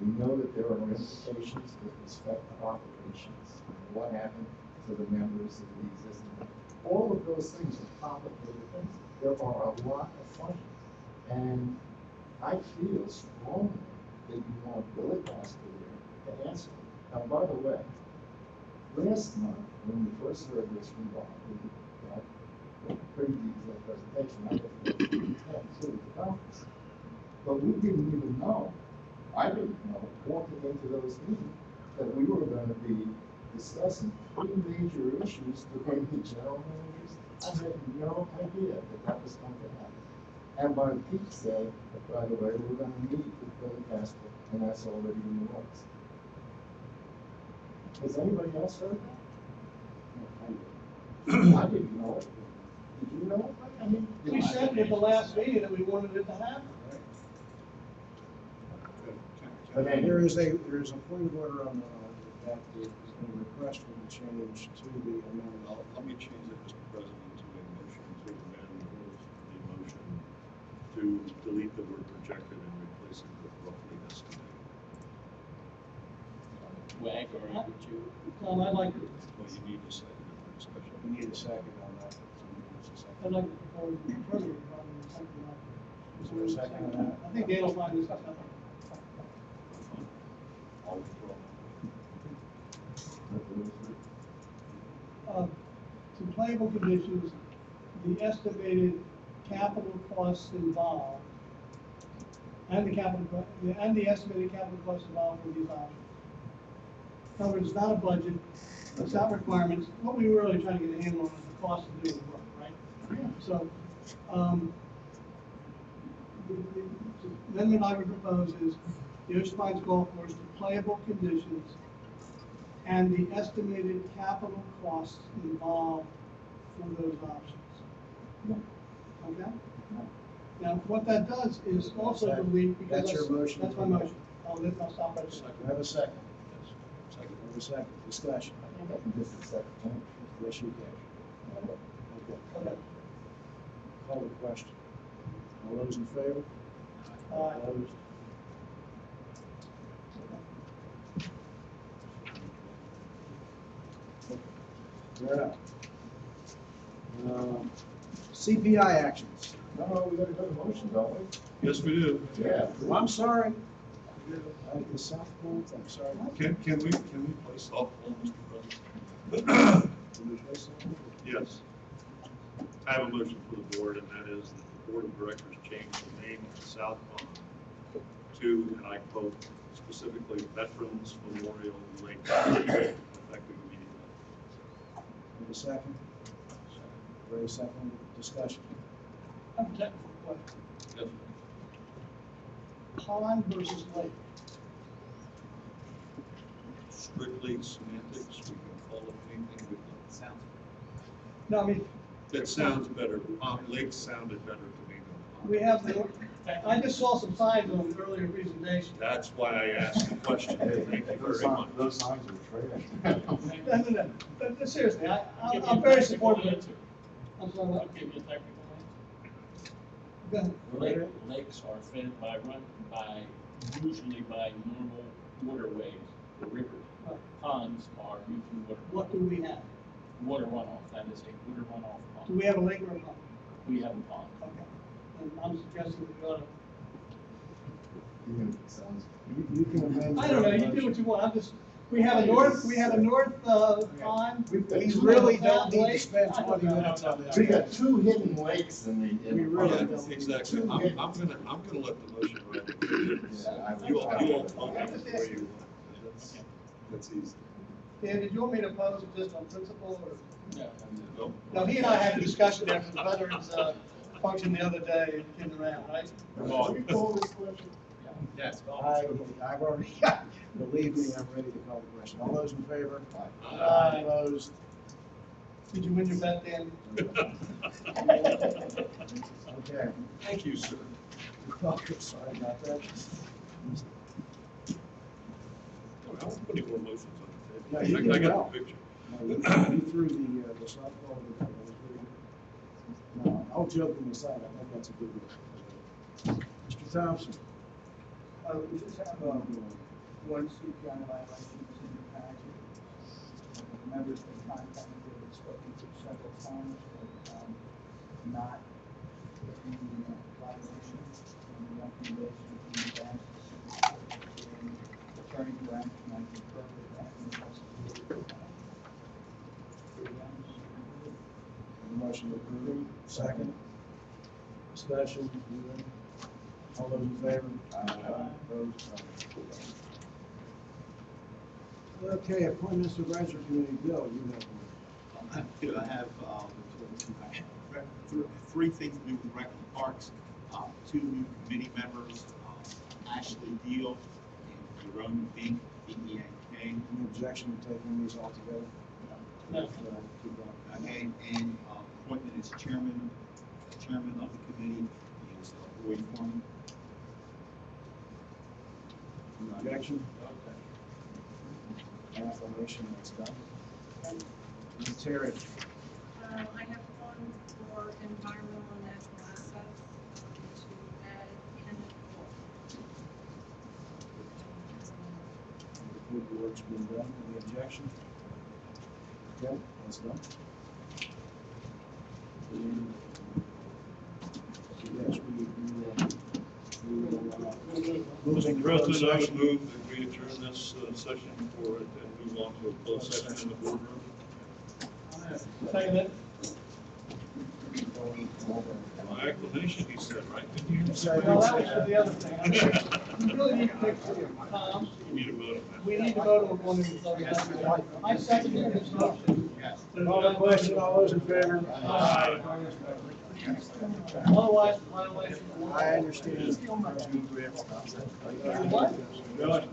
We know that there are implications with respect to operations, and what happened to the members of the existing. All of those things are complicated things. There are a lot of functions. And I feel strongly that you want Billy Pastor there to answer. Now, by the way, last month, when we first heard this from Bob, we got a pretty detailed presentation. I had to the conference. But we didn't even know, I didn't know, walking into those meetings, that we were going to be discussing three major issues to bring the general managers. I had no idea that was going to happen. And by Pete said, by the way, we're going to meet with Billy Casper, and that's already in the works. Has anybody else heard that? I didn't know it. Did you know it? I mean, We said at the last meeting that we wanted it to happen. But There is a point of order on that there is a request for the change to the amendment. Let me change it, Mr. President, to a motion to amend the motion to delete the word projected and replace it with roughly estimated. Wag, or would you? I'd like to, Well, you need a second for discussion. We need a second on that. Somebody wants a second. I'd like to propose further, something like. Is there a second on that? I think Dale's line is something. I'll withdraw. To playable conditions, the estimated capital costs involved, and the estimated capital costs involved with these options. In other words, it's not a budget, it's not requirements. What we were really trying to get a handle on is the cost of doing the work, right? So, the amendment I would propose is the Ocean Pines Golf Course to playable conditions and the estimated capital costs involved for those options. Okay? Now, what that does is also delete, because That's your motion? That's my motion. I'll stop right there. Do I have a second? Second. I have a second. Discussion. I think I can just a second. Yes, you can. Okay. Call the question. All those in favor? Opposed? Fair enough. CPI actions. No, we gotta go to motion, don't we? Yes, we do. Yeah. Oh, I'm sorry. The softball, I'm sorry. Can we play softball, Mr. President? Can we play softball? Yes. I have a motion for the board, and that is that the board of directors change the name of South Pond to, and I quote, specifically Veterans Memorial Lake, effective immediately. Have a second? Very second. Discussion. I have a technical question. Yes. Pond versus lake. Strictly semantics, we can call it anything we want. Sounds. No, I mean, That sounds better. Pond Lake sounded better to me than we Pond. have, I just saw some signs on the earlier presentation. That's why I asked the question. Thank you very much. Those signs are trash. No. But seriously, I'm very supportive of it. I'm sorry, I'll what? give you a technical Go ahead. answer. Lakes are fed usually by normal waterways, the rivers. Ponds are usually water. What do we have? water runoff, that is a water runoff Do pond. we have a lake or a pond? We have a pond. Okay. And I'm suggesting we ought to, Even if it sounds. You can amend. I don't know, you do what you want, I'm just, we have a north, pond. We really don't need to spend 20 minutes on this. We got two hidden lakes in the. We really Yeah, don't. exactly. I'm gonna let the motion run. Yeah, I You all would- vote it the way you want. That's easy. Dan, did you want me to oppose it just on principle, or? No, No? No, he and I had a discussion after the veterans, function the other day, came around, right? Can we call this question? Yes. I've already, believe me, I'm ready to call the question. All those in favor? Aye. Opposed? Did you win your bet, Dan? Okay. Thank you, sir. Sorry about that. I won't put any more motions No, on you the did table. I got well. the picture. No, you threw the softball to that was very good. No, all joking aside, I think that's a good one. Mr. Thompson? We just have, one CPI violations in your package. The members been contacted, and spoken to several times, but, not getting the violations and the recommendation from the bank. Attorney direction, I concur with that, and it has to do with, Motion approved. Second. Discussion. All those in favor? Opposed? Okay, appointments to advisory committee. Bill, you have one. I have, three things to do with rec and parks, two new committee members, Ashley Deal and Jerome Bink, B-E-N-K. Any objection to taking these all together? No. Keep going. And appointment as chairman of the committee is Roy Foreman. Any objection? Affirmation, that's done. Ms. Terry? I have one for environmental and natural assets, to add Kenneth Wolf. The good work's been done. Any objection? Okay, that's done. Yes, Mr. President, I would move that we adjourn this session for it and move on to a closed session in the boardroom. Second it. My acclamation, he said, right? Didn't you? Well, that was for the other thing. I mean, we really need to fix it, Tom. You need a vote on that. We need to vote on one of these other things. I second his motion. Call the question, all those in favor? Aye. Otherwise, violation. I understand. What?